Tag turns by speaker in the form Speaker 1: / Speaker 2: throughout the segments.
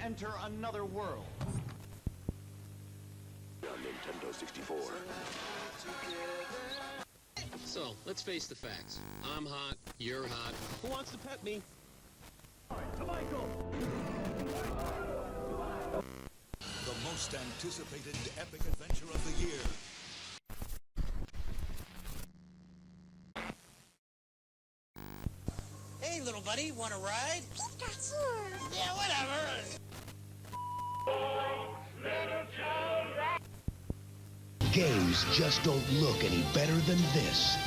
Speaker 1: enter another world.
Speaker 2: On Nintendo 64.
Speaker 3: So, let's face the facts. I'm hot, you're hot. Who wants to pet me?
Speaker 1: To Michael!
Speaker 4: The most anticipated epic adventure of the year.
Speaker 5: Hey, little buddy, want to ride? Yeah, whatever.
Speaker 6: Games just don't look any better than this.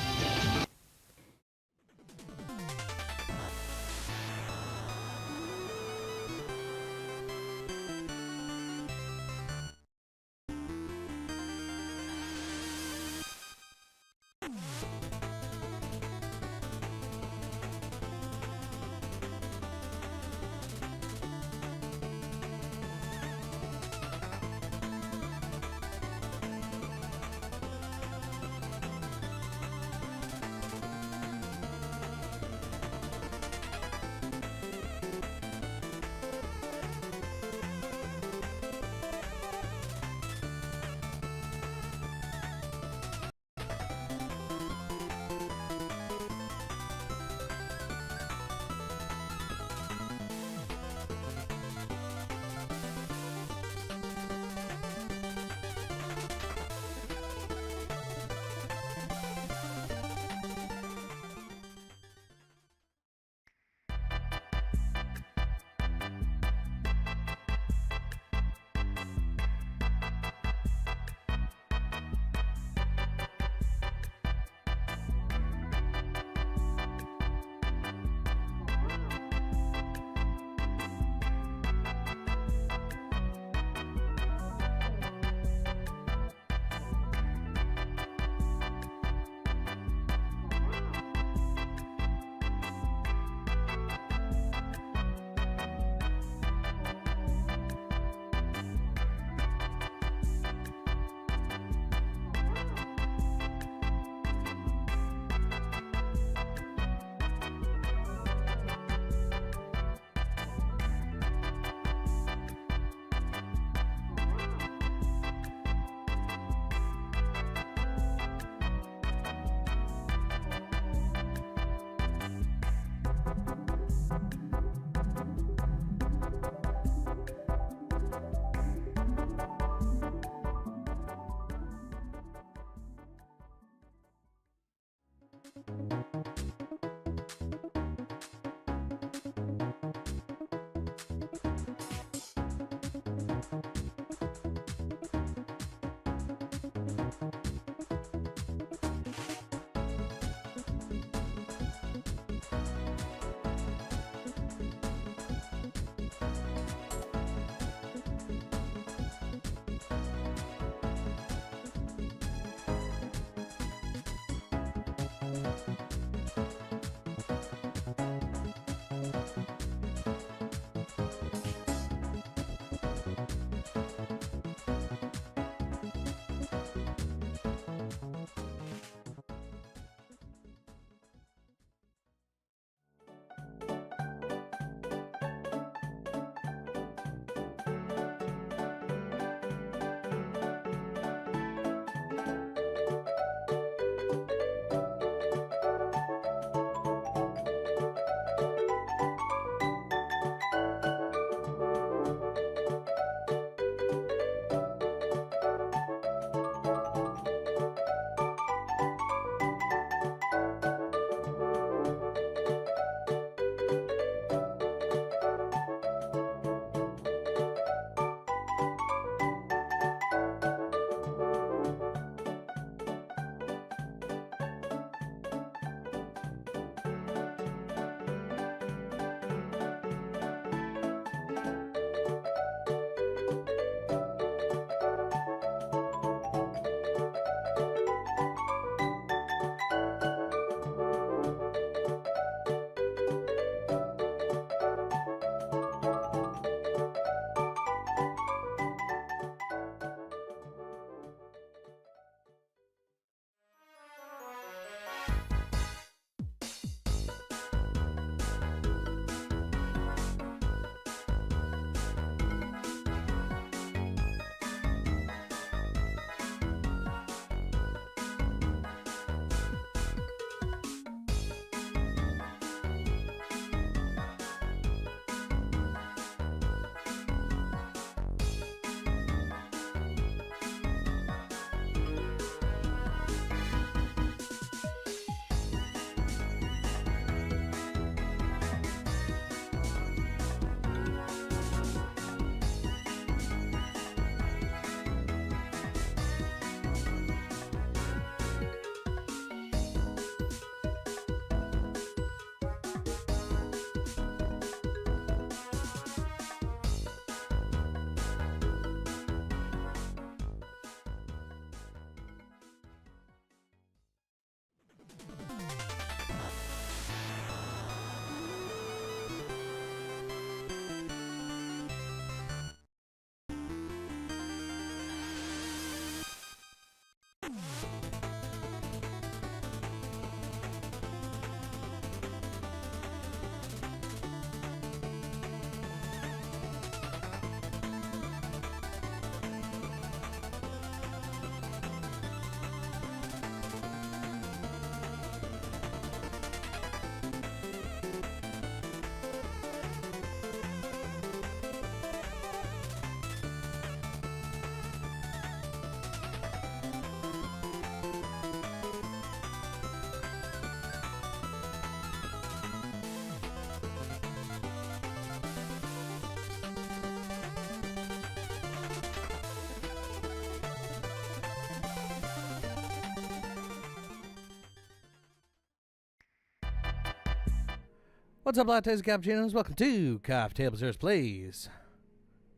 Speaker 7: What's up, lattes and cappuccinos? Welcome to Coffee Table Zeros Plays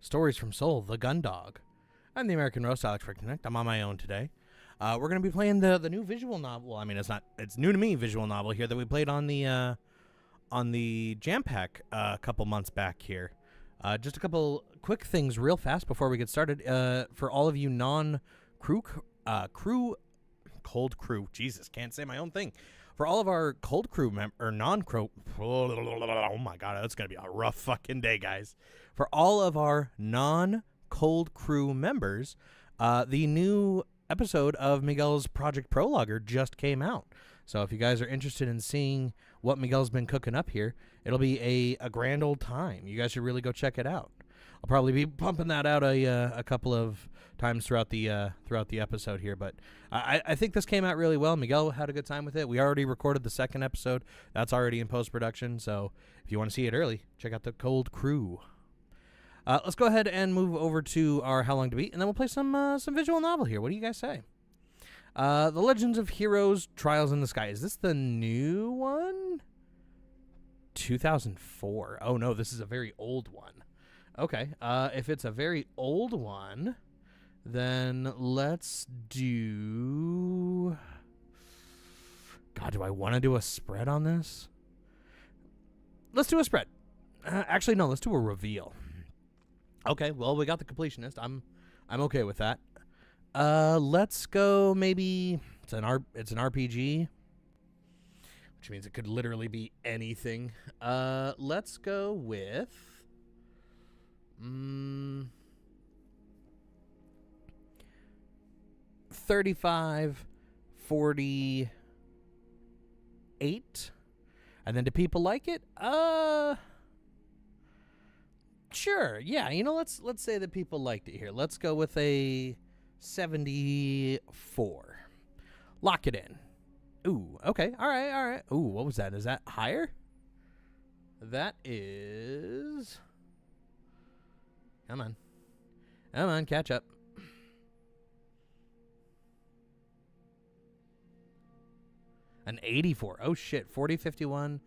Speaker 7: Stories from Soul, the Gun Dog. I'm the American Roast, Alex Ricknick. I'm on my own today. We're going to be playing the new visual novel. Well, I mean, it's new to me, visual novel here that we played on the Jam Pack a couple months back here. Just a couple quick things real fast before we get started. For all of you cold crew, Jesus, can't say my own thing. For all of our cold crew non-crew, oh my God, that's going to be a rough fucking day, guys. For all of our non-cold crew members, the new episode of Miguel's Project Prologuer just came out. So if you guys are interested in seeing what Miguel's been cooking up here, it'll be a grand old time. You guys should really go check it out. I'll probably be pumping that out a couple of times throughout the episode here, but I think this came out really well. Miguel had a good time with it. We already recorded the second episode. That's already in post-production, so if you want to see it early, check out the Cold Crew. Let's go ahead and move over to our How Long to Beat, and then we'll play some visual novel here. What do you guys say? The Legends of Heroes Trials in the Sky. Is this the new one? 2004. Oh, no, this is a very old one. Okay, if it's a very old one, then let's do... God, do I want to do a spread on this? Let's do a spread. Actually, no, let's do a reveal. Okay, well, we got the completionist. I'm okay with that. Let's go maybe... It's an RPG, which means it could literally be anything. Let's go with... 35, 48, and then do people like it? Sure, yeah. You know, let's say that people liked it here. Let's go with a 74. Lock it in. Ooh, okay, all right. Ooh, what was that? Is that higher? That is... Come on, catch up. An 84. Oh shit, 40, 51.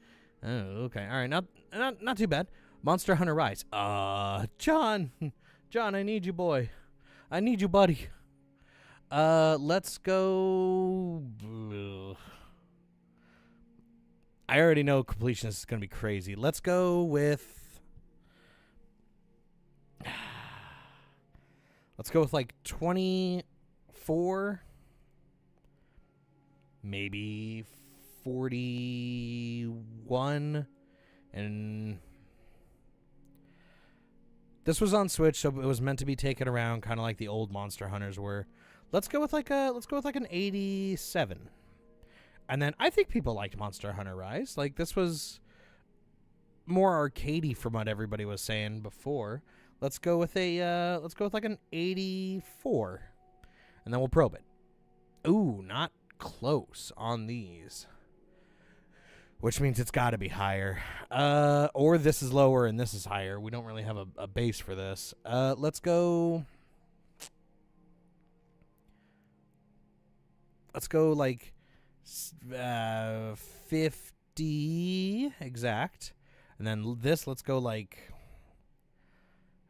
Speaker 7: Oh, okay. All right, not too bad. Monster Hunter Rise. John, I need you, boy. I need you, buddy. Let's go. I already know completionist is gonna be crazy. Let's go with. Let's go with like 24, maybe 41, and this was on Switch, so it was meant to be taken around, kind of like the old Monster Hunters were. Let's go with like an 87, and then I think people liked Monster Hunter Rise. Like this was more arcadey from what everybody was saying before. Let's go with like an 84, and then we'll probe it. Ooh, not close on these, which means it's got to be higher. Or this is lower and this is higher. We don't really have a base for this. Let's go. Let's go like 50 exact, and then this. Let's go like.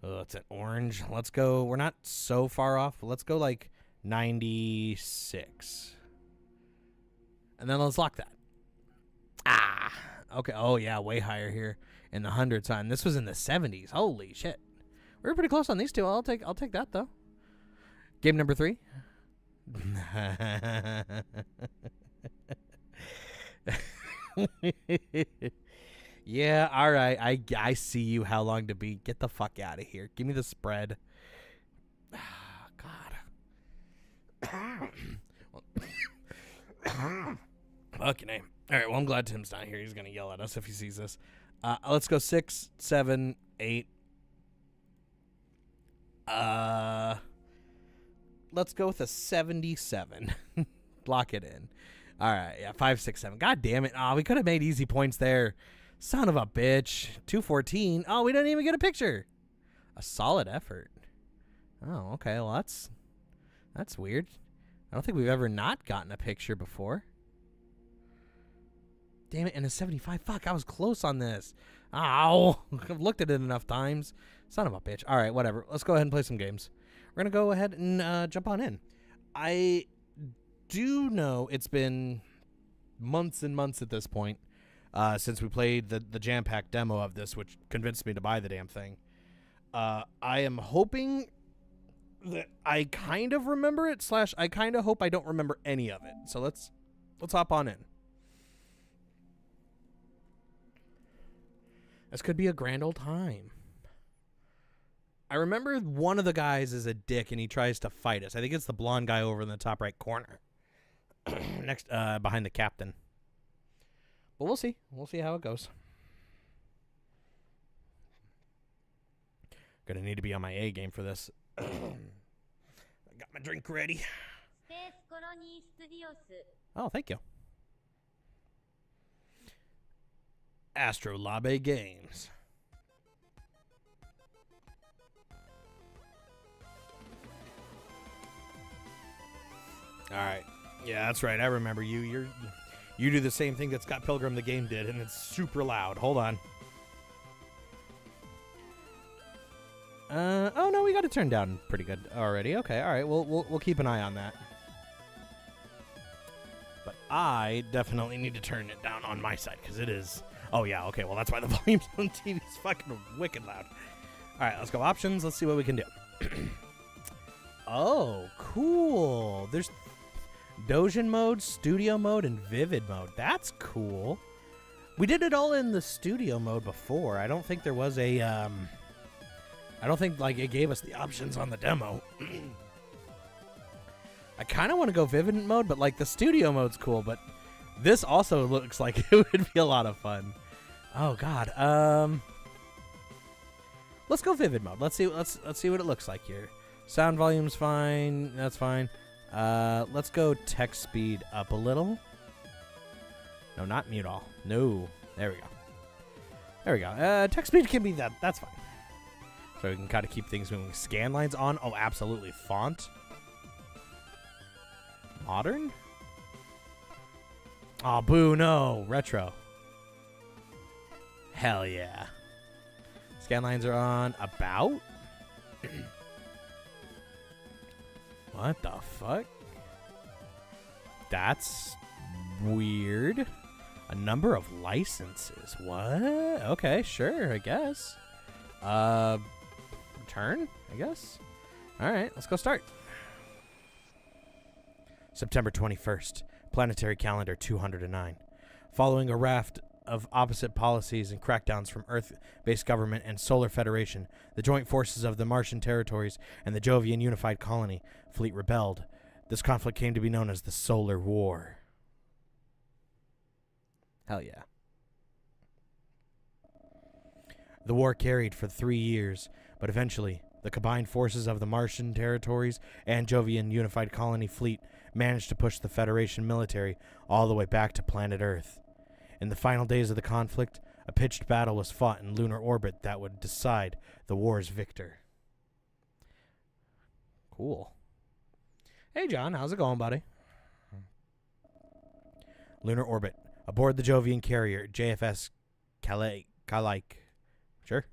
Speaker 7: Oh, it's an orange. Let's go. We're not so far off, but let's go like 96. And then let's lock that. Okay. Oh, yeah, way higher here in the hundreds. And this was in the 70s. Holy shit. We were pretty close on these two. I'll take that, though. Game number 3. Yeah, all right. I see you. How long to beat? Get the fuck out of here. Give me the spread. God. Fucking name. All right. Well, I'm glad Tim's not here. He's gonna yell at us if he sees this. Let's go 6, 7, 8. Let's go with a 77. Lock it in. All right. Yeah. 5, 6, 7. God damn it. We could have made easy points there. Son of a bitch. 214. Oh, we didn't even get a picture. A solid effort. Oh, okay. Well, that's weird. I don't think we've ever not gotten a picture before. Damn it, and a 75. Fuck, I was close on this. Ow. I've looked at it enough times. Son of a bitch. All right, whatever. Let's go ahead and play some games. We're going to go ahead and jump on in. I do know it's been months and months at this point since we played the jam-packed demo of this, which convinced me to buy the damn thing. I am hoping that I kind of remember it, / I kind of hope I don't remember any of it. So let's hop on in. This could be a grand old time. I remember one of the guys is a dick and he tries to fight us. I think it's the blonde guy over in the top right corner. Next, behind the captain. But we'll see. We'll see how it goes. Gonna need to be on my A game for this. I got my drink ready. Oh, thank you. Astrolabe Games. All right. Yeah, that's right. I remember you. You do the same thing that Scott Pilgrim the game did, and it's super loud. Hold on. Oh no, we got it turned down pretty good already. Okay, all right. We'll keep an eye on that. But I definitely need to turn it down on my side because it is. Oh yeah. Okay. Well, that's why the volume on TV is fucking wicked loud. All right, let's go options. Let's see what we can do. Oh, cool. There's Dojin mode, studio mode, and vivid mode. That's cool. We did it all in the studio mode before. I don't think there was a I don't think like it gave us the options on the demo. I kind of want to go vivid mode, but like the studio mode's cool, but this also looks like it would be a lot of fun. Oh god. Let's go vivid mode. Let's see what it looks like here. Sound volume's fine. That's fine. Let's go text speed up a little. No, not mute all. No. There we go. There we go. Text speed can be that. That's fine. So we can kind of keep things moving. Scan lines on. Oh, absolutely. Font. Modern? Oh, boo, no. Retro. Hell yeah. Scan lines are on. About? What the fuck? That's weird. A number of licenses. What? Okay, sure, I guess. Return, I guess. All right, let's go start. September 21st, planetary calendar 209. Following a raft of opposite policies and crackdowns from Earth-based government and Solar Federation, the joint forces of the Martian territories and the Jovian Unified Colony fleet rebelled. This conflict came to be known as the Solar War. Hell yeah. The war carried for 3 years, but eventually, the combined forces of the Martian territories and Jovian Unified Colony fleet managed to push the Federation military all the way back to planet Earth. In the final days of the conflict, a pitched battle was fought in lunar orbit that would decide the war's victor. Cool. Hey, John, how's it going, buddy? Lunar orbit. Aboard the Jovian carrier, JFS Kalaik. Sure.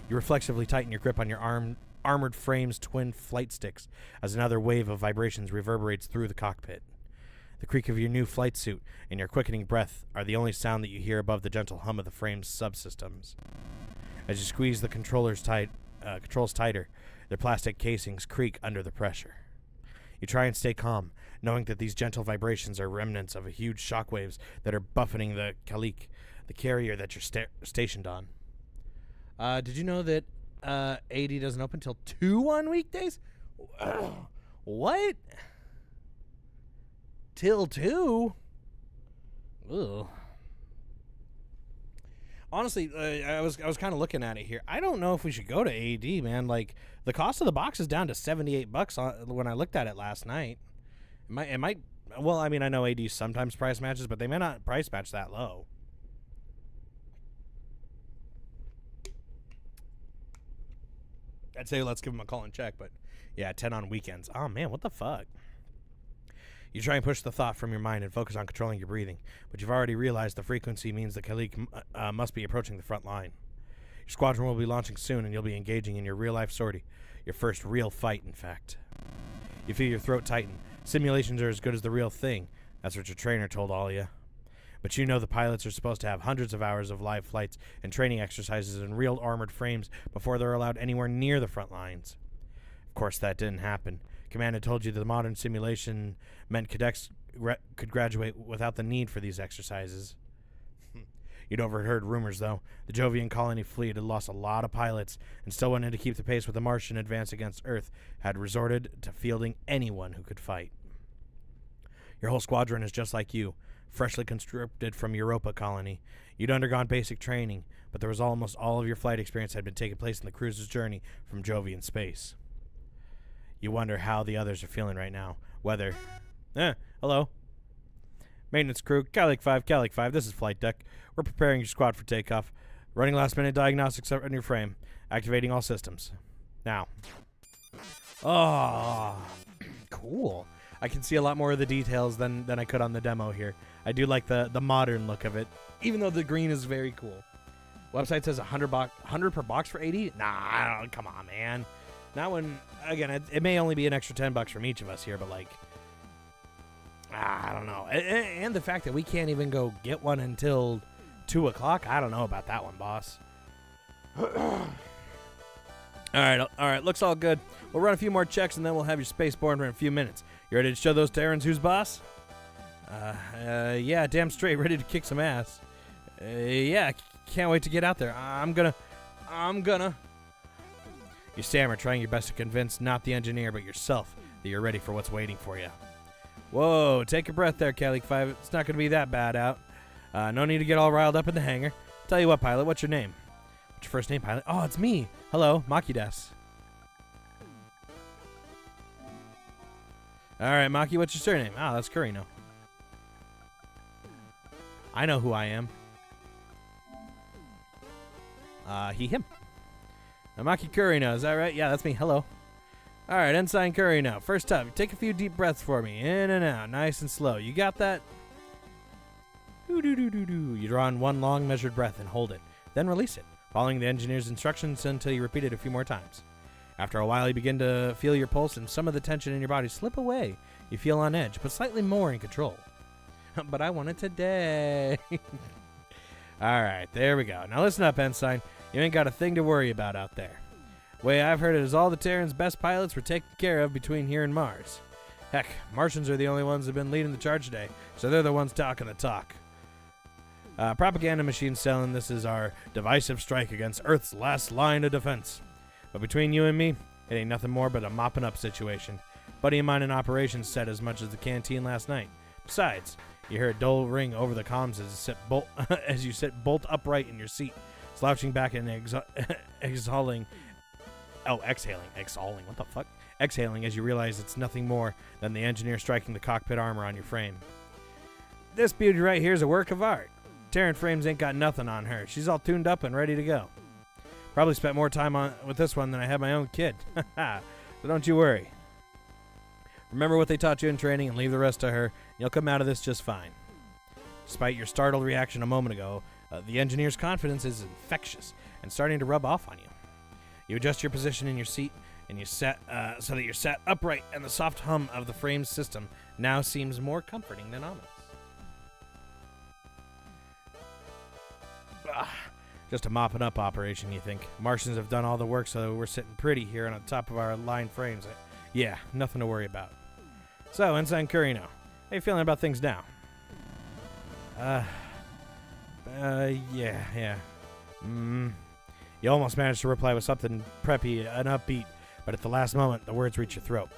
Speaker 7: You reflexively tighten your grip on your armored frame's twin flight sticks as another wave of vibrations reverberates through the cockpit. The creak of your new flight suit and your quickening breath are the only sound that you hear above the gentle hum of the frame's subsystems. As you squeeze the controls tighter, their plastic casings creak under the pressure. You try and stay calm, knowing that these gentle vibrations are remnants of huge shockwaves that are buffeting the Kalik, the carrier that you're stationed on. Did you know that AD doesn't open till 2 on weekdays? What? Till 2? Ugh. Honestly, I was kind of looking at it here. I don't know if we should go to AD, man. Like, the cost of the box is down to $78 when I looked at it last night. It might. Well, I mean, I know AD sometimes price matches, but they may not price match that low. I'd say let's give them a call and check, but yeah, 10 on weekends. Oh man, what the fuck? You try and push the thought from your mind and focus on controlling your breathing, but you've already realized the frequency means the Kalik must be approaching the front line. Your squadron will be launching soon, and you'll be engaging in your real-life sortie. Your first real fight, in fact. You feel your throat tighten. Simulations are as good as the real thing. That's what your trainer told all of you. But you know the pilots are supposed to have hundreds of hours of live flights and training exercises in real armored frames before they're allowed anywhere near the front lines. Of course, that didn't happen. Command had told you that the modern simulation meant cadets could graduate without the need for these exercises. You'd overheard rumors, though. The Jovian colony fleet had lost a lot of pilots and still wanted to keep the pace with the Martian advance against Earth, had resorted to fielding anyone who could fight. Your whole squadron is just like you, freshly conscripted from Europa colony. You'd undergone basic training, but there was almost all of your flight experience had been taking place in the cruiser's journey from Jovian space. You wonder how the others are feeling right now. Whether... hello. Maintenance crew, Calic 5, this is flight deck. We're preparing your squad for takeoff. Running last-minute diagnostics on your frame. Activating all systems. Now. Oh, cool. I can see a lot more of the details than I could on the demo here. I do like the modern look of it, even though the green is very cool. Website says 100 per box for 80? Nah, come on, man. Not when, again, it may only be an extra $10 from each of us here, but like, I don't know. And the fact that we can't even go get one until 2 o'clock, I don't know about that one, boss. All right, looks all good. We'll run a few more checks, and then we'll have your spaceborne in a few minutes. You ready to show those Terrans who's boss? Yeah, damn straight, ready to kick some ass. Yeah, can't wait to get out there. I'm gonna. You stammer, trying your best to convince not the engineer, but yourself that you're ready for what's waiting for you. Whoa, take a breath there, Calic 5. It's not gonna be that bad out. No need to get all riled up in the hangar. Tell you what, pilot, what's your name? What's your first name, pilot? Oh, it's me. Hello, Makidas. All right, Maki, what's your surname? Ah, that's Kurino. I know who I am. He, him. Maki Kurino, is that right? Yeah, that's me. Hello. All right, Ensign Kurino. First up, take a few deep breaths for me. In and out, nice and slow. You got that? You draw in one long, measured breath and hold it. Then release it, following the engineer's instructions until you repeat it a few more times. After a while, you begin to feel your pulse and some of the tension in your body slip away. You feel on edge, but slightly more in control. But I want it today. All right, there we go. Now listen up, Ensign. You ain't got a thing to worry about out there. Way I've heard it is all the Terrans' best pilots were taken care of between here and Mars. Heck, Martians are the only ones that have been leading the charge today, so they're the ones talking the talk. Propaganda machines telling this is our divisive strike against Earth's last line of defense. But between you and me, it ain't nothing more but a mopping up situation. Buddy of mine in operations said as much as the canteen last night. Besides, you hear a dull ring over the comms as you sit bolt upright in your seat, slouching back and exhaling. What the fuck? Exhaling as you realize it's nothing more than the engineer striking the cockpit armor on your frame. This beauty right here is a work of art. Terran frames ain't got nothing on her. She's all tuned up and ready to go. Probably spent more time with this one than I had my own kid. So don't you worry. Remember what they taught you in training and leave the rest to her. And you'll come out of this just fine. Despite your startled reaction a moment ago, the engineer's confidence is infectious and starting to rub off on you. You adjust your position in your seat and you set so that you're sat upright, and the soft hum of the frame system now seems more comforting than ominous. Just a mopping up operation, you think. Martians have done all the work, so we're sitting pretty here on the top of our line frames. Yeah, nothing to worry about. So, Ensign Kurino, how you feeling about things now? Yeah. You almost managed to reply with something preppy and upbeat, but at the last moment, the words reach your throat.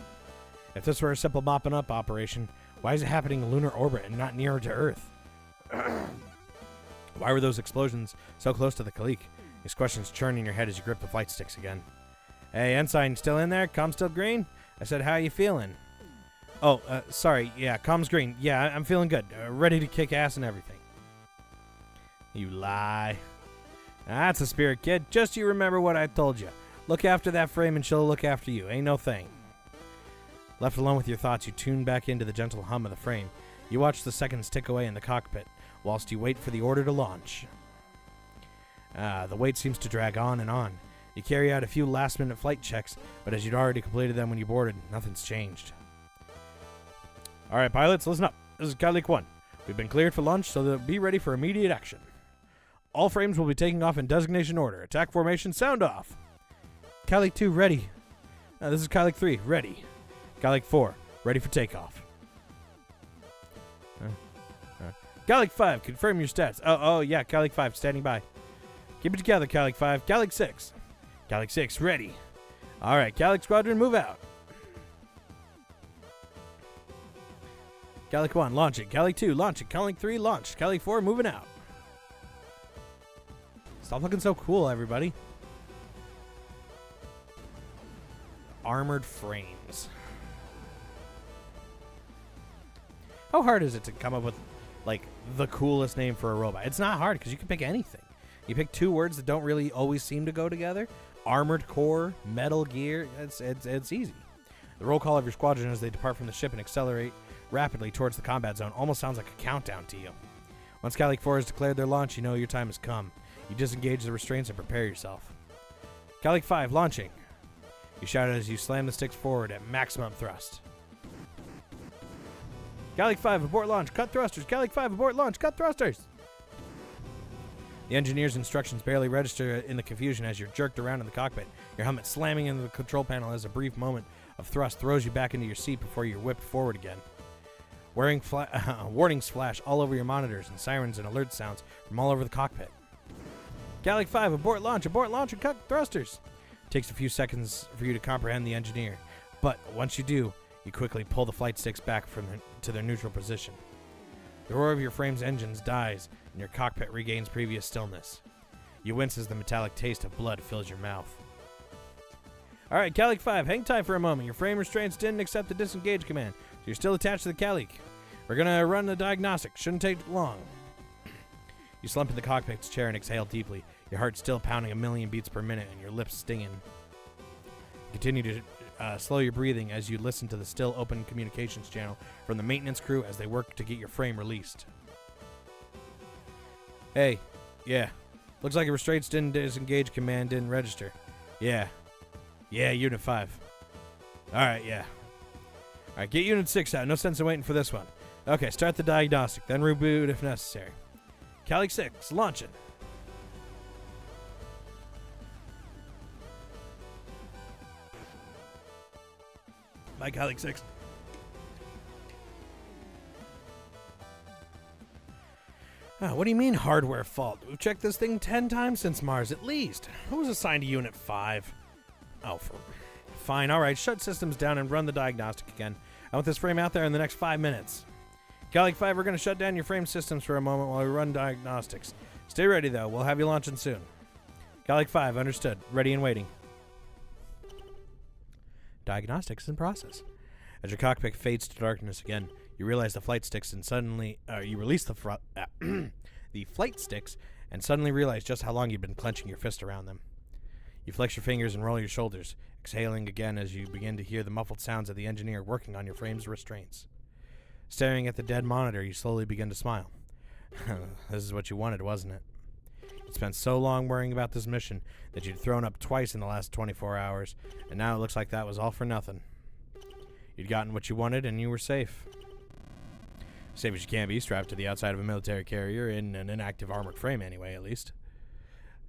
Speaker 7: If this were a simple mopping up operation, why is it happening in lunar orbit and not nearer to Earth? Why were those explosions so close to the Kalik? These questions churn in your head as you grip the flight sticks again. Hey, Ensign, still in there? Comm still green? I said, how you feeling? Oh, sorry. Yeah, comm's green. Yeah, I'm feeling good. Ready to kick ass and everything. You lie. That's the spirit, kid. Just you remember what I told you. Look after that frame and she'll look after you. Ain't no thing. Left alone with your thoughts, you tune back into the gentle hum of the frame. You watch the seconds tick away in the cockpit, whilst you wait for the order to launch. The wait seems to drag on and on. You carry out a few last-minute flight checks, but as you'd already completed them when you boarded, nothing's changed. All right, pilots, listen up. This is Calig 1. We've been cleared for launch, so be ready for immediate action. All frames will be taking off in designation order. Attack formation, sound off. Calig 2, ready. This is Calig 3, ready. Calig 4, ready for takeoff. Calig 5, confirm your stats. Oh, yeah, Calig 5, standing by. Keep it together, Calig 5. Calig 6. Calig 6, ready. All right, Calig Squadron, move out. Calig 1, launching. Calig 2, launching. Calig 3, launched. Calig 4, moving out. Stop looking so cool, everybody. Armored frames. How hard is it to come up with, like, the coolest name for a robot? It's not hard, because you can pick anything. You pick two words that don't really always seem to go together. Armored Core, Metal Gear. It's easy. The roll call of your squadron as they depart from the ship and accelerate rapidly towards the combat zone almost sounds like a countdown to you. Once Calig 4 has declared their launch, you know your time has come. You disengage the restraints and prepare yourself. Calig 5, launching. You shout as you slam the sticks forward at maximum thrust. Calig 5, abort launch, cut thrusters. Calig 5, abort launch, cut thrusters. The engineer's instructions barely register in the confusion as you're jerked around in the cockpit, your helmet slamming into the control panel as a brief moment of thrust throws you back into your seat before you're whipped forward again. Warnings flash all over your monitors and sirens and alert sounds from all over the cockpit. Calig 5, abort launch, and cut thrusters. It takes a few seconds for you to comprehend the engineer, but once you do, you quickly pull the flight sticks back to their neutral position. The roar of your frame's engines dies, and your cockpit regains previous stillness. You wince as the metallic taste of blood fills your mouth. All right, Calig 5, hang tight for a moment. Your frame restraints didn't accept the disengage command, so you're still attached to the Calig. We're going to run a diagnostic. Shouldn't take long. You slump in the cockpit's chair and exhale deeply, your heart still pounding 1,000,000 beats per minute and your lips stinging. You continue to slow your breathing as you listen to the still open communications channel from the maintenance crew as they work to get your frame released. Hey, yeah. Looks like a restraints didn't disengage command didn't register. Yeah, Unit 5. Alright, yeah. Alright, get Unit 6 out. No sense in waiting for this one. Okay, start the diagnostic, then reboot if necessary. Calig 6, launching. Bye, Calig 6. What do you mean hardware fault? We've checked this thing 10 times since Mars, at least. Who was assigned to Unit 5? Oh, fine. All right, shut systems down and run the diagnostic again. I want this frame out there in the next 5 minutes. Calig 5, we're going to shut down your frame systems for a moment while we run diagnostics. Stay ready, though. We'll have you launching soon. Calig 5, understood. Ready and waiting. Diagnostics in process. As your cockpit fades to darkness again, you realize the flight sticks and suddenly... you release the flight sticks and suddenly realize just how long you've been clenching your fist around them. You flex your fingers and roll your shoulders, exhaling again as you begin to hear the muffled sounds of the engineer working on your frame's restraints. Staring at the dead monitor, you slowly begin to smile. This is what you wanted, wasn't it? You'd spent so long worrying about this mission that you'd thrown up twice in the last 24 hours, and now it looks like that was all for nothing. You'd gotten what you wanted, and you were safe. Safe as you can be, strapped to the outside of a military carrier in an inactive armored frame anyway, at least.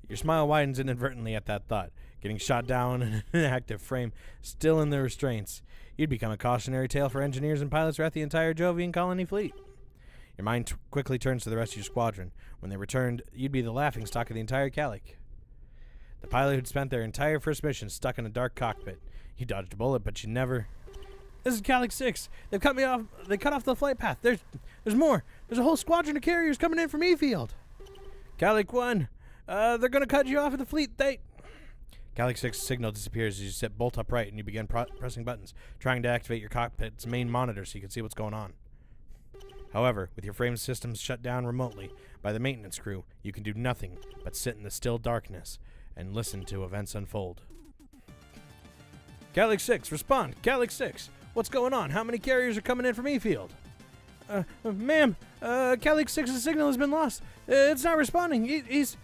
Speaker 7: Your smile widens inadvertently at that thought. Getting shot down in an inactive frame, still in the restraints. You'd become a cautionary tale for engineers and pilots throughout the entire Jovian colony fleet. Your mind quickly turns to the rest of your squadron. When they returned, you'd be the laughingstock of the entire Calig. The pilot who'd spent their entire first mission stuck in a dark cockpit. You dodged a bullet, but you never... This is Calig 6. They've cut me off. They cut off the flight path. There's more. There's a whole squadron of carriers coming in from E-Field. Calig 1. They're going to cut you off at the fleet. Calig 6's signal disappears as you sit bolt upright and you begin pressing buttons, trying to activate your cockpit's main monitor so you can see what's going on. However, with your frame systems shut down remotely by the maintenance crew, you can do nothing but sit in the still darkness and listen to events unfold. Calig 6, respond! Calig 6! What's going on? How many carriers are coming in from E-Field? Ma'am, Calig 6's signal has been lost. It's not responding. He's...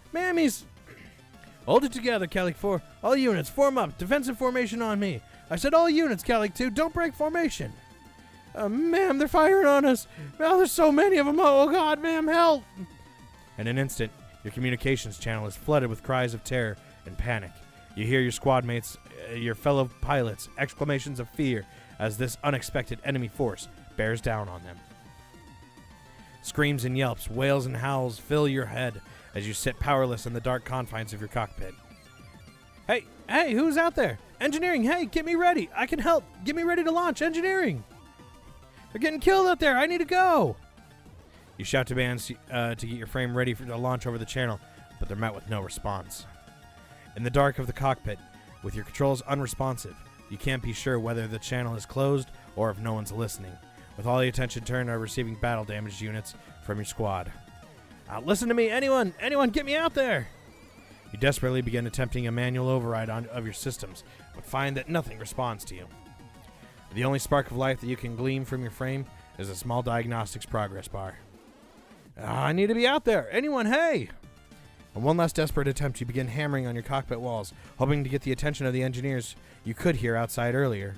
Speaker 7: Hold it together, Calig 4. All units, form up. Defensive formation on me. I said all units, Calig 2. Don't break formation. Ma'am, they're firing on us. Oh, there's so many of them. Oh, God, ma'am, help. In an instant, your communications channel is flooded with cries of terror and panic. You hear your squad mates, your fellow pilots, exclamations of fear as this unexpected enemy force bears down on them. Screams and yelps, wails and howls fill your head as you sit powerless in the dark confines of your cockpit. Hey, who's out there? Engineering, hey, get me ready. I can help. Get me ready to launch. Engineering. They're getting killed out there. I need to go. You shout to bands to get your frame ready for the launch over the channel, but they're met with no response. In the dark of the cockpit, with your controls unresponsive, you can't be sure whether the channel is closed or if no one's listening, with all the attention turned on receiving battle damaged units from your squad. Listen to me, anyone, get me out there! You desperately begin attempting a manual override of your systems, but find that nothing responds to you. The only spark of life that you can glean from your frame is a small diagnostics progress bar. I need to be out there! Anyone, hey! In one last desperate attempt, you begin hammering on your cockpit walls, hoping to get the attention of the engineers you could hear outside earlier.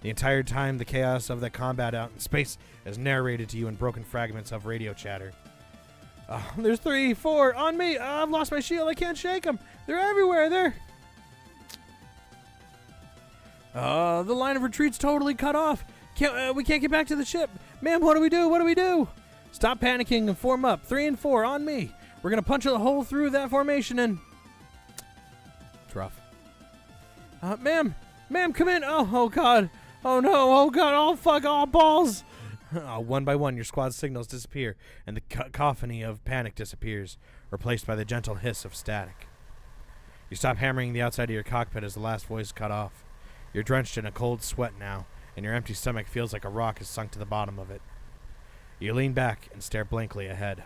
Speaker 7: The entire time, the chaos of the combat out in space is narrated to you in broken fragments of radio chatter. There's 3, 4, on me! I've lost my shield, I can't shake them! They're everywhere, the line of retreat's totally cut off! We can't get back to the ship! Ma'am, what do we do? Stop panicking and form up. 3 and 4, on me! We're gonna punch a hole through that formation and... It's rough. Ma'am, come in! Oh God! Oh no! Oh God! Oh fuck! Oh balls! One by one, your squad's signals disappear, and the cacophony of panic disappears, replaced by the gentle hiss of static. You stop hammering the outside of your cockpit as the last voice is cut off. You're drenched in a cold sweat now, and your empty stomach feels like a rock has sunk to the bottom of it. You lean back and stare blankly ahead.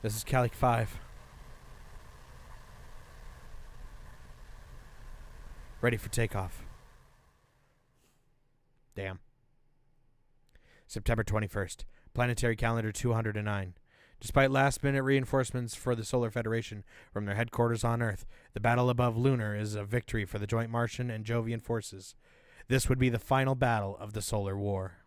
Speaker 7: This is Calig 5. Ready for takeoff. Damn. September 21st, Planetary Calendar 209. Despite last-minute reinforcements for the Solar Federation from their headquarters on Earth, the battle above Lunar is a victory for the joint Martian and Jovian forces. This would be the final battle of the Solar War.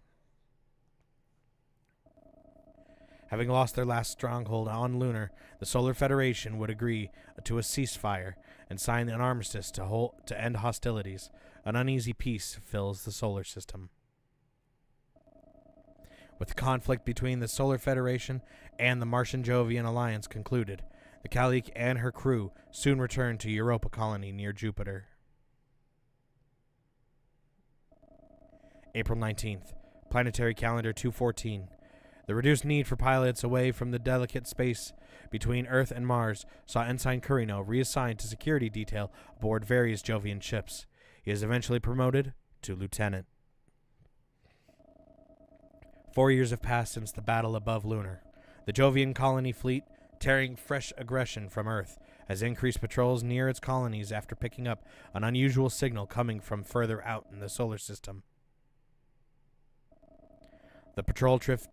Speaker 7: Having lost their last stronghold on Lunar, the Solar Federation would agree to a ceasefire and sign an armistice to end hostilities. An uneasy peace fills the solar system. With the conflict between the Solar Federation and the Martian-Jovian alliance concluded, the Calig and her crew soon returned to Europa Colony near Jupiter. April 19th, Planetary Calendar 214. The reduced need for pilots away from the delicate space between Earth and Mars saw Ensign Curino reassigned to security detail aboard various Jovian ships. He is eventually promoted to lieutenant. 4 years have passed since the battle above Lunar. The Jovian colony fleet, tearing fresh aggression from Earth, has increased patrols near its colonies after picking up an unusual signal coming from further out in the solar system. The patrol ship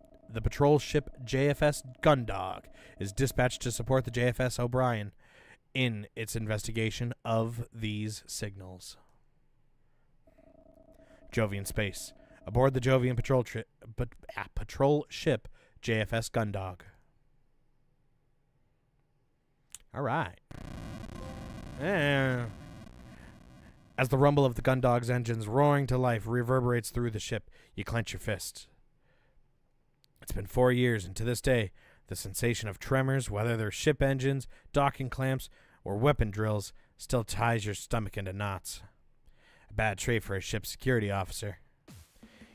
Speaker 7: JFS Gundog is dispatched to support the JFS O'Brien in its investigation of these signals. Jovian space. Aboard the Jovian patrol ship JFS Gundog. All right. As the rumble of the Gundog's engines roaring to life reverberates through the ship, you clench your fists. It's been 4 years, and to this day, the sensation of tremors, whether they're ship engines, docking clamps, or weapon drills, still ties your stomach into knots. A bad trait for a ship security officer.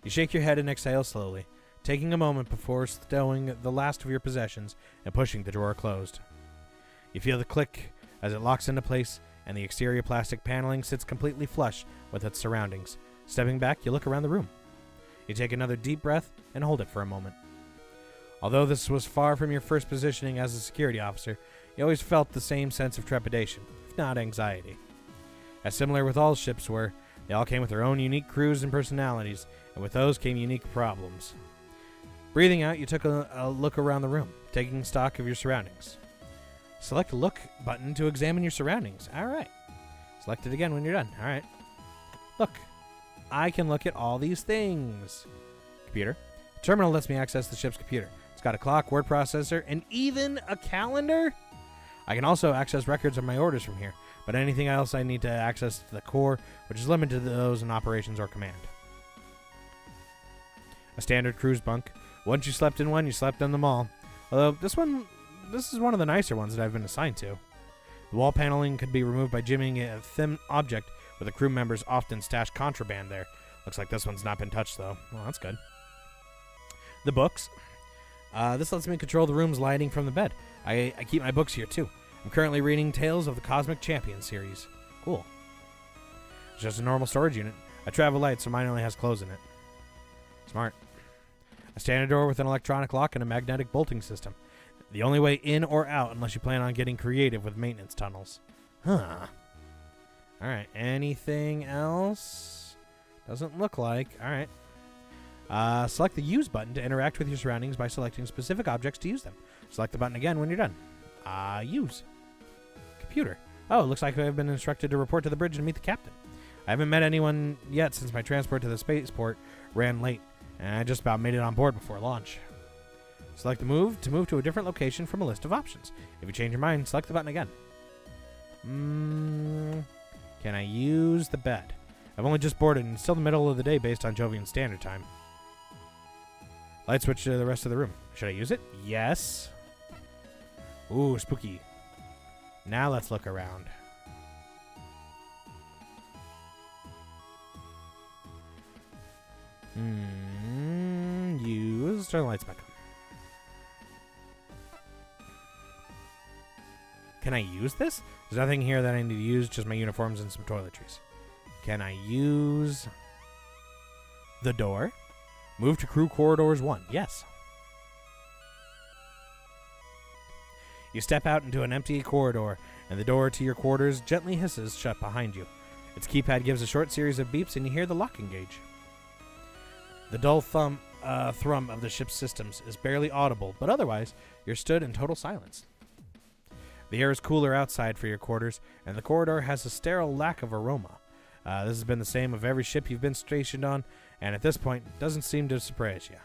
Speaker 7: You shake your head and exhale slowly, taking a moment before stowing the last of your possessions and pushing the drawer closed. You feel the click as it locks into place, and the exterior plastic paneling sits completely flush with its surroundings. Stepping back, you look around the room. You take another deep breath and hold it for a moment. Although this was far from your first positioning as a security officer, you always felt the same sense of trepidation, if not anxiety. As similar with all ships were, They all came with their own unique crews and personalities, and with those came unique problems. Breathing out, you took a look around the room, taking stock of your surroundings. Select the Look button to examine your surroundings. All right. Select it again when you're done. All right. Look. I can look at all these things. Computer. The terminal lets me access the ship's computer. It's got a clock, word processor, and even a calendar. I can also access records of my orders from here, but anything else I need to access to the core, which is limited to those in operations or command. A standard cruise bunk. Once you slept in one, you slept in them all. Although this is one of the nicer ones that I've been assigned to. The wall paneling could be removed by jimmying a thin object where the crew members often stash contraband there. Looks like this one's not been touched, though. Well, that's good. The books. This lets me control the room's lighting from the bed. I keep my books here, too. I'm currently reading Tales of the Cosmic Champion series. Cool. It's just a normal storage unit. I travel light, so mine only has clothes in it. Smart. A standard door with an electronic lock and a magnetic bolting system. The only way in or out unless you plan on getting creative with maintenance tunnels. Huh. Alright, anything else? Doesn't look like. Alright. Select the Use button to interact with your surroundings by selecting specific objects to use them. Select the button again when you're done. Use. Computer. Oh, it looks like I've been instructed to report to the bridge and meet the captain. I haven't met anyone yet since my transport to the spaceport ran late, and I just about made it on board before launch. Select the move to move to a different location from a list of options. If you change your mind, select the button again. Can I use the bed? I've only just boarded and it's still the middle of the day based on Jovian Standard Time. Light switch to the rest of the room. Should I use it? Yes. Ooh, spooky. Now let's look around. Use. Turn the lights back on. Can I use this? There's nothing here that I need to use, just my uniforms and some toiletries. Can I use the door? Move to crew corridors 1. Yes. You step out into an empty corridor, and the door to your quarters gently hisses shut behind you. Its keypad gives a short series of beeps, and you hear the locking gauge. The dull thrum of the ship's systems is barely audible, but otherwise, you're stood in total silence. The air is cooler outside for your quarters, and the corridor has a sterile lack of aroma. This has been the same of every ship you've been stationed on, and at this point, doesn't seem to surprise you.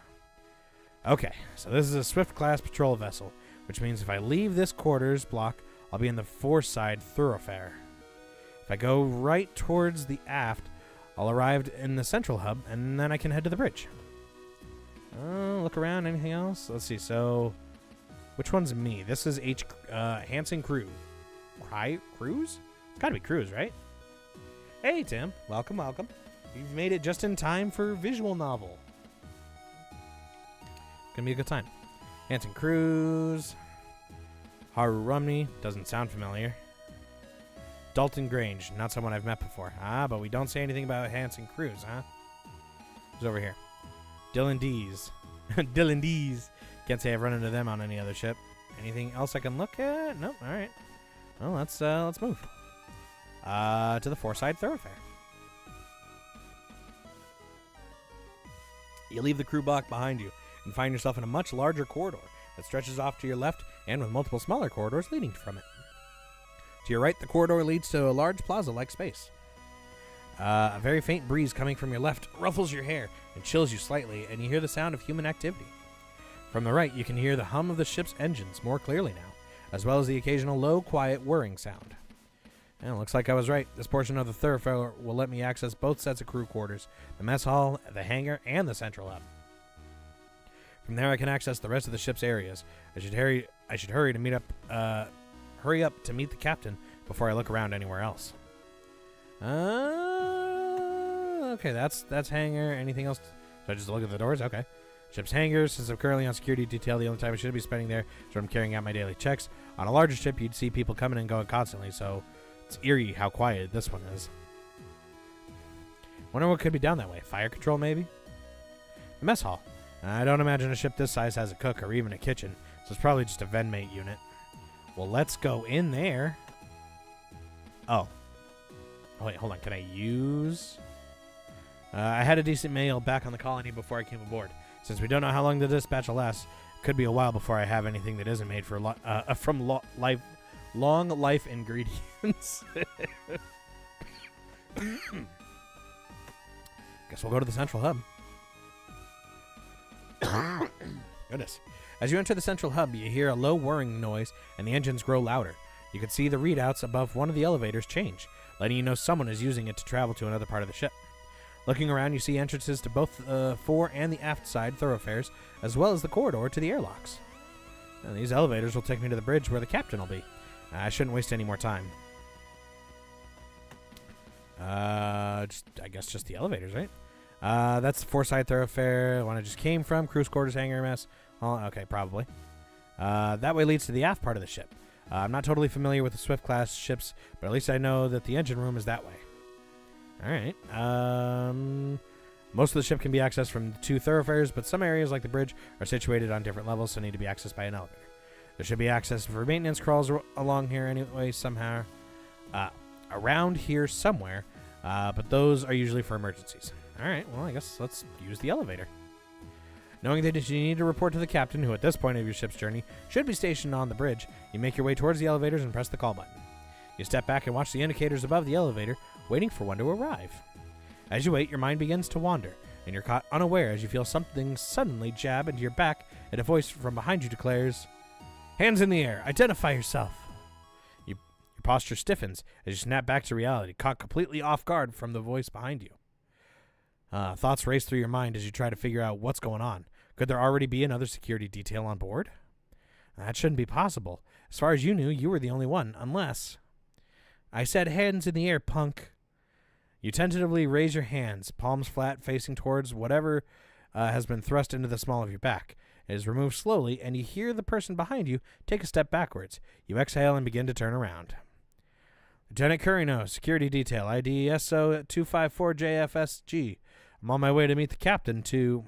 Speaker 7: Okay, so this is a Swift-class patrol vessel, which means if I leave this quarters block, I'll be in the foreside thoroughfare. If I go right towards the aft, I'll arrive in the central hub, and then I can head to the bridge. Look around, anything else? Let's see, so... Which one's me? This is Hansen Crew. Cruise? It's gotta be Cruise, right? Hey, Tim. Welcome, welcome. You've made it just in time for visual novel. Gonna be a good time. Hansen Cruise. Haru Rumney. Doesn't sound familiar. Dalton Grange. Not someone I've met before. But we don't say anything about Hansen Cruise, huh? Who's over here? Dylan Dees. Dylan Dees. Can't say I've run into them on any other ship. Anything else I can look at? Nope. All right. Well, let's move to the foreside thoroughfare. You leave the crew block behind you and find yourself in a much larger corridor that stretches off to your left and with multiple smaller corridors leading from it. To your right, the corridor leads to a large plaza-like space. A very faint breeze coming from your left ruffles your hair and chills you slightly, and you hear the sound of human activity. From the right, you can hear the hum of the ship's engines more clearly now, as well as the occasional low, quiet whirring sound. And it looks like I was right. This portion of the thoroughfare will let me access both sets of crew quarters, the mess hall, the hangar, and the central hub. From there, I can access the rest of the ship's areas. I should hurry to meet up. Hurry up to meet the captain before I look around anywhere else. Okay, that's hangar. Anything else? So I just look at the doors? Okay. Ship's hangars. Since I'm currently on security detail, the only time I should be spending there is when I'm carrying out my daily checks. On a larger ship, you'd see people coming and going constantly, so it's eerie how quiet this one is. Wonder what could be down that way. Fire control, maybe? The mess hall. I don't imagine a ship this size has a cook or even a kitchen, so it's probably just a Venmate unit. Well, let's go in there. Oh, wait, hold on. Can I use... I had a decent meal back on the colony before I came aboard. Since we don't know how long the dispatch will last, it could be a while before I have anything that isn't made for long life ingredients. Guess we'll go to the central hub. Goodness. As you enter the central hub, you hear a low whirring noise, and the engines grow louder. You can see the readouts above one of the elevators change, letting you know someone is using it to travel to another part of the ship. Looking around, you see entrances to both the fore and the aft side thoroughfares, as well as the corridor to the airlocks. Now, these elevators will take me to the bridge where the captain will be. I shouldn't waste any more time. I guess just the elevators, right? That's the fore-side thoroughfare, the one I just came from. Cruise quarters, hangar mess. Oh, okay, probably. That way leads to the aft part of the ship. I'm not totally familiar with the Swift-class ships, but at least I know that the engine room is that way. All right. Most of the ship can be accessed from the two thoroughfares, but some areas, like the bridge, are situated on different levels, so need to be accessed by an elevator. There should be access for maintenance crawls along here anyway, somehow. Around here somewhere, but those are usually for emergencies. All right, well, I guess let's use the elevator. Knowing that you need to report to the captain, who at this point of your ship's journey should be stationed on the bridge, you make your way towards the elevators and press the call button. You step back and watch the indicators above the elevator, waiting for one to arrive. As you wait, your mind begins to wander, and you're caught unaware as you feel something suddenly jab into your back, and a voice from behind you declares, "Hands in the air, identify yourself." Your posture stiffens as you snap back to reality, caught completely off guard from the voice behind you. Thoughts race through your mind as you try to figure out what's going on. Could there already be another security detail on board? That shouldn't be possible. As far as you knew, you were the only one, unless... I said hands in the air, punk. You tentatively raise your hands, palms flat, facing towards whatever has been thrust into the small of your back. It is removed slowly, and you hear the person behind you take a step backwards. You exhale and begin to turn around. Lieutenant Currino, security detail, ID SO254JFSG. I'm on my way to meet the captain to...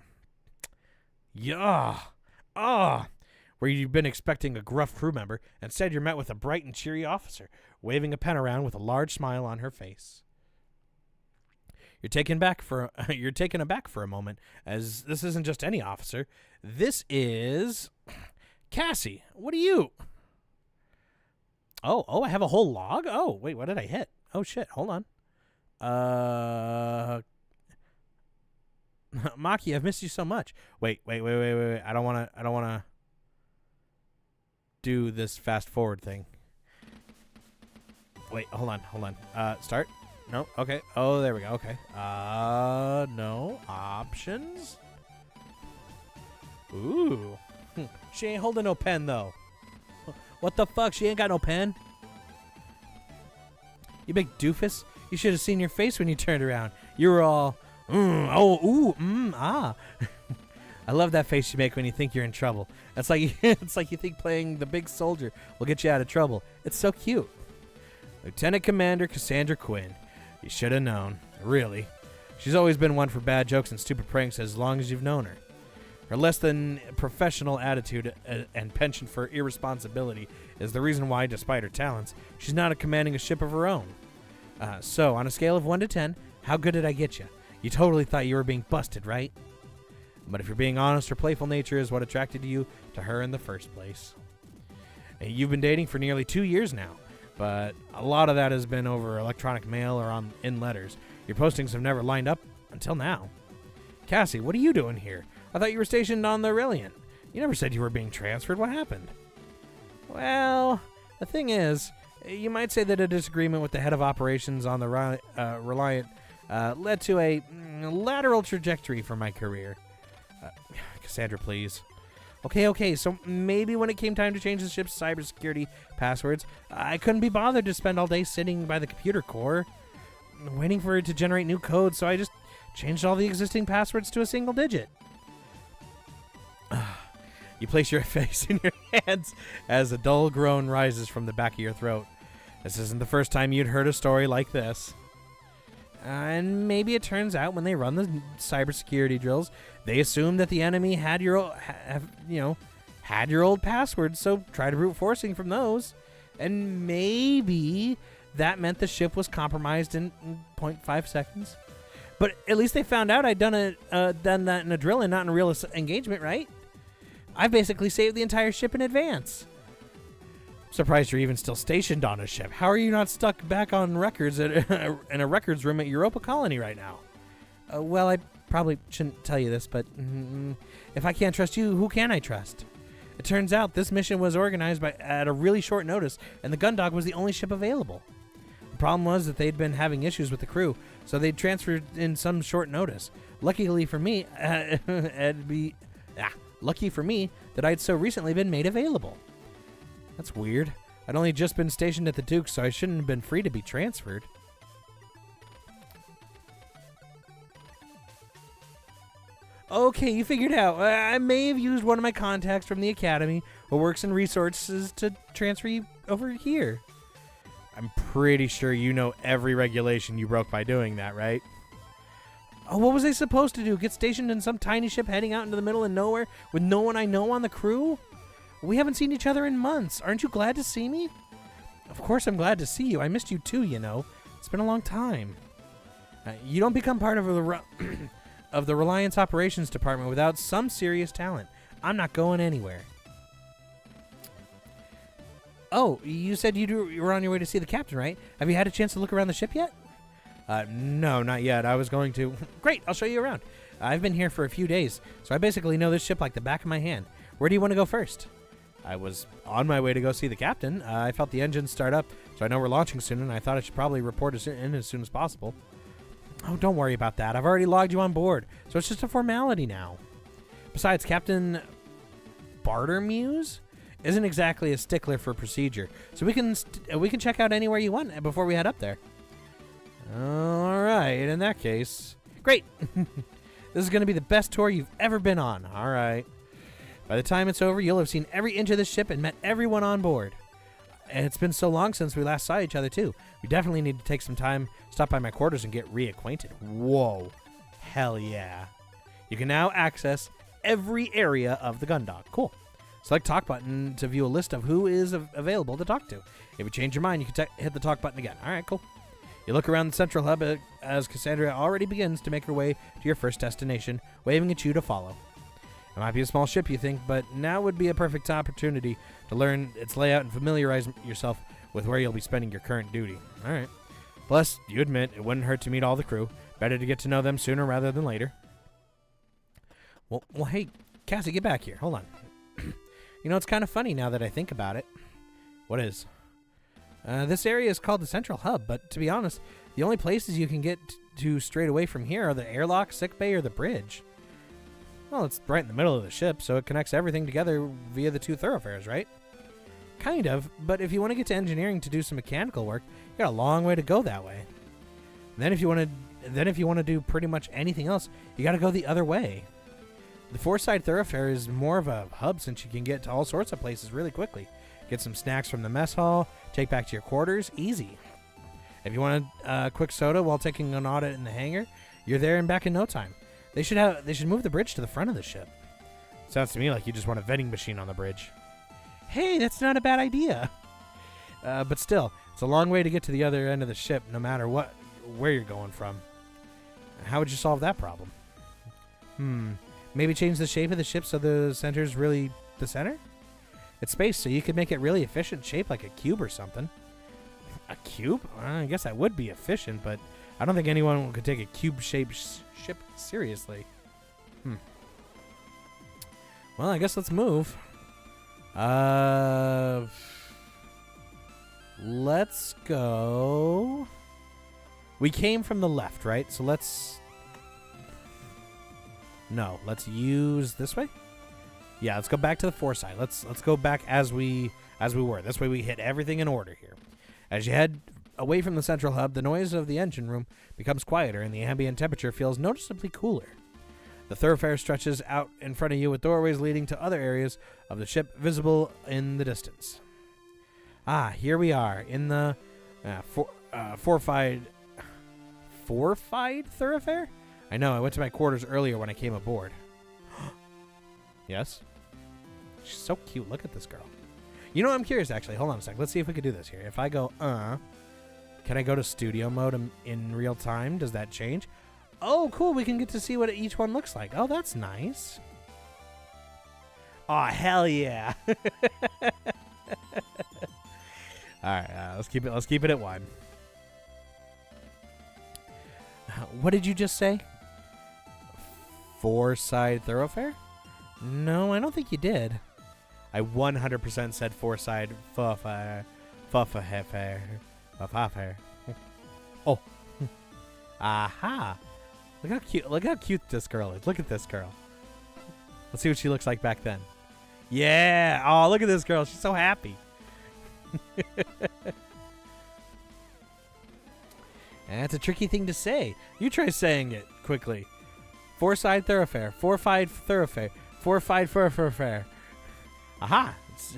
Speaker 7: Where you've been expecting a gruff crew member, instead you're met with a bright and cheery officer, waving a pen around with a large smile on her face. You're taken aback for a moment, as this isn't just any officer. This is... Cassie, what are you... Oh, I have a whole log? Oh, wait, what did I hit? Oh, shit, hold on. Maki, I've missed you so much. Wait. I don't want to do this fast forward thing. Wait, hold on. Start? No? Okay. Oh, there we go. Okay. No. Options? Ooh. She ain't holding no pen, though. What the fuck? She ain't got no pen? You big doofus. You should have seen your face when you turned around. You were all... I love that face you make when you think you're in trouble. It's like you think playing the big soldier will get you out of trouble. It's so cute. Lieutenant Commander Cassandra Quinn. You should have known. Really. She's always been one for bad jokes and stupid pranks as long as you've known her. Her less than professional attitude and penchant for irresponsibility is the reason why, despite her talents, she's not commanding a ship of her own. So, on a scale of 1 to 10, how good did I get you? You totally thought you were being busted, right? But if you're being honest, her playful nature is what attracted you to her in the first place. And you've been dating for nearly 2 years now, but a lot of that has been over electronic mail or in letters. Your postings have never lined up until now. Cassie, what are you doing here? I thought you were stationed on the Reliant. You never said you were being transferred. What happened? Well, the thing is, you might say that a disagreement with the head of operations on the Reliant led to a lateral trajectory for my career. Cassandra, please. Okay, so maybe when it came time to change the ship's cybersecurity passwords, I couldn't be bothered to spend all day sitting by the computer core, waiting for it to generate new code, so I just changed all the existing passwords to a single digit. You place your face in your hands as a dull groan rises from the back of your throat. This isn't the first time you'd heard a story like this. And maybe it turns out when they run the cybersecurity drills, they assume that the enemy had your old passwords, so try to brute forcing from those. And maybe that meant the ship was compromised in 0.5 seconds. But at least they found out I'd done that in a drill and not in a real engagement, right? I've basically saved the entire ship in advance. Surprised you're even still stationed on a ship. How are you not stuck back on records in a records room at Europa Colony right now? Well, I probably shouldn't tell you this, but if I can't trust you, who can I trust? It turns out this mission was organized at a really short notice, and the Gundog was the only ship available. The problem was that they'd been having issues with the crew, so they'd transferred in some short notice. Lucky for me that I'd so recently been made available. That's weird. I'd only just been stationed at the Duke, so I shouldn't have been free to be transferred. Okay, you figured it out. I may have used one of my contacts from the Academy who works in resources to transfer you over here. I'm pretty sure you know every regulation you broke by doing that, right? Oh, what was I supposed to do? Get stationed in some tiny ship heading out into the middle of nowhere with no one I know on the crew? We haven't seen each other in months. Aren't you glad to see me? Of course I'm glad to see you. I missed you too, you know. It's been a long time. You don't become part of the Reliance Operations Department without some serious talent. I'm not going anywhere. Oh, you said you were on your way to see the captain, right? Have you had a chance to look around the ship yet? No, not yet. I was going to. Great, I'll show you around. I've been here for a few days, so I basically know this ship like the back of my hand. Where do you want to go first? I was on my way to go see the captain. I felt the engine start up, so I know we're launching soon, and I thought I should probably report in as soon as possible. Oh, don't worry about that. I've already logged you on board, so it's just a formality now. Besides, Captain Bartermuse isn't exactly a stickler for procedure, so we can check out anywhere you want before we head up there. All right, in that case, great. This is going to be the best tour you've ever been on. All right. By the time it's over, you'll have seen every inch of the ship and met everyone on board. And it's been so long since we last saw each other, too. We definitely need to take some time, stop by my quarters, and get reacquainted. Whoa. Hell yeah. You can now access every area of the Gundog. Cool. Select Talk button to view a list of who is available to talk to. If you change your mind, you can hit the Talk button again. All right, cool. You look around the central hub as Cassandra already begins to make her way to your first destination, waving at you to follow. It might be a small ship, you think, but now would be a perfect opportunity to learn its layout and familiarize yourself with where you'll be spending your current duty. All right. Plus, you admit it wouldn't hurt to meet all the crew. Better to get to know them sooner rather than later. Well, hey, Cassie, get back here. Hold on. You know, it's kind of funny now that I think about it. What is? This area is called the Central Hub, but to be honest, the only places you can get to straight away from here are the airlock, sickbay, or the bridge. Well, it's right in the middle of the ship, so it connects everything together via the two thoroughfares, right? Kind of, but if you want to get to engineering to do some mechanical work, you got a long way to go that way. And then if you want to do pretty much anything else, you got to go the other way. The four-side thoroughfare is more of a hub since you can get to all sorts of places really quickly. Get some snacks from the mess hall, take back to your quarters, easy. If you want a quick soda while taking an audit in the hangar, you're there and back in no time. They should move the bridge to the front of the ship. Sounds to me like you just want a vending machine on the bridge. Hey, that's not a bad idea. But still, it's a long way to get to the other end of the ship, no matter where you're going from. How would you solve that problem? Maybe change the shape of the ship so the center's really the center? It's space, so you could make it really efficient shape like a cube or something. A cube? I guess that would be efficient, but I don't think anyone could take a cube-shaped ship seriously. Well, I guess let's move. Let's go. We came from the left, right? So let's use this way. Yeah, let's go back to the foresight. Let's go back as we were. This way we hit everything in order here. As you head away from the central hub, the noise of the engine room becomes quieter and the ambient temperature feels noticeably cooler. The thoroughfare stretches out in front of you with doorways leading to other areas of the ship visible in the distance. Here we are in the fortified thoroughfare? I know, I went to my quarters earlier when I came aboard. Yes? She's so cute. Look at this girl. You know, I'm curious, actually. Hold on a sec. Let's see if we can do this here. If I go, can I go to studio mode in real time? Does that change? Oh, cool. We can get to see what each one looks like. Oh, that's nice. Oh, hell yeah. All right, let's keep it at 1. What did you just say? 4-side thoroughfare? No, I don't think you did. I 100% said 4-side thoroughfare. Oh. Aha. Look how cute this girl is. Look at this girl. Let's see what she looks like back then. Yeah. Oh, look at this girl. She's so happy. That's a tricky thing to say. You try saying it quickly. 4-side thoroughfare. 4-side thoroughfare. 4-side thoroughfare. Aha.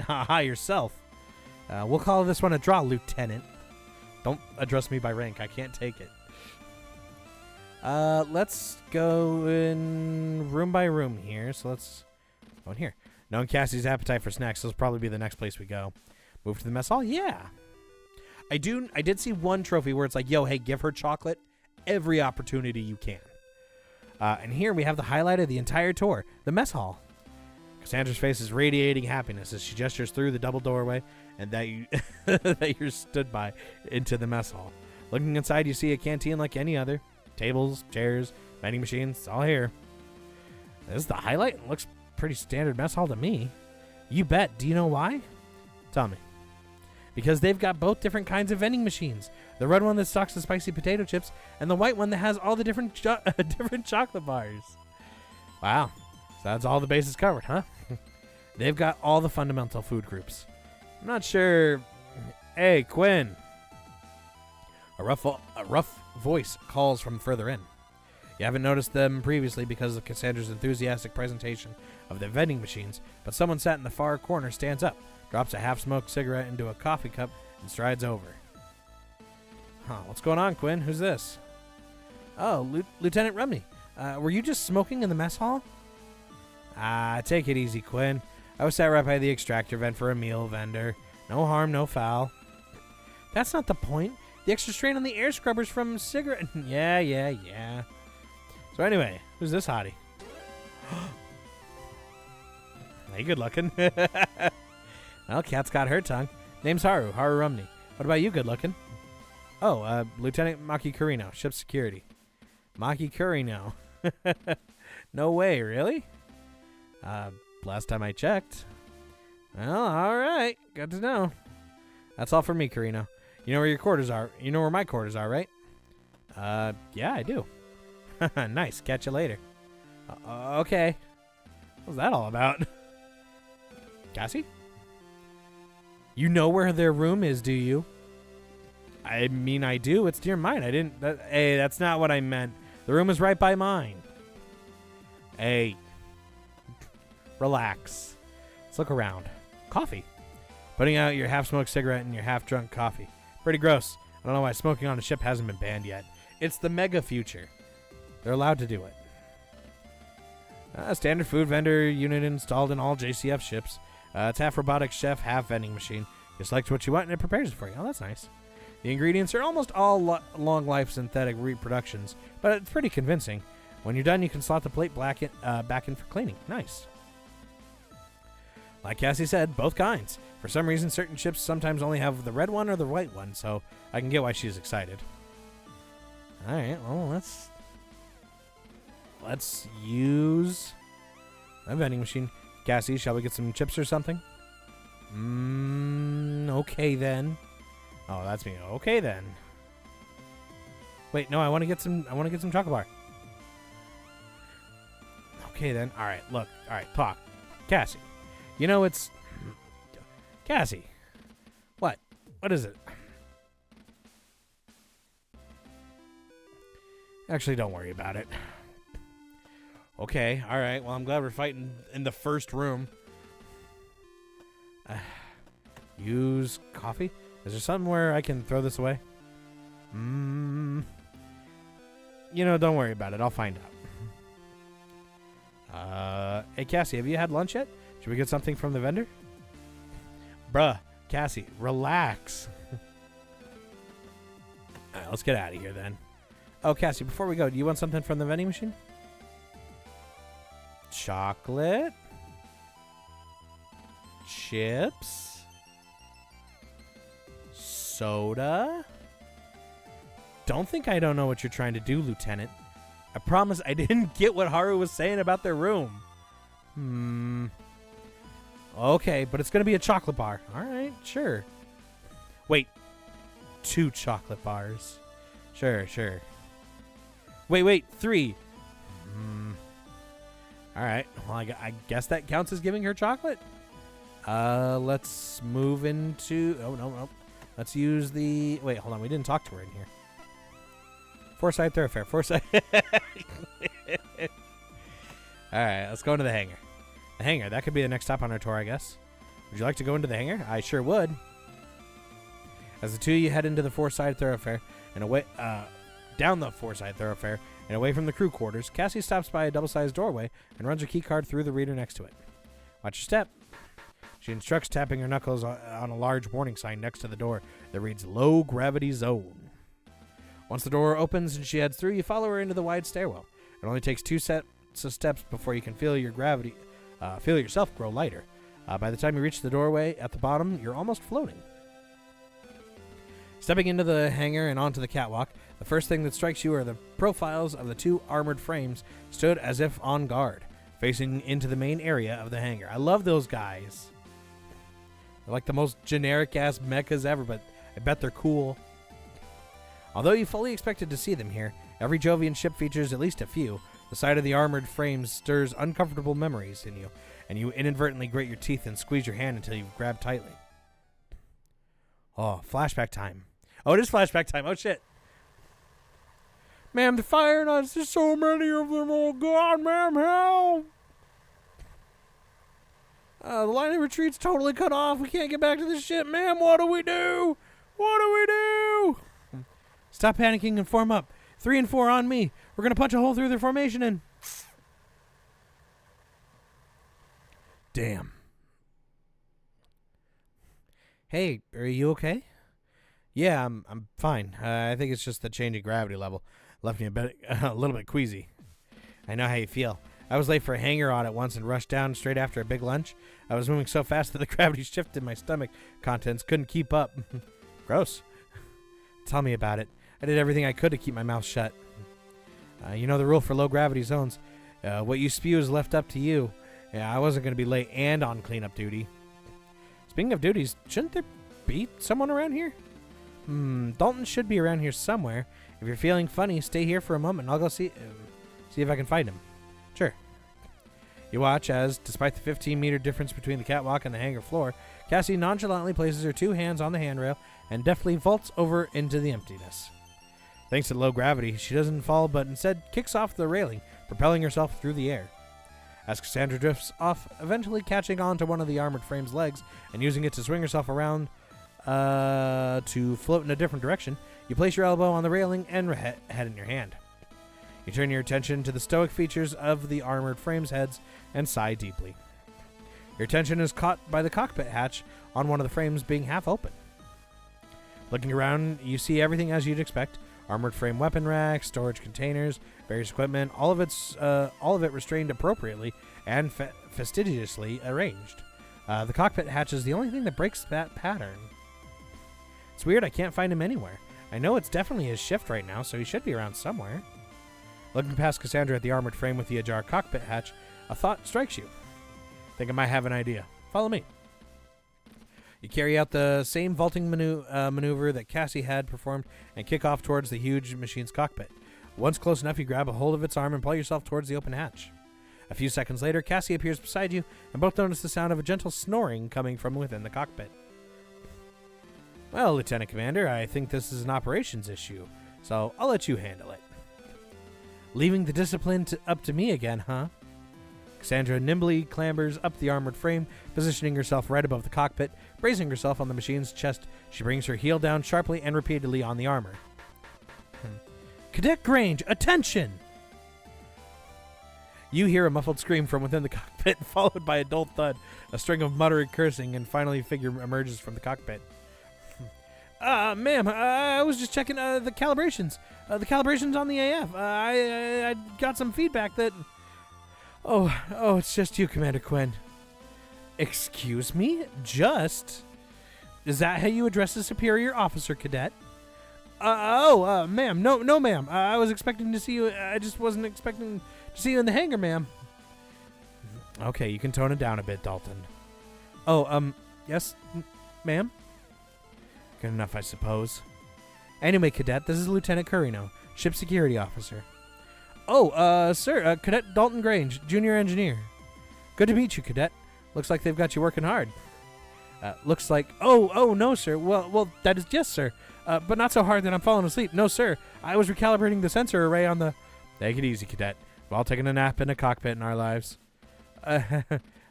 Speaker 7: Aha yourself. We'll call this one a draw, Lieutenant. Don't address me by rank. I can't take it. Let's go in room by room here. So let's go in here. Knowing Cassie's appetite for snacks, this will probably be the next place we go. Move to the mess hall? Yeah. I did see one trophy where it's like, yo, hey, give her chocolate every opportunity you can. And here we have the highlight of the entire tour, the mess hall. Cassandra's face is radiating happiness as she gestures through the double doorway and that you're stood by into the mess hall. Looking inside, you see a canteen like any other. Tables, chairs, vending machines, all here. This is the highlight. It looks pretty standard mess hall to me. You bet. Do you know why? Tell me. Because they've got both different kinds of vending machines. The red one that stocks the spicy potato chips, and the white one that has all the different different chocolate bars. Wow. So that's all the bases covered, huh? They've got all the fundamental food groups. I'm not sure. Hey, Quinn. A rough voice calls from further in. You haven't noticed them previously because of Cassandra's enthusiastic presentation of the vending machines, but someone sat in the far corner stands up, drops a half-smoked cigarette into a coffee cup, and strides over. Huh, what's going on, Quinn? Who's this? Oh, Lieutenant Rumney. Were you just smoking in the mess hall? Take it easy, Quinn. I was sat right by the extractor vent for a meal vendor. No harm, no foul. That's not the point. The extra strain on the air scrubbers from cigarette... Yeah. So anyway, who's this hottie? Hey, good looking. Well, cat's got her tongue. Name's Haru Rumney. What about you, good looking? Oh, Lieutenant Maki Kurino, ship security. Maki Kurino. No way, really? Last time I checked. Well, all right. Good to know. That's all for me, Kurino. You know where your quarters are. You know where my quarters are, right? Yeah, I do. Nice. Catch you later. Okay. What's that all about? Cassie? You know where their room is, do you? I mean, I do. It's near mine. I didn't... hey, that's not what I meant. The room is right by mine. Hey. Relax. Let's look around. Coffee. Putting out your half-smoked cigarette and your half-drunk coffee. Pretty gross. I don't know why smoking on a ship hasn't been banned yet. It's the mega future. They're allowed to do it. A standard food vendor unit installed in all JCF ships. It's half robotic chef, half vending machine. You select what you want and it prepares it for you. Oh, that's nice. The ingredients are almost all long-life synthetic reproductions, but it's pretty convincing. When you're done, you can slot the plate back in for cleaning. Nice. Like Cassie said, both kinds. For some reason, certain ships sometimes only have the red one or the white one, so I can get why she's excited. All right, well, let's use a vending machine. Cassie, shall we get some chips or something? Okay then. Oh, that's me. Okay then. Wait, no, I want to get some chocolate bar. Okay then. All right, look. All right, talk. Cassie. You know it's Cassie. What? What is it? Actually, don't worry about it. Okay, all right. Well, I'm glad we're fighting in the first room. Use coffee? Is there something where I can throw this away? You know, don't worry about it. I'll find out. Hey, Cassie, have you had lunch yet? Should we get something from the vendor? Bruh, Cassie, relax. All right, let's get out of here then. Oh, Cassie, before we go, do you want something from the vending machine? Chocolate? Chips? Soda? Don't think I don't know what you're trying to do, Lieutenant. I promise I didn't get what Haru was saying about their room. Okay, but it's going to be a chocolate bar. All right, sure. Wait. 2 chocolate bars. Sure. Wait. 3. All right. Well, I guess that counts as giving her chocolate. Let's move into... Oh, no. Let's use the... Wait, hold on. We didn't talk to her in here. Four-side thoroughfare. All right, let's go into the hangar. The hangar. That could be the next stop on our tour, I guess. Would you like to go into the hangar? I sure would. As the two of you head into the four-side thoroughfare and away, down the four-side thoroughfare and away from the crew quarters, Cassie stops by a double-sized doorway and runs her keycard through the reader next to it. Watch your step. She instructs, tapping her knuckles on a large warning sign next to the door that reads "Low Gravity Zone." Once the door opens and she heads through, you follow her into the wide stairwell. It only takes 2 sets of steps before you can feel yourself grow lighter. By the time you reach the doorway at the bottom, you're almost floating. Stepping into the hangar and onto the catwalk, the first thing that strikes you are the profiles of the 2 armored frames stood as if on guard, facing into the main area of the hangar. I love those guys. They're like the most generic-ass mechas ever, but I bet they're cool. Although you fully expected to see them here, every Jovian ship features at least a few. The sight of the armored frames stirs uncomfortable memories in you, and you inadvertently grate your teeth and squeeze your hand until you've grabbed tightly. Oh, flashback time. Oh, it is flashback time. Oh, shit. Ma'am, they're firing us. There's so many of them. Oh, God, ma'am, help. The line of retreat's totally cut off. We can't get back to the ship. Ma'am, what do we do? What do we do? Stop panicking and form up. 3 and 4 on me. We're going to punch a hole through their formation and... Damn. Hey, are you okay? Yeah, I'm fine. I think it's just the change in gravity level. Left me a little bit queasy. I know how you feel. I was late for a hangar audit once and rushed down straight after a big lunch. I was moving so fast that the gravity shift in my stomach contents couldn't keep up. Gross. Tell me about it. I did everything I could to keep my mouth shut. You know the rule for low gravity zones. What you spew is left up to you. Yeah, I wasn't going to be late and on cleanup duty. Speaking of duties, shouldn't there be someone around here? Dalton should be around here somewhere. If you're feeling funny, stay here for a moment and I'll go see if I can find him. Sure. You watch as, despite the 15-meter difference between the catwalk and the hangar floor, Cassie nonchalantly places her 2 hands on the handrail and deftly vaults over into the emptiness. Thanks to low gravity, she doesn't fall but instead kicks off the railing, propelling herself through the air. As Cassandra drifts off, eventually catching on to one of the armored frame's legs and using it to swing herself around to float in a different direction, you place your elbow on the railing and head in your hand. You turn your attention to the stoic features of the armored frame's heads and sigh deeply. Your attention is caught by the cockpit hatch on one of the frames being half open. Looking around, you see everything as you'd expect. Armored frame weapon racks, storage containers, various equipment, all of it restrained appropriately and fastidiously arranged. The cockpit hatch is the only thing that breaks that pattern. It's weird, I can't find him anywhere. I know it's definitely his shift right now, so he should be around somewhere. Looking past Cassandra at the armored frame with the ajar cockpit hatch, a thought strikes you. Think I might have an idea. Follow me. You carry out the same vaulting maneuver that Cassie had performed and kick off towards the huge machine's cockpit. Once close enough, you grab a hold of its arm and pull yourself towards the open hatch. A few seconds later, Cassie appears beside you, and both notice the sound of a gentle snoring coming from within the cockpit. Well, Lieutenant Commander, I think this is an operations issue, so I'll let you handle it. Leaving the discipline up to me again, huh? Cassandra nimbly clambers up the armored frame, positioning herself right above the cockpit. Bracing herself on the machine's chest, she brings her heel down sharply and repeatedly on the armor. Cadet Grange, attention! You hear a muffled scream from within the cockpit, followed by a dull thud, a string of muttering cursing, and finally a figure emerges from the cockpit. Ma'am, I was just checking the calibrations. The calibrations on the AF. I got some feedback that... Oh, it's just you, Commander Quinn. Excuse me? Just? Is that how you address a superior officer, cadet? Ma'am. No, ma'am. I was expecting to see you. I just wasn't expecting to see you in the hangar, ma'am. Okay, you can tone it down a bit, Dalton. Yes, ma'am? Good enough, I suppose. Anyway, Cadet, this is Lieutenant Curino, Ship Security Officer. Sir, Cadet Dalton Grange, Junior Engineer. Good to meet you, Cadet. Looks like they've got you working hard. Looks like... Oh, no, sir. Well, that is... Yes, sir. But not so hard that I'm falling asleep. No, sir. I was recalibrating the sensor array on the... Take it easy, Cadet. We've all taken a nap in a cockpit in our lives.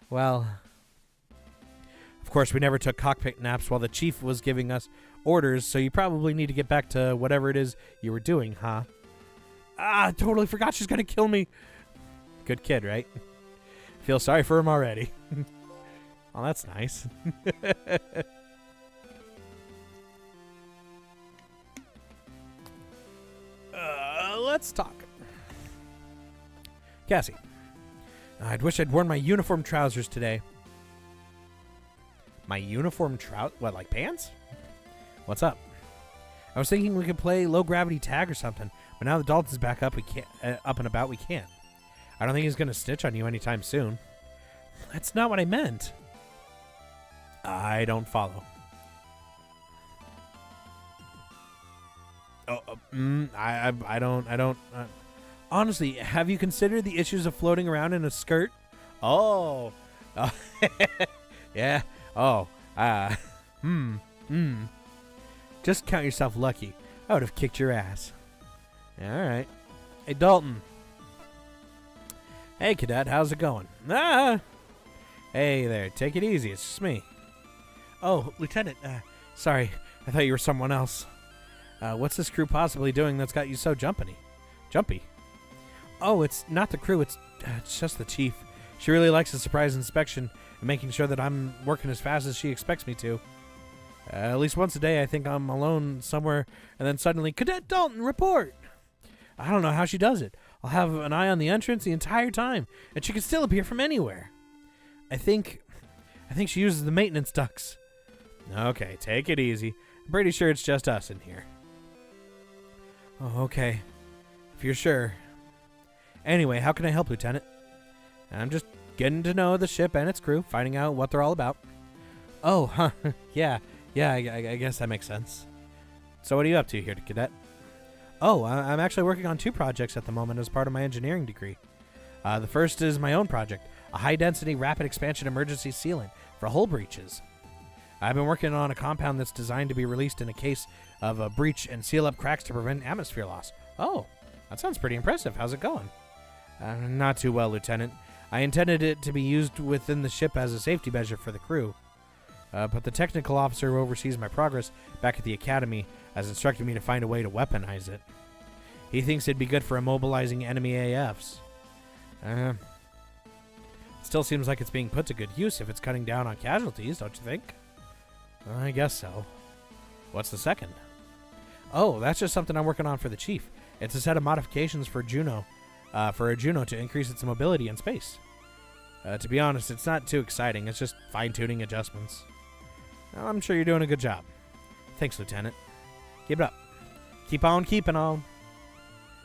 Speaker 7: Well... Of course, we never took cockpit naps while the chief was giving us orders, so you probably need to get back to whatever it is you were doing, huh? Totally forgot she's gonna kill me. Good kid, right? Feel sorry for him already. Oh, that's nice. Let's talk. Cassie. I'd wish I'd worn my uniform trousers today. My uniform what, like pants? What's up? I was thinking we could play low gravity tag or something, but now that Dalton's back up, we can't. Up and about, we can't. I don't think he's gonna snitch on you anytime soon. That's not what I meant. I don't follow. I don't. Honestly, have you considered the issues of floating around in a skirt? Oh. Yeah. Oh, Just count yourself lucky. I would have kicked your ass. All right. Hey, Dalton. Hey, Cadet, how's it going? Hey there, take it easy. It's just me. Oh, Lieutenant, sorry. I thought you were someone else. What's this crew possibly doing that's got you so jumpy? Oh, it's not the crew. It's just the chief. She really likes a surprise inspection and making sure that I'm working as fast as she expects me to. At least once a day, I think I'm alone somewhere, and then suddenly, Cadet Dalton, report! I don't know how she does it. I'll have an eye on the entrance the entire time, and she can still appear from anywhere. I think she uses the maintenance ducts. Okay, take it easy. I'm pretty sure it's just us in here. Oh, okay. If you're sure. Anyway, how can I help, Lieutenant? I'm just getting to know the ship and its crew, finding out what they're all about. Oh, huh. Yeah, I guess that makes sense. So what are you up to here, Cadet? Oh, I'm actually working on 2 projects at the moment as part of my engineering degree. The first is my own project, a high-density rapid expansion emergency sealant for hull breaches. I've been working on a compound that's designed to be released in a case of a breach and seal up cracks to prevent atmosphere loss. Oh, that sounds pretty impressive. How's it going? Not too well, Lieutenant. I intended it to be used within the ship as a safety measure for the crew. But the technical officer who oversees my progress back at the academy has instructed me to find a way to weaponize it. He thinks it'd be good for immobilizing enemy AFs. It still seems like it's being put to good use if it's cutting down on casualties, don't you think? I guess so. What's the second? Oh, that's just something I'm working on for the chief. It's a set of modifications for Juno. For a Juno to increase its mobility in space. To be honest, it's not too exciting. It's just fine-tuning adjustments. I'm sure you're doing a good job. Thanks, Lieutenant. Keep it up. Keep on keeping on.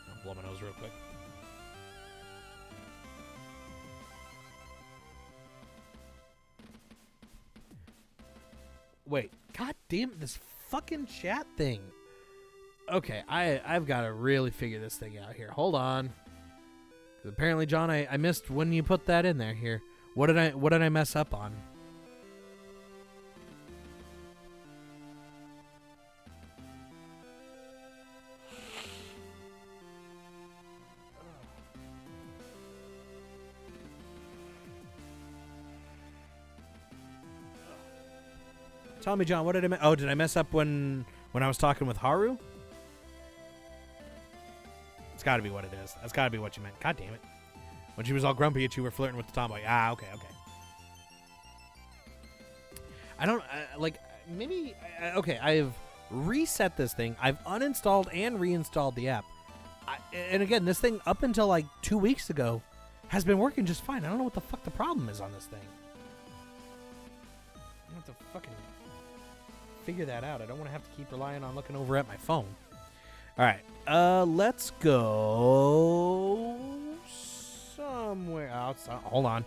Speaker 7: I'll blow my nose real quick. Wait. God damn it, this fucking chat thing. Okay, I've got to really figure this thing out here. Hold on. Apparently, John, I missed when you put that in there here. What did I mess up on? Tell me, John, what did I oh, did I mess up when I was talking with Haru? It's got to be what it is. That's got to be what you meant. God damn it. When she was all grumpy at you were flirting with the tomboy. Okay. I don't, maybe, okay, I've reset this thing. I've uninstalled and reinstalled the app. And again, this thing up until like 2 weeks ago has been working just fine. I don't know what the fuck the problem is on this thing. I have to fucking figure that out. I don't want to have to keep relying on looking over at my phone. All right, let's go somewhere else. Hold on.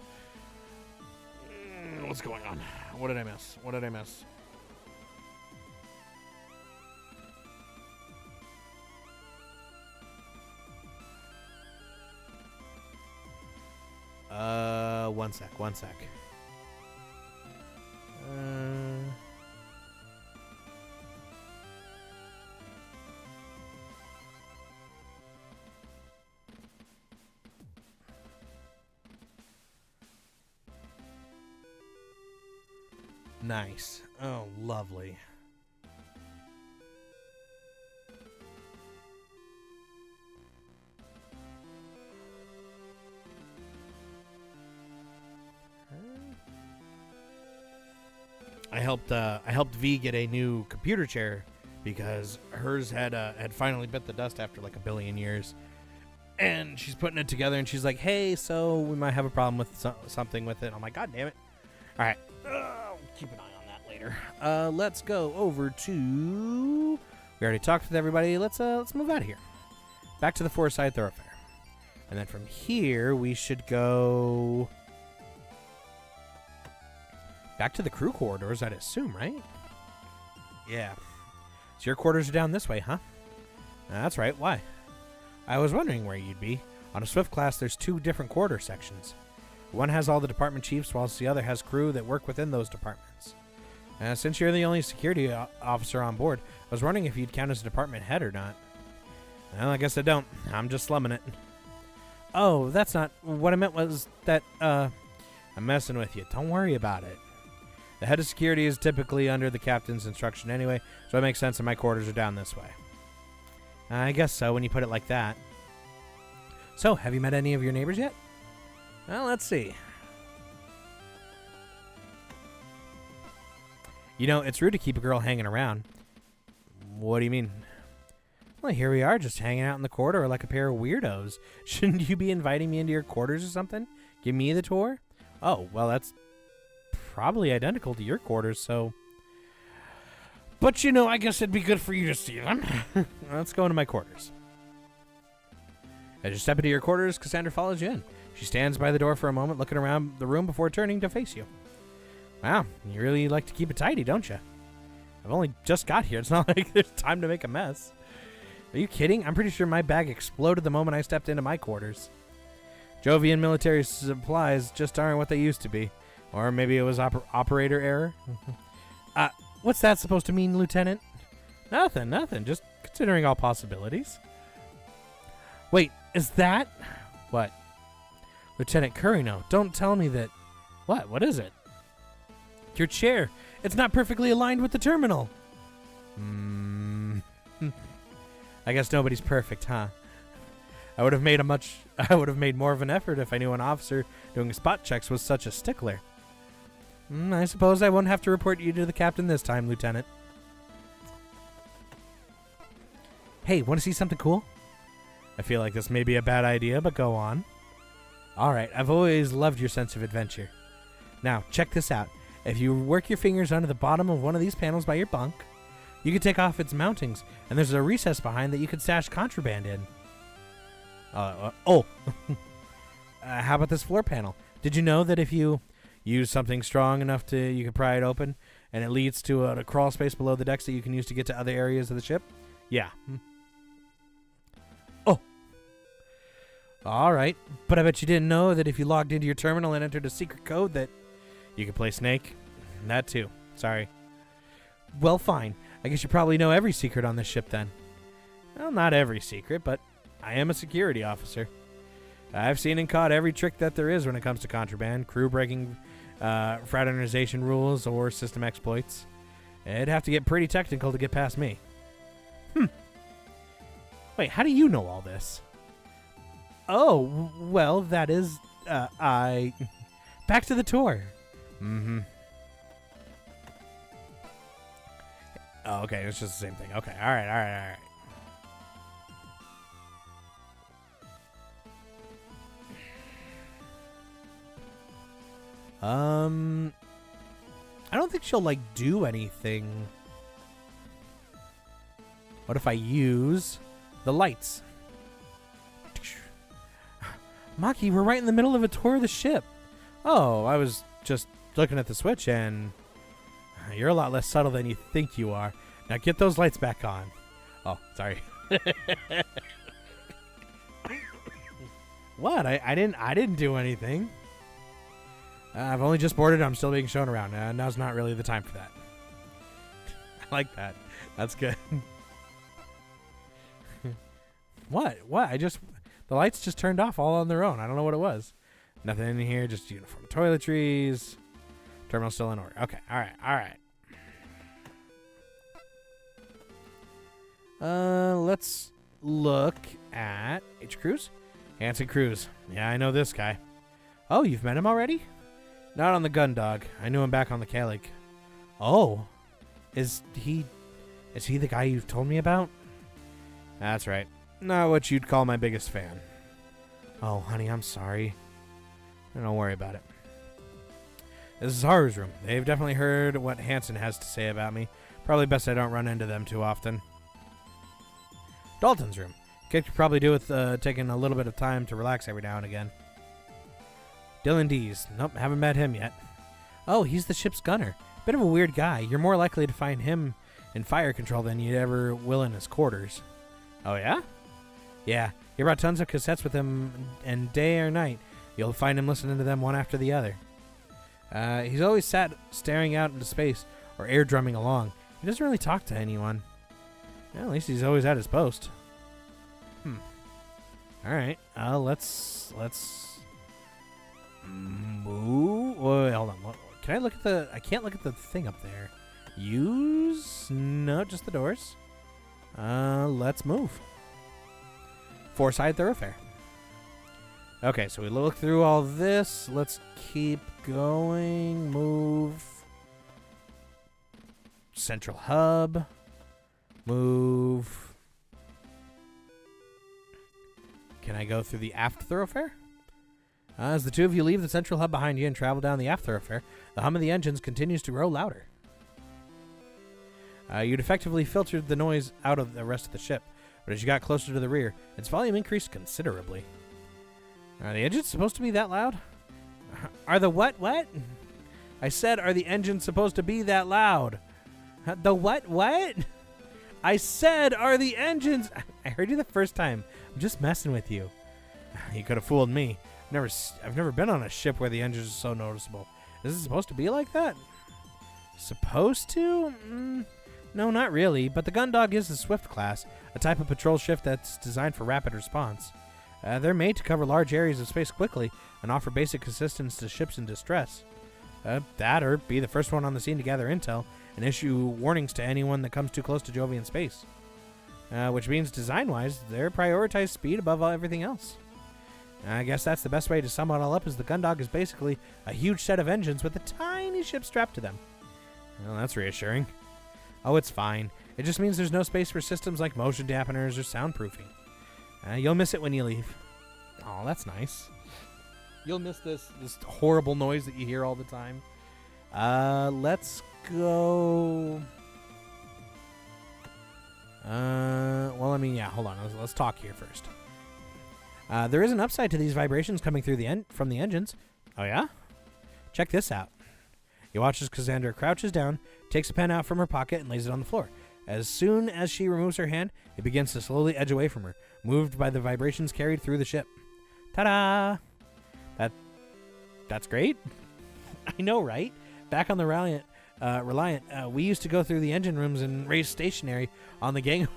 Speaker 7: What's going on? What did I miss? What did I miss? One sec. Nice. Oh, lovely. I helped V get a new computer chair because hers had finally bit the dust after like a billion years, and she's putting it together and she's like, "Hey, so we might have a problem with something with it." I'm like, "God damn it!" All right, I'll keep an eye on that later. Let's go over to. We already talked with everybody. Let's move out of here, back to the Foreside Thoroughfare, and then from here we should go. Back to the crew corridors, I'd assume, right? Yeah. So your quarters are down this way, huh? That's right. Why? I was wondering where you'd be. On a Swift class, there's 2 different quarter sections. One has all the department chiefs, whilst the other has crew that work within those departments. Since you're the only security officer on board, I was wondering if you'd count as a department head or not. Well, I guess I don't. I'm just slumming it. Oh, that's not... What I meant was that, I'm messing with you. Don't worry about it. The head of security is typically under the captain's instruction anyway, so it makes sense that my quarters are down this way. I guess so, when you put it like that. So, have you met any of your neighbors yet? Well, let's see. You know, it's rude to keep a girl hanging around. What do you mean? Well, here we are, just hanging out in the corridor like a pair of weirdos. Shouldn't you be inviting me into your quarters or something? Give me the tour? Oh, well, that's probably identical to your quarters, so... But, you know, I guess it'd be good for you to see them. Let's go into my quarters. As you step into your quarters, Cassandra follows you in. She stands by the door for a moment, looking around the room before turning to face you. Wow, you really like to keep it tidy, don't you? I've only just got here. It's not like there's time to make a mess. Are you kidding? I'm pretty sure my bag exploded the moment I stepped into my quarters. Jovian military supplies just aren't what they used to be. Or maybe it was operator error. What's that supposed to mean, Lieutenant? Nothing. Just considering all possibilities. Wait, is that... What? Lieutenant Curino, don't tell me that... What is it? Your chair. It's not perfectly aligned with the terminal. I guess nobody's perfect, huh? I would have made more of an effort if I knew an officer doing spot checks was such a stickler. I suppose I won't have to report you to the captain this time, Lieutenant. Hey, want to see something cool? I feel like this may be a bad idea, but go on. Alright, I've always loved your sense of adventure. Now, check this out. If you work your fingers under the bottom of one of these panels by your bunk, you can take off its mountings, and there's a recess behind that you could stash contraband in. How about this floor panel? Did you know that if you use something strong enough you can pry it open, and it leads to a crawl space below the decks that you can use to get to other areas of the ship? Yeah. Oh. All right. But I bet you didn't know that if you logged into your terminal and entered a secret code that you could play Snake. That too. Sorry. Well, fine. I guess you probably know every secret on this ship then. Well, not every secret, but I am a security officer. I've seen and caught every trick that there is when it comes to contraband, crew breaking, fraternization rules, or system exploits. It'd have to get pretty technical to get past me. Wait, how do you know all this? Oh, well, that is, Back to the tour. Oh, okay. It's just the same thing. Okay. All right. All right. All right. I don't think she'll like do anything. What if I use the lights? Maki, we're right in the middle of a tour of the ship. Oh, I was just looking at the switch and you're a lot less subtle than you think you are. Now get those lights back on. Oh, sorry. What? I didn't do anything. I've only just boarded. I'm still being shown around. Now's not really the time for that. I like that. That's good. What? What? The lights just turned off all on their own. I don't know what it was. Nothing in here. Just uniform toiletries. Terminal still in order. Okay. All right. All right. Let's look at H. Cruz. Hanson Cruz. Yeah, I know this guy. Oh, you've met him already? Not on the Gundog. I knew him back on the Kalig. Oh. Is he the guy you've told me about? That's right. Not what you'd call my biggest fan. Oh, honey, I'm sorry. Don't worry about it. This is Haru's room. They've definitely heard what Hanson has to say about me. Probably best I don't run into them too often. Dalton's room. Could probably do with taking a little bit of time to relax every now and again. Dylan Dees. Nope, haven't met him yet. Oh, he's the ship's gunner. Bit of a weird guy. You're more likely to find him in fire control than you ever will in his quarters. Oh, yeah? Yeah, he brought tons of cassettes with him, and day or night, you'll find him listening to them one after the other. He's always sat staring out into space or air drumming along. He doesn't really talk to anyone. Well, at least he's always at his post. All right. Let's move. Wait, hold on. Can I look at the? I can't look at the thing up there. Use? No, just the doors. Let's move. Four-side thoroughfare. Okay, so we look through all this. Let's keep going. Move. Central hub. Move. Can I go through the aft thoroughfare? As the two of you leave the central hub behind you and travel down the aft thoroughfare, the hum of the engines continues to grow louder. You'd effectively filtered the noise out of the rest of the ship, but as you got closer to the rear, its volume increased considerably. Are the engines supposed to be that loud? Are the what? What? I said, are the engines supposed to be that loud? The what? What? I said, are the engines... I heard you the first time. I'm just messing with you. You could have fooled me. I've never been on a ship where the engines are so noticeable. Is it supposed to be like that? Supposed to? No, not really, but the Gundog is the Swift class, a type of patrol ship that's designed for rapid response. They're made to cover large areas of space quickly and offer basic assistance to ships in distress. That or be the first one on the scene to gather intel and issue warnings to anyone that comes too close to Jovian space. Which means design-wise, they're prioritized speed above everything else. I guess that's the best way to sum it all up, is the Gundog is basically a huge set of engines with a tiny ship strapped to them. Well, that's reassuring. Oh, it's fine. It just means there's no space for systems like motion dampeners or soundproofing. You'll miss it when you leave. Oh, that's nice. You'll miss this horrible noise that you hear all the time. Let's go... well, I mean, yeah, hold on. Let's talk here first. There is an upside to these vibrations coming through from the engines. Oh, yeah? Check this out. You watch as Cassandra crouches down, takes a pen out from her pocket, and lays it on the floor. As soon as she removes her hand, it begins to slowly edge away from her, moved by the vibrations carried through the ship. Ta-da! That's great. I know, right? Back on the Reliant, we used to go through the engine rooms and raise stationary on the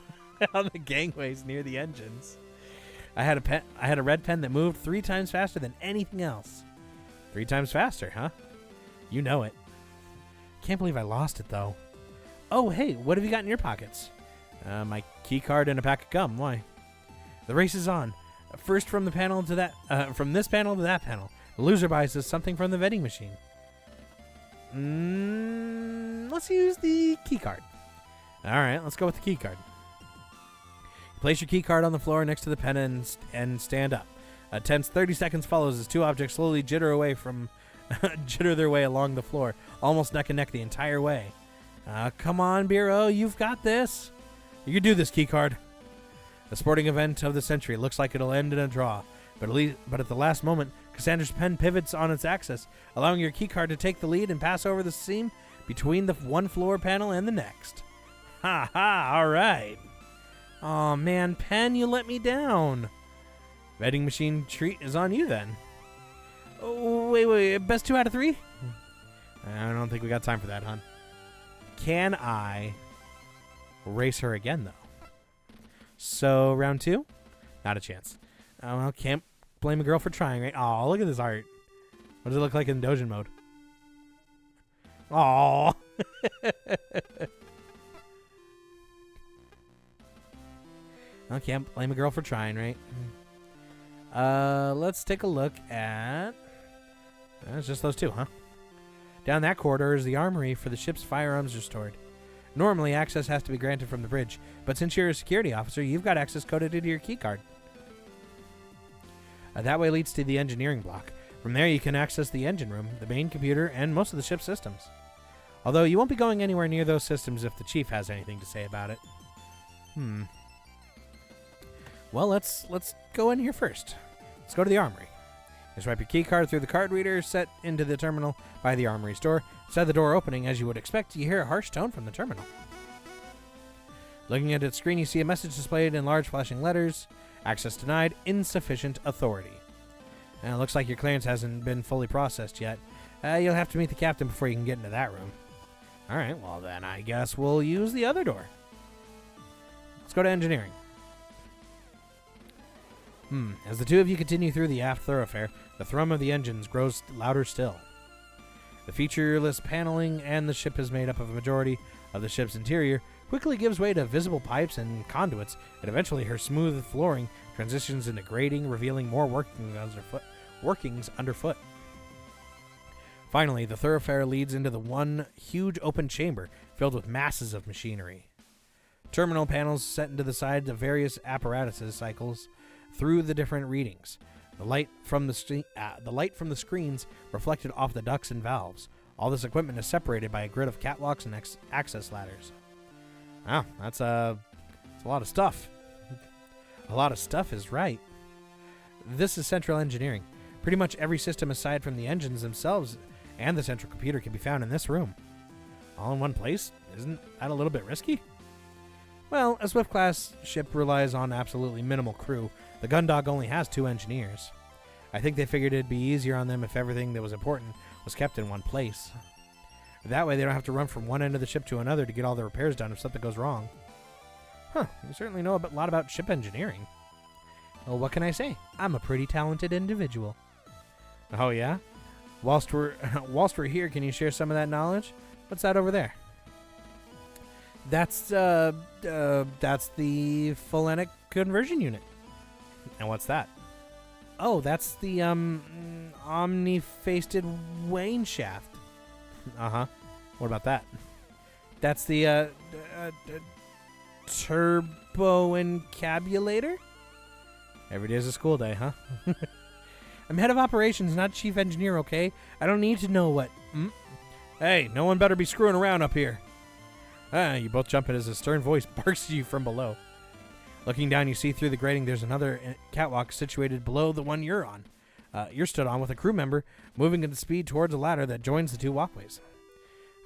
Speaker 7: on the gangways near the engines. I had a red pen that moved 3 times faster than anything else. 3 times faster, huh? You know it. Can't believe I lost it, though. Oh, hey, what have you got in your pockets? My key card and a pack of gum. Why? The race is on. First from the panel to that, from this panel to that panel. The loser buys us something from the vending machine. Let's use the key card. All right, let's go with the key card. Place your key card on the floor next to the pen and stand up. A tense 30 seconds follows as two objects slowly jitter their way along the floor, almost neck and neck the entire way. Come on, Bureau, you've got this. You can do this, key card. The sporting event of the century looks like it'll end in a draw, but at the last moment, Cassandra's pen pivots on its axis, allowing your key card to take the lead and pass over the seam between the one floor panel and the next. Ha ha, all right. Aw, man, Pen, you let me down. Vending machine treat is on you then. Oh, wait, best 2 out of 3? I don't think we got time for that, hon. Can I race her again, though? So, round 2? Not a chance. Well, can't blame a girl for trying, right? Oh, look at this art. What does it look like in Dojin mode? Aw. I can't blame a girl for trying, right? Let's take a look at... It's just those two, huh? Down that corridor is the armory for the ship's firearms are stored. Normally, access has to be granted from the bridge, but since you're a security officer, you've got access coded into your keycard. That way leads to the engineering block. From there, you can access the engine room, the main computer, and most of the ship's systems. Although, you won't be going anywhere near those systems if the chief has anything to say about it. Well, let's go in here first. Let's go to the armory. You swipe your key card through the card reader set into the terminal by the armory's door. Inside the door opening, as you would expect, you hear a harsh tone from the terminal. Looking at its screen, you see a message displayed in large flashing letters. Access denied, insufficient authority. And it looks like your clearance hasn't been fully processed yet. You'll have to meet the captain before you can get into that room. Alright, well then I guess we'll use the other door. Let's go to engineering. As the two of you continue through the aft thoroughfare, the thrum of the engines grows louder still. The featureless paneling and the ship is made up of a majority of the ship's interior quickly gives way to visible pipes and conduits, and eventually her smooth flooring transitions into grating, revealing more workings underfoot. Finally, the thoroughfare leads into the one huge open chamber filled with masses of machinery. Terminal panels set into the sides of various apparatuses cycles through the different readings. The light from the screens reflected off the ducts and valves. All this equipment is separated by a grid of catwalks and access ladders. Wow, that's a lot of stuff. A lot of stuff is right. This is central engineering. Pretty much every system aside from the engines themselves and the central computer can be found in this room. All in one place? Isn't that a little bit risky? Well, a Swift-class ship relies on absolutely minimal crew. The Gundog only has 2 engineers. I think they figured it'd be easier on them if everything that was important was kept in one place. That way they don't have to run from one end of the ship to another to get all the repairs done if something goes wrong. You certainly know a lot about ship engineering. Well, what can I say? I'm a pretty talented individual. Oh, yeah? Whilst we're here, can you share some of that knowledge? What's that over there? That's the Pholenic conversion unit. And what's that? Oh, that's the omni-faced Wayne shaft. Uh-huh. What about that? That's the turbo encabulator? Every day is a school day, huh? I'm head of operations, not chief engineer, okay? I don't need to know what... Hey, no one better be screwing around up here. You both jump in as a stern voice barks at you from below. Looking down, you see through the grating there's another catwalk situated below the one you're on. You're stood on with a crew member, moving at the speed towards a ladder that joins the 2 walkways.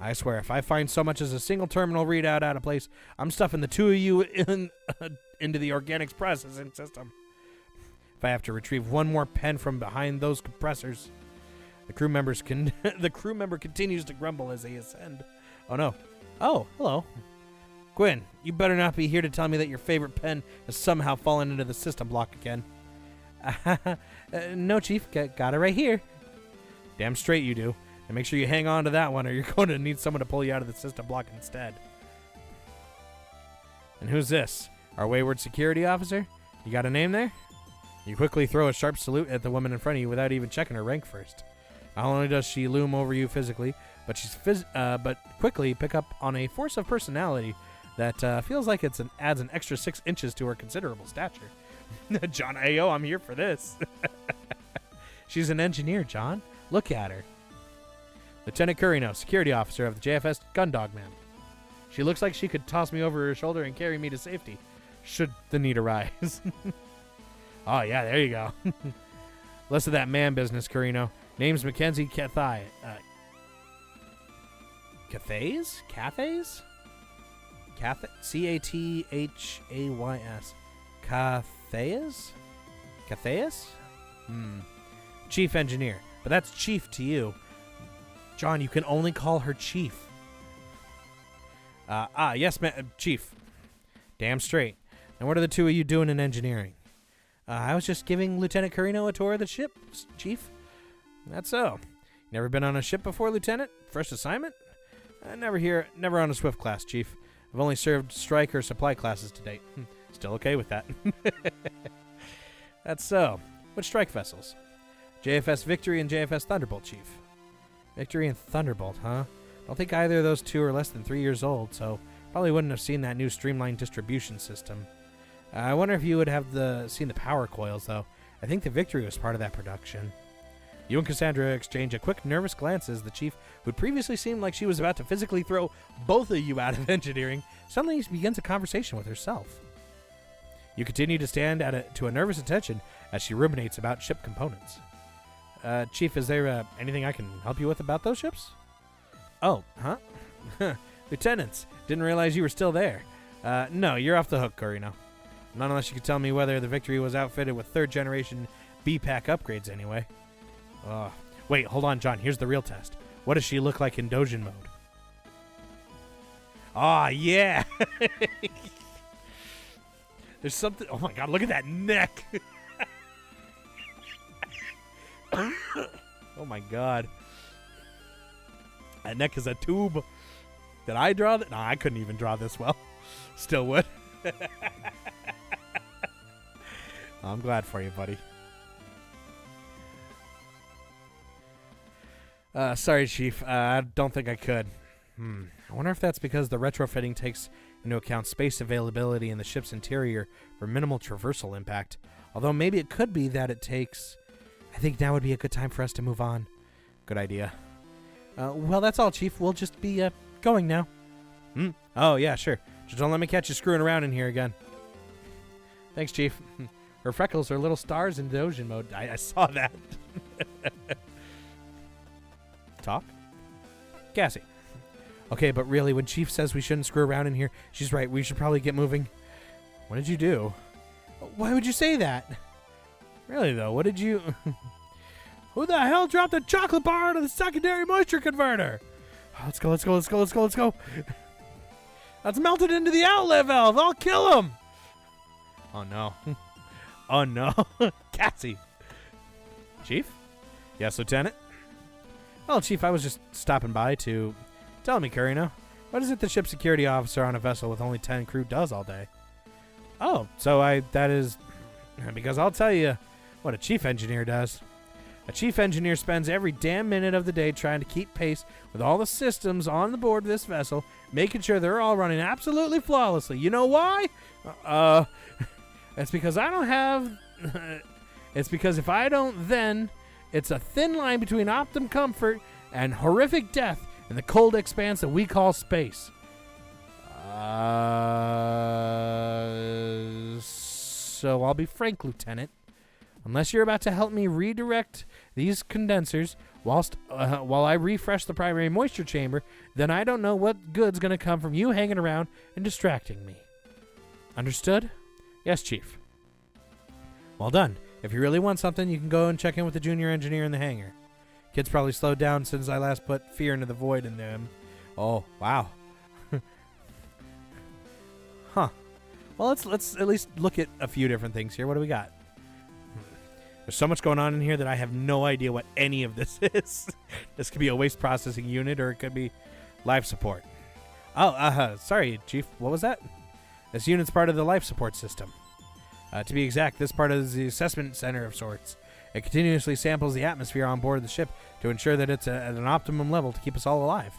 Speaker 7: I swear, if I find so much as a single terminal readout out of place, I'm stuffing the 2 of you into the organics processing system. If I have to retrieve one more pen from behind those compressors, the crew member continues to grumble as they ascend. Oh no! Oh, hello. Gwen, you better not be here to tell me that your favorite pen has somehow fallen into the system block again. No, Chief. Got it right here. Damn straight you do. And make sure you hang on to that one or you're going to need someone to pull you out of the system block instead. And who's this? Our wayward security officer? You got a name there? You quickly throw a sharp salute at the woman in front of you without even checking her rank first. Not only does she loom over you physically, but quickly pick up on a force of personality that feels like adds an extra 6 inches to her considerable stature. John, ayo, I'm here for this. She's an engineer, John. Look at her. Lieutenant Curino, security officer of the JFS Gundog Man. She looks like she could toss me over her shoulder and carry me to safety, should the need arise. Oh, yeah, there you go. Less of that man business, Curino. Name's Mackenzie Cathay. Cathays? Cathays? C-A-T-H-A-Y-S. Cathays? Cathays? Chief engineer. But that's chief to you. John, you can only call her chief. Yes, chief. Damn straight. And what are the two of you doing in engineering? I was just giving Lieutenant Curino a tour of the ship, chief. That's so. Never been on a ship before, Lieutenant? First assignment? Never on a Swift class, chief. I've only served strike or supply classes to date. Still okay with that. That's so. Which strike vessels? JFS Victory and JFS Thunderbolt, chief. Victory and Thunderbolt, huh? Don't think either of those two are less than 3 years old, so probably wouldn't have seen that new streamlined distribution system. I wonder if you would have seen the power coils, though. I think the Victory was part of that production. You and Cassandra exchange a quick, nervous glance as the chief, who'd previously seemed like she was about to physically throw both of you out of engineering, suddenly begins a conversation with herself. You continue to stand to a nervous attention as she ruminates about ship components. Chief, is there anything I can help you with about those ships? Oh, huh? Lieutenants, didn't realize you were still there. No, you're off the hook, Curino. Not unless you could tell me whether the Victory was outfitted with 3rd generation B-Pack upgrades anyway. Wait, hold on, John. Here's the real test. What does she look like in Dojin mode? Ah, yeah! There's something... Oh, my God, look at that neck! Oh, my God. That neck is a tube. Did I draw that? No, I couldn't even draw this well. Still would. I'm glad for you, buddy. Sorry, Chief. I don't think I could. I wonder if that's because the retrofitting takes into account space availability in the ship's interior for minimal traversal impact. Although maybe it could be that it takes... I think now would be a good time for us to move on. Good idea. Well, that's all, Chief. We'll just be going now. Oh, yeah, sure. Just don't let me catch you screwing around in here again. Thanks, Chief. Her freckles are little stars in Dojin mode. I saw that. Talk? Cassie. Okay, but really, when Chief says we shouldn't screw around in here, she's right. We should probably get moving. What did you do? Why would you say that? Really, though, what did you... Who the hell dropped a chocolate bar into the secondary moisture converter? Oh, let's go, let's go, let's go, let's go, let's go. That's melted into the outlet valve. I'll kill him. Oh, no. Oh, no. Cassie. Chief? Yes, Lieutenant? Well, Chief, I was just stopping by to... Tell me, Curino, what is it the ship security officer on a vessel with only 10 crew does all day? Oh, so that is... Because I'll tell you what a chief engineer does. A chief engineer spends every damn minute of the day trying to keep pace with all the systems on the board of this vessel, making sure they're all running absolutely flawlessly. You know why? It's because I don't have... It's because if I don't, then it's a thin line between optimum comfort and horrific death in the cold expanse that we call space. So I'll be frank, Lieutenant. Unless you're about to help me redirect these condensers while I refresh the primary moisture chamber, then I don't know what good's going to come from you hanging around and distracting me. Understood? Yes, Chief. Well done. If you really want something, you can go and check in with the junior engineer in the hangar. Kid's probably slowed down since I last put fear into the void into him. Oh, wow. Huh. Well, let's at least look at a few different things here. What do we got? There's so much going on in here that I have no idea what any of this is. This could be a waste processing unit, or it could be life support. Oh, sorry, Chief. What was that? This unit's part of the life support system. To be exact, this part is the assessment center of sorts. It continuously samples the atmosphere on board the ship to ensure that it's at an optimum level to keep us all alive.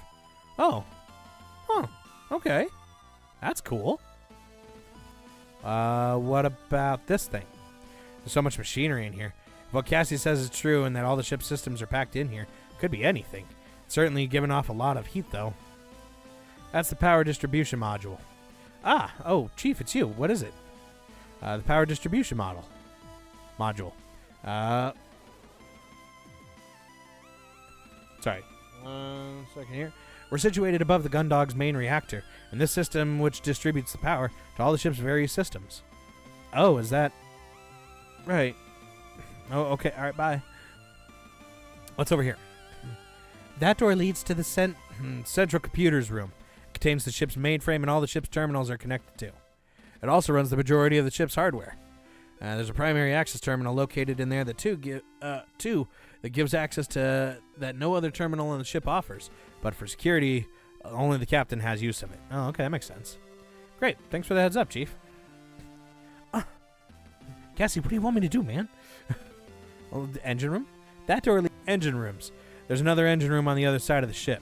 Speaker 7: Oh. Huh. Okay. That's cool. What about this thing? There's so much machinery in here. If what Cassie says is true and that all the ship's systems are packed in here, it could be anything. It's certainly giving off a lot of heat, though. That's the power distribution module. Oh, Chief, it's you. What is it? The power distribution module. Sorry. 1 second here. We're situated above the Gundog's main reactor, and this system which distributes the power to all the ship's various systems. Oh, is that... Right. Oh, okay. All right, bye. What's over here? That door leads to the central computers room. It contains the ship's mainframe and all the ship's terminals are connected to. It also runs the majority of the ship's hardware. There's a primary access terminal located in there that gives access to that no other terminal on the ship offers. But for security, only the captain has use of it. Oh, okay, that makes sense. Great, thanks for the heads up, Chief. Cassie, what do you want me to do, man? Well, the engine room? That door leads to engine rooms. There's another engine room on the other side of the ship.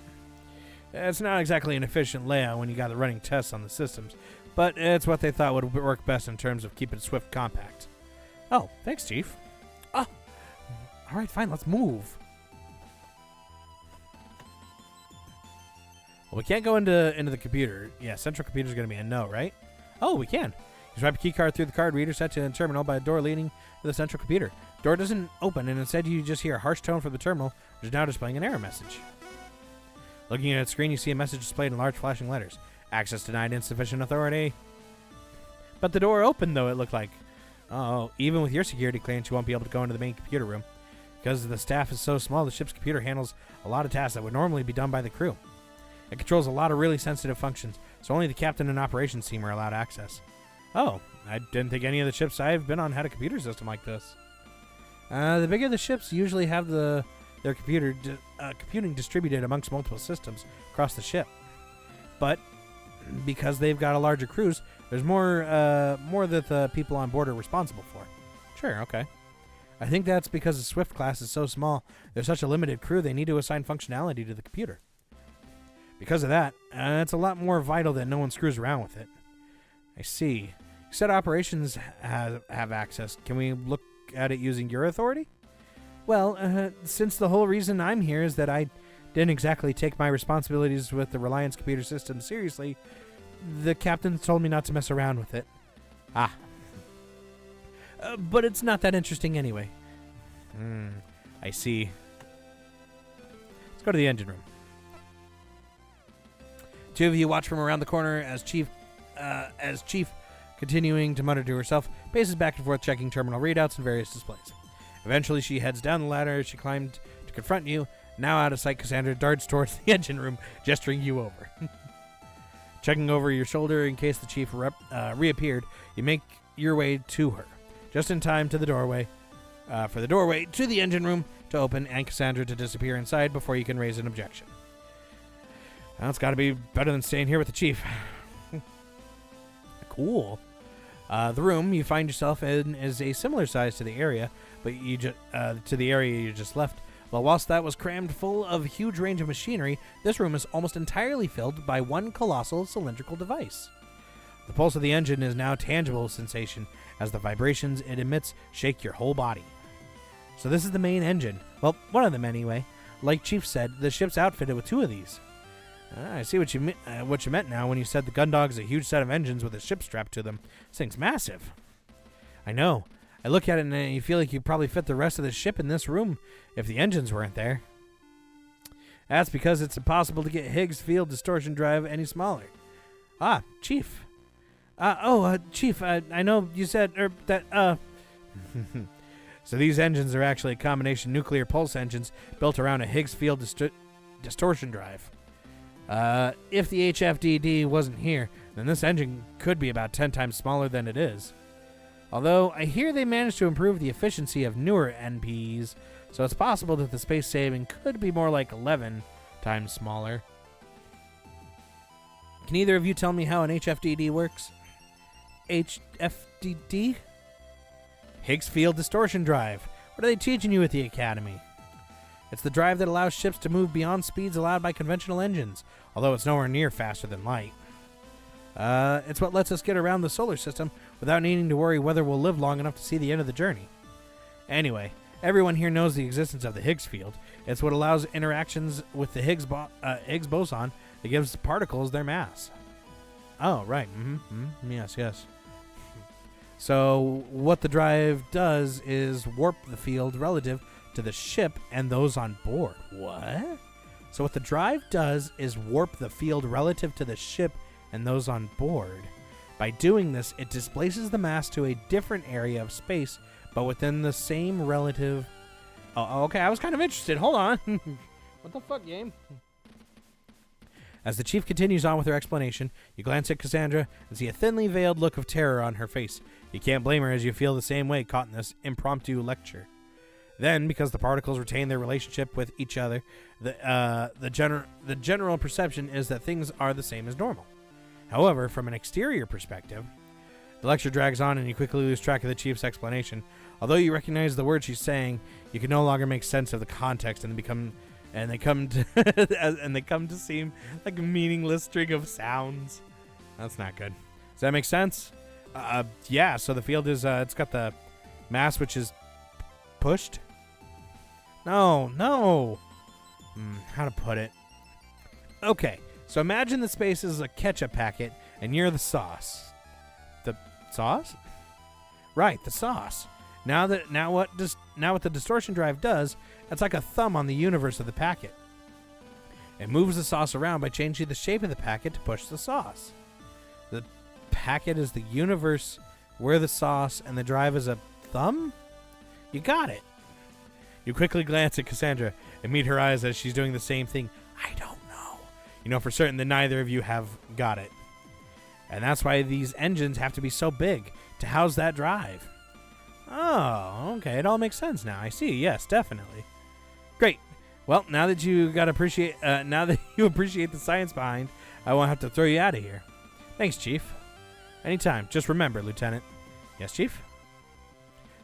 Speaker 7: It's not exactly an efficient layout when you got the running tests on the systems, but it's what they thought would work best in terms of keeping Swift compact. Oh, thanks, Chief. Oh, all right, fine, let's move. Well, we can't go into the computer. Yeah, central computer's going to be a no, right? Oh, we can. You swipe a key card through the card reader set to the terminal by a door leading to the central computer. Door doesn't open, and instead you just hear a harsh tone from the terminal, which is now displaying an error message. Looking at the screen, you see a message displayed in large flashing letters. Access denied, insufficient authority. But the door opened, though, it looked like. Oh, even with your security clearance, you won't be able to go into the main computer room. Because the staff is so small, the ship's computer handles a lot of tasks that would normally be done by the crew. It controls a lot of really sensitive functions, so only the captain and operations team are allowed access. Oh, I didn't think any of the ships I've been on had a computer system like this. The bigger the ships usually have their computing distributed amongst multiple systems across the ship. But because they've got a larger crews, there's more that the people on board are responsible for. Sure, okay. I think that's because the Swift class is so small, there's such a limited crew, they need to assign functionality to the computer. Because of that, it's a lot more vital that no one screws around with it. I see. You said operations have access. Can we look at it using your authority? Well, since the whole reason I'm here is that I didn't exactly take my responsibilities with the Reliance computer system seriously, the captain told me not to mess around with it. But it's not that interesting anyway. I see. Let's go to the engine room. Two of you watch from around the corner as Chief, continuing to mutter to herself, paces back and forth checking terminal readouts and various displays. Eventually, she heads down the ladder as she climbed to confront you. Now out of sight, Cassandra darts towards the engine room, gesturing you over. Checking over your shoulder in case the Chief reappeared, you make your way to her, just in time to the doorway, for the doorway to the engine room to open and Cassandra to disappear inside before you can raise an objection. Well, it's got to be better than staying here with the Chief. Cool. The room you find yourself in is a similar size to the area, but you just left. Well, whilst that was crammed full of a huge range of machinery, this room is almost entirely filled by one colossal cylindrical device. The pulse of the engine is now a tangible sensation as the vibrations it emits shake your whole body. So this is the main engine. Well, one of them anyway. Like Chief said, the ship's outfitted with two of these. I see what you meant now when you said the Gundog is a huge set of engines with a ship strapped to them. This thing's massive. I know. I look at it and you feel like you probably fit the rest of the ship in this room if the engines weren't there. That's because it's impossible to get Higgs field distortion drive any smaller. Chief. Chief, I know you said that. So these engines are actually a combination nuclear pulse engines built around a Higgs field distortion drive. If the HFDD wasn't here, then this engine could be about 10 times smaller than it is. Although, I hear they managed to improve the efficiency of newer NPEs, so it's possible that the space saving could be more like 11 times smaller. Can either of you tell me how an HFDD works? HFDD? Higgs Field Distortion Drive. What are they teaching you at the Academy? It's the drive that allows ships to move beyond speeds allowed by conventional engines, although it's nowhere near faster than light. It's what lets us get around the solar system without needing to worry whether we'll live long enough to see the end of the journey. Anyway, everyone here knows the existence of the Higgs field. It's what allows interactions with the Higgs boson that gives particles their mass. Oh, right. Yes. So what the drive does is warp the field relative to the ship and those on board. What? So what the drive does is warp the field relative to the ship and those on board. By doing this, it displaces the mass to a different area of space, but within the same relative... Oh, okay, I was kind of interested. Hold on. What the fuck, game? As the chief continues on with her explanation, you glance at Cassandra and see a thinly veiled look of terror on her face. You can't blame her, as you feel the same way caught in this impromptu lecture. Then, because the particles retain their relationship with each other, the general perception is that things are the same as normal. However, from an exterior perspective, the lecture drags on and you quickly lose track of the chief's explanation. Although you recognize the words she's saying, you can no longer make sense of the context and they come to seem like a meaningless string of sounds. That's not good. Does that make sense? Yeah, so the field is it's got the mass which is pushed. No. How to put it? Okay, so imagine the space is a ketchup packet and you're the sauce. The sauce? Right, the sauce. Now what the distortion drive does, it's like a thumb on the universe of the packet. It moves the sauce around by changing the shape of the packet to push the sauce. The packet is the universe where the sauce and the drive is a thumb? You got it. You quickly glance at Cassandra and meet her eyes as she's doing the same thing. I don't know. You know for certain that neither of you have got it. And that's why these engines have to be so big to house that drive. Oh, okay. It all makes sense now. I see. Yes, definitely. Great. Well, now that you appreciate the science behind, I won't have to throw you out of here. Thanks, Chief. Anytime. Just remember, Lieutenant. Yes, Chief?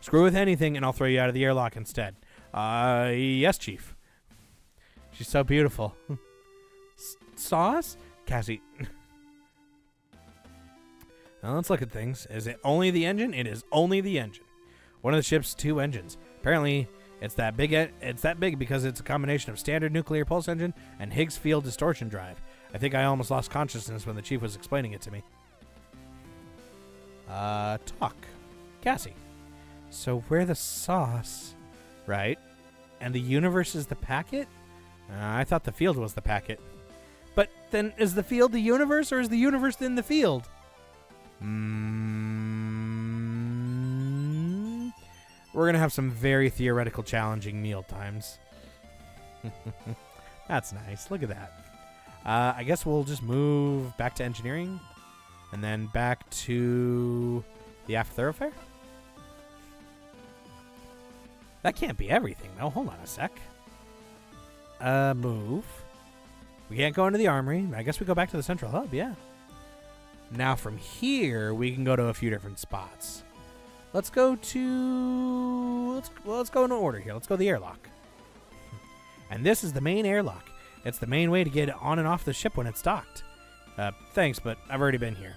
Speaker 7: Screw with anything, and I'll throw you out of the airlock instead. Yes, Chief. She's so beautiful. Sauce? Cassie. Now, let's look at things. Is it only the engine? It is only the engine. One of the ship's 2 engines. Apparently, it's that big because it's a combination of standard nuclear pulse engine and Higgs field distortion drive. I think I almost lost consciousness when the chief was explaining it to me. Talk. Cassie. So we're the sauce, right? And the universe is the packet? I thought the field was the packet. But then, is the field the universe, or is the universe in the field? We're going to have some very theoretical, challenging meal times. That's nice. Look at that. I guess we'll just move back to engineering and then back to the aft thoroughfare. That can't be everything, though. Hold on a sec. Move. We can't go into the armory. I guess we go back to the central hub, yeah. Now from here, we can go to a few different spots. Let's go to... Let's go in order here. Let's go to the airlock. And this is the main airlock. It's the main way to get on and off the ship when it's docked. Thanks, but I've already been here.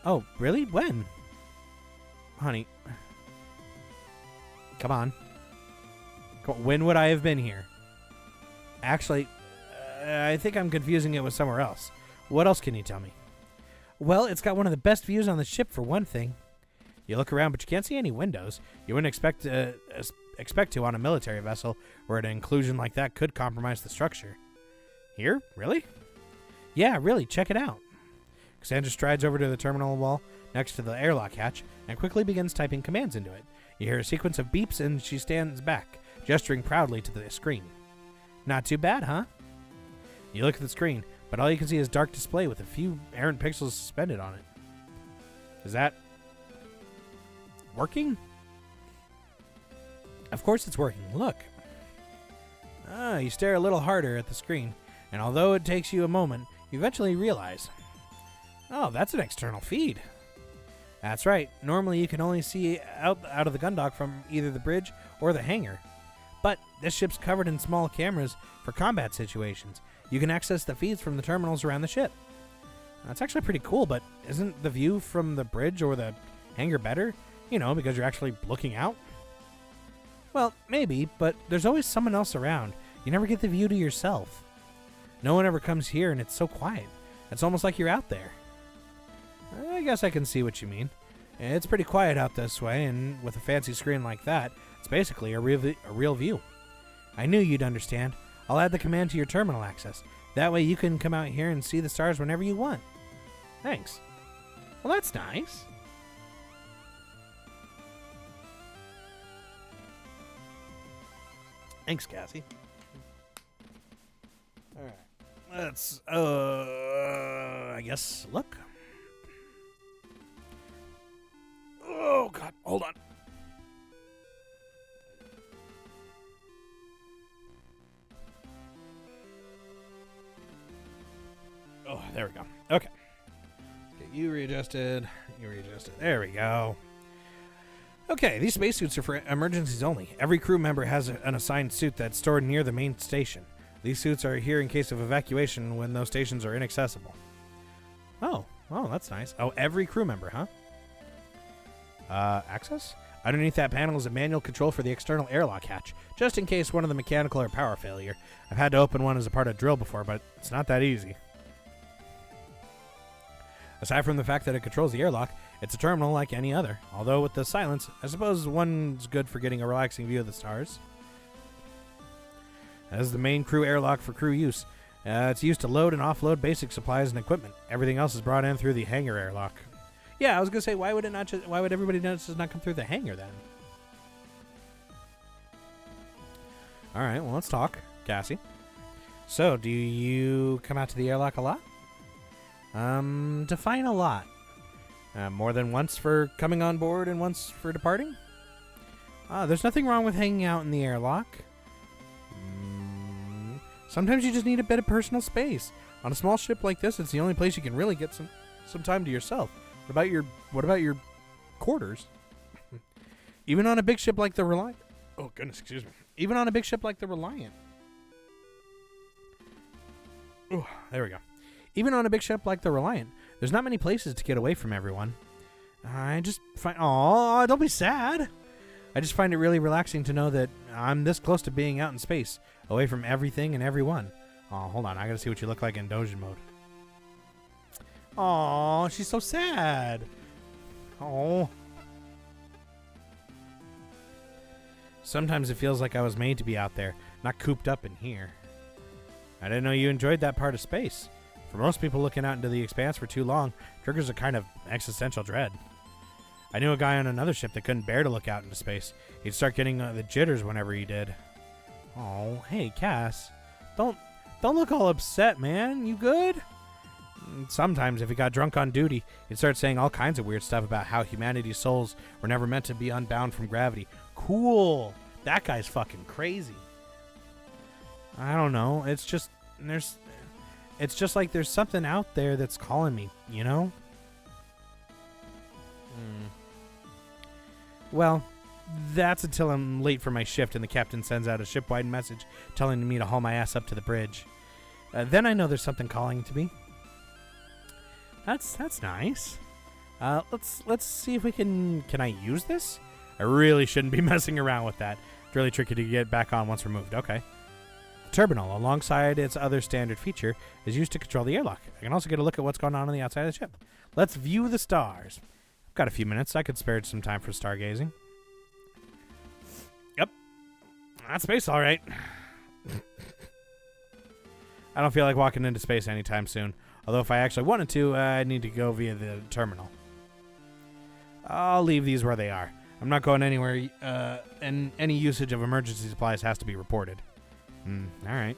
Speaker 7: Oh, really? When? Honey. Come on. When would I have been here? Actually, I think I'm confusing it with somewhere else. What else can you tell me? Well, it's got one of the best views on the ship, for one thing. You look around, but you can't see any windows. You wouldn't expect to on a military vessel, where an inclusion like that could compromise the structure. Here? Really? Yeah, really. Check it out. Cassandra strides over to the terminal wall next to the airlock hatch and quickly begins typing commands into it. You hear a sequence of beeps, and she stands back, gesturing proudly to the screen. Not too bad, huh? You look at the screen, but all you can see is dark display with a few errant pixels suspended on it. Is that working? Of course it's working. Look. You stare a little harder at the screen, and although it takes you a moment, you eventually realize, oh, that's an external feed. That's right. Normally you can only see out of the gun dock from either the bridge or the hangar. But this ship's covered in small cameras for combat situations. You can access the feeds from the terminals around the ship. That's actually pretty cool, but isn't the view from the bridge or the hangar better? You know, because you're actually looking out? Well, maybe, but there's always someone else around. You never get the view to yourself. No one ever comes here, and it's so quiet. It's almost like you're out there. I guess I can see what you mean. It's pretty quiet out this way, and with a fancy screen like that, it's basically a real view. I knew you'd understand. I'll add the command to your terminal access. That way you can come out here and see the stars whenever you want. Thanks. Well, that's nice. Thanks, Cassie. Alright. Let's, I guess, look. Oh, God. Hold on. Oh, there we go. Okay. Get you readjusted. You readjusted. There we go. Okay, these spacesuits are for emergencies only. Every crew member has an assigned suit that's stored near the main station. These suits are here in case of evacuation when those stations are inaccessible. Oh, that's nice. Oh, every crew member, huh? Access? Underneath that panel is a manual control for the external airlock hatch, just in case one of the mechanical or power failure. I've had to open one as a part of drill before, but it's not that easy. Aside from the fact that it controls the airlock, it's a terminal like any other. Although with the silence, I suppose one's good for getting a relaxing view of the stars. As the main crew airlock for crew use, it's used to load and offload basic supplies and equipment. Everything else is brought in through the hangar airlock. Yeah, I was gonna say, why would everybody just not come through the hangar then? All right, well, let's talk, Cassie. So, do you come out to the airlock a lot? Define a lot. More than once for coming on board and once for departing? There's nothing wrong with hanging out in the airlock. Sometimes you just need a bit of personal space. On a small ship like this, it's the only place you can really get some time to yourself. What about your quarters? Even on a big ship like the Reliant. Oh goodness, excuse me. Even on a big ship like the Reliant. Oh, there we go. Even on a big ship like the Reliant, there's not many places to get away from everyone. I just find... Aw, don't be sad. I just find it really relaxing to know that I'm this close to being out in space, away from everything and everyone. Oh, hold on. I gotta see what you look like in Dojin mode. Aw, she's so sad. Oh. Sometimes it feels like I was made to be out there, not cooped up in here. I didn't know you enjoyed that part of space. For most people looking out into the expanse for too long triggers a kind of existential dread. I knew a guy on another ship that couldn't bear to look out into space. He'd start getting the jitters whenever he did. Oh, hey, Cass. Don't look all upset, man. You good? Sometimes, if he got drunk on duty, he'd start saying all kinds of weird stuff about how humanity's souls were never meant to be unbound from gravity. Cool. That guy's fucking crazy. I don't know. It's just like there's something out there that's calling me, you know? Well, that's until I'm late for my shift and the captain sends out a ship-wide message telling me to haul my ass up to the bridge. Then I know there's something calling to me. That's nice. Let's see if we can I use this? I really shouldn't be messing around with that. It's really tricky to get back on once removed. Okay. The terminal, alongside its other standard feature, is used to control the airlock. I can also get a look at what's going on the outside of the ship. Let's view the stars. I've got a few minutes. I could spare some time for stargazing. Yep. That's space, all right. I don't feel like walking into space anytime soon. Although if I actually wanted to, I'd need to go via the terminal. I'll leave these where they are. I'm not going anywhere, and any usage of emergency supplies has to be reported. All right.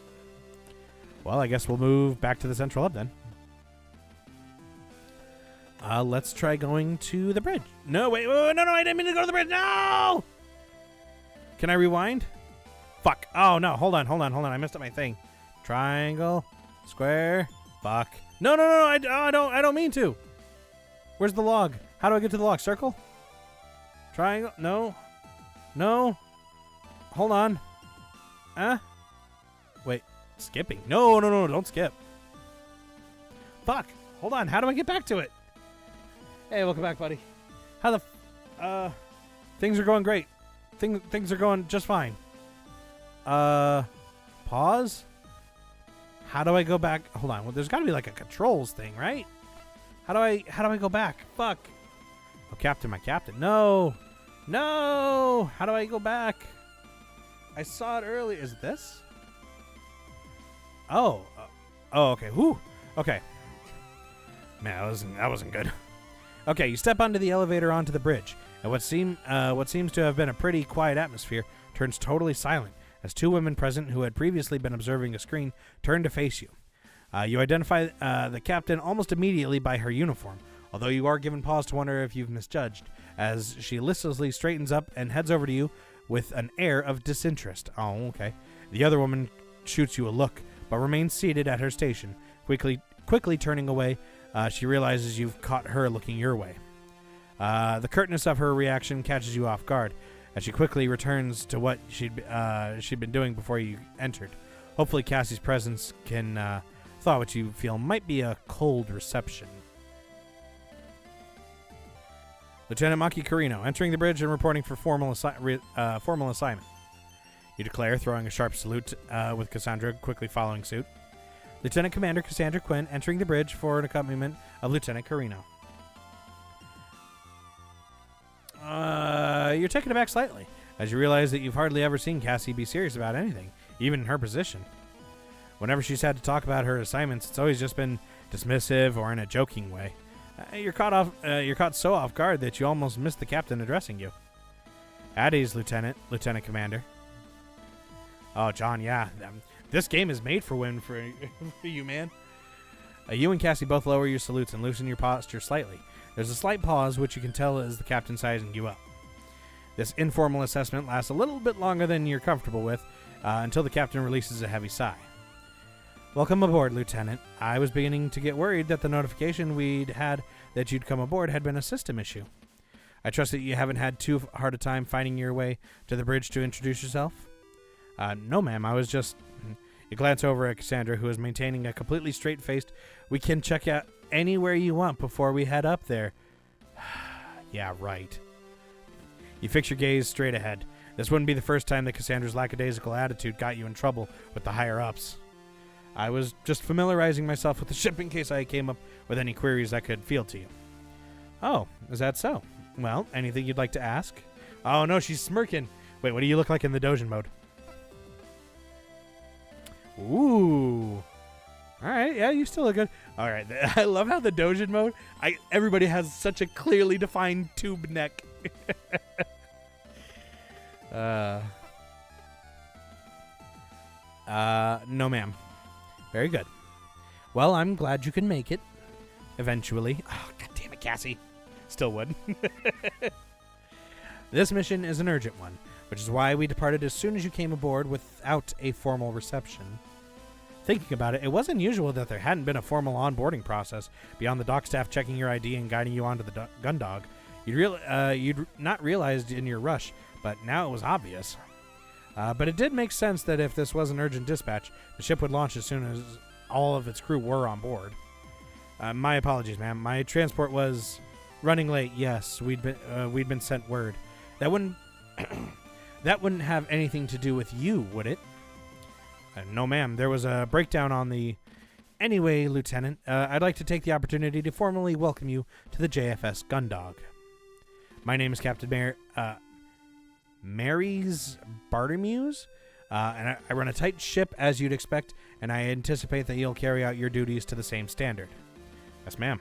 Speaker 7: Well, I guess we'll move back to the central hub then. Let's try going to the bridge. No, wait, no, I didn't mean to go to the bridge. No! Can I rewind? Fuck. Oh, no, hold on. I messed up my thing. Triangle, square, fuck. No, I don't mean to. Where's the log? How do I get to the log? Circle? Triangle? No. Hold on. Wait, skipping. No, don't skip. Fuck. Hold on. How do I get back to it? Hey, welcome back, buddy. How the things are going great. Things are going just fine. Pause? How do I go back? Hold on. Well, there's got to be like a controls thing, right? How do I go back? Fuck. Oh, Captain, my Captain. No. No. How do I go back? I saw it earlier. Is it this? Oh. Oh, okay. Whew. Okay. Man, that wasn't good. Okay, you step onto the elevator onto the bridge, and what seems to have been a pretty quiet atmosphere turns totally silent as two women present who had previously been observing a screen turn to face you. You identify the captain almost immediately by her uniform, although you are given pause to wonder if you've misjudged, as she listlessly straightens up and heads over to you with an air of disinterest. Oh, okay. The other woman shoots you a look, but remains seated at her station, quickly turning away. She realizes you've caught her looking your way. The curtness of her reaction catches you off guard, as she quickly returns to what she'd been doing before you entered. Hopefully Cassie's presence can thaw what you feel might be a cold reception. Lieutenant Maki Carino, entering the bridge and reporting for formal assignment. You declare, throwing a sharp salute with Cassandra quickly following suit. Lieutenant Commander Cassandra Quinn entering the bridge for an accompaniment of Lieutenant Carino. You're taken aback slightly, as you realize that you've hardly ever seen Cassie be serious about anything, even in her position. Whenever she's had to talk about her assignments, it's always just been dismissive or in a joking way. You're caught so off guard that you almost miss the captain addressing you. At ease, Lieutenant Commander. Oh, John, yeah. This game is made for women for you, man. You and Cassie both lower your salutes and loosen your posture slightly. There's a slight pause, which you can tell is the captain sizing you up. This informal assessment lasts a little bit longer than you're comfortable with, until the captain releases a heavy sigh. Welcome aboard, Lieutenant. I was beginning to get worried that the notification we'd had that you'd come aboard had been a system issue. I trust that you haven't had too hard a time finding your way to the bridge to introduce yourself? No, ma'am. I was just... You glance over at Cassandra, who is maintaining a completely straight-faced, we can check out anywhere you want before we head up there. Yeah, right. You fix your gaze straight ahead. This wouldn't be the first time that Cassandra's lackadaisical attitude got you in trouble with the higher-ups. I was just familiarizing myself with the ship in case I came up with any queries I could field to you. Oh, is that so? Well, anything you'd like to ask? Oh, no, she's smirking. Wait, what do you look like in the Dojin mode? Ooh. All right, yeah, you still look good. All right, I love how the Dojin mode, everybody has such a clearly defined tube neck. No, ma'am. Very good. Well, I'm glad you can make it. Eventually. Oh, God damn it, Cassie. Still would. This mission is an urgent one, which is why we departed as soon as you came aboard without a formal reception. Thinking about it, it was unusual that there hadn't been a formal onboarding process beyond the dock staff checking your ID and guiding you onto the gun dog. You'd not realized in your rush, but now it was obvious. But it did make sense that if this was an urgent dispatch, the ship would launch as soon as all of its crew were on board. My apologies, ma'am. My transport was running late. Yes, we'd been sent word. That wouldn't have anything to do with you, would it? No, ma'am. There was a breakdown on the... Anyway, Lieutenant, I'd like to take the opportunity to formally welcome you to the JFS Gundog. My name is Captain Mary's Bartermuse, and I run a tight ship, as you'd expect, and I anticipate that you'll carry out your duties to the same standard. Yes, ma'am.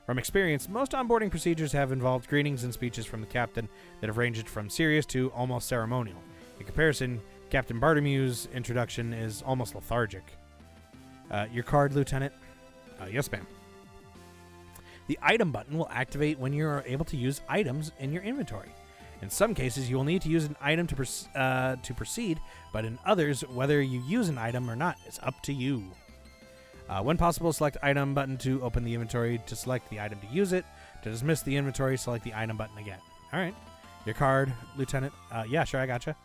Speaker 7: From experience, most onboarding procedures have involved greetings and speeches from the captain that have ranged from serious to almost ceremonial. In comparison, Captain Bartermuse's introduction is almost lethargic. Your card, Lieutenant? Yes, ma'am. The item button will activate when you are able to use items in your inventory. In some cases, you will need to use an item to proceed, but in others, whether you use an item or not is up to you. When possible, select item button to open the inventory, to select the item to use it. To dismiss the inventory, select the item button again. All right. Your card, Lieutenant? Yeah, sure, I gotcha.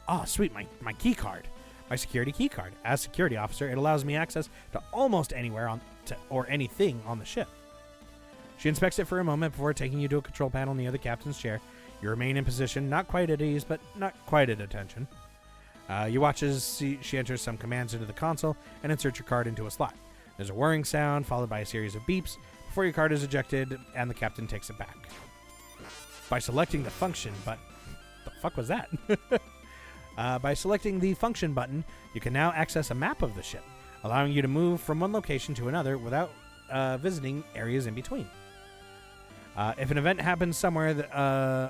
Speaker 7: Oh, sweet, my key card. My security key card. As security officer, it allows me access to almost anywhere or anything on the ship. She inspects it for a moment before taking you to a control panel near the captain's chair. You remain in position, not quite at ease, but not quite at attention. You watch as she enters some commands into the console and inserts your card into a slot. There's a whirring sound, followed by a series of beeps, before your card is ejected and the captain takes it back. By selecting the function button... The fuck was that? By selecting the function button, you can now access a map of the ship, allowing you to move from one location to another without visiting areas in between. If an event happens somewhere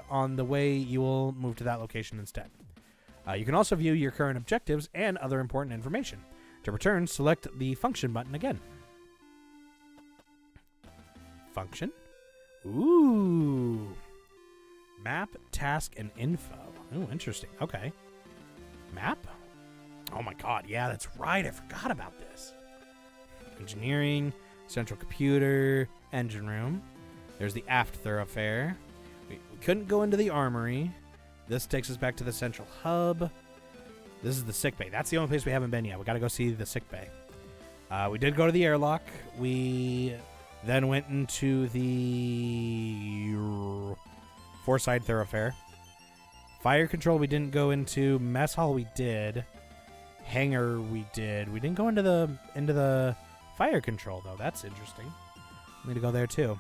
Speaker 7: on the way, you will move to that location instead. You can also view your current objectives and other important information. To return, select the function button again. Function? Ooh. Map, task, and info. Ooh, interesting. Okay. Map? Oh my god, yeah, that's right. I forgot about this. Engineering, central computer, engine room. There's the aft thoroughfare. We couldn't go into the armory. This takes us back to the central hub. This is the sick bay. That's the only place we haven't been yet. We got to go see the sick bay. We did go to the airlock. We then went into the four-side thoroughfare. Fire control we didn't go into. Mess hall we did. Hangar we did. We didn't go into the fire control though. That's interesting. We need to go there too.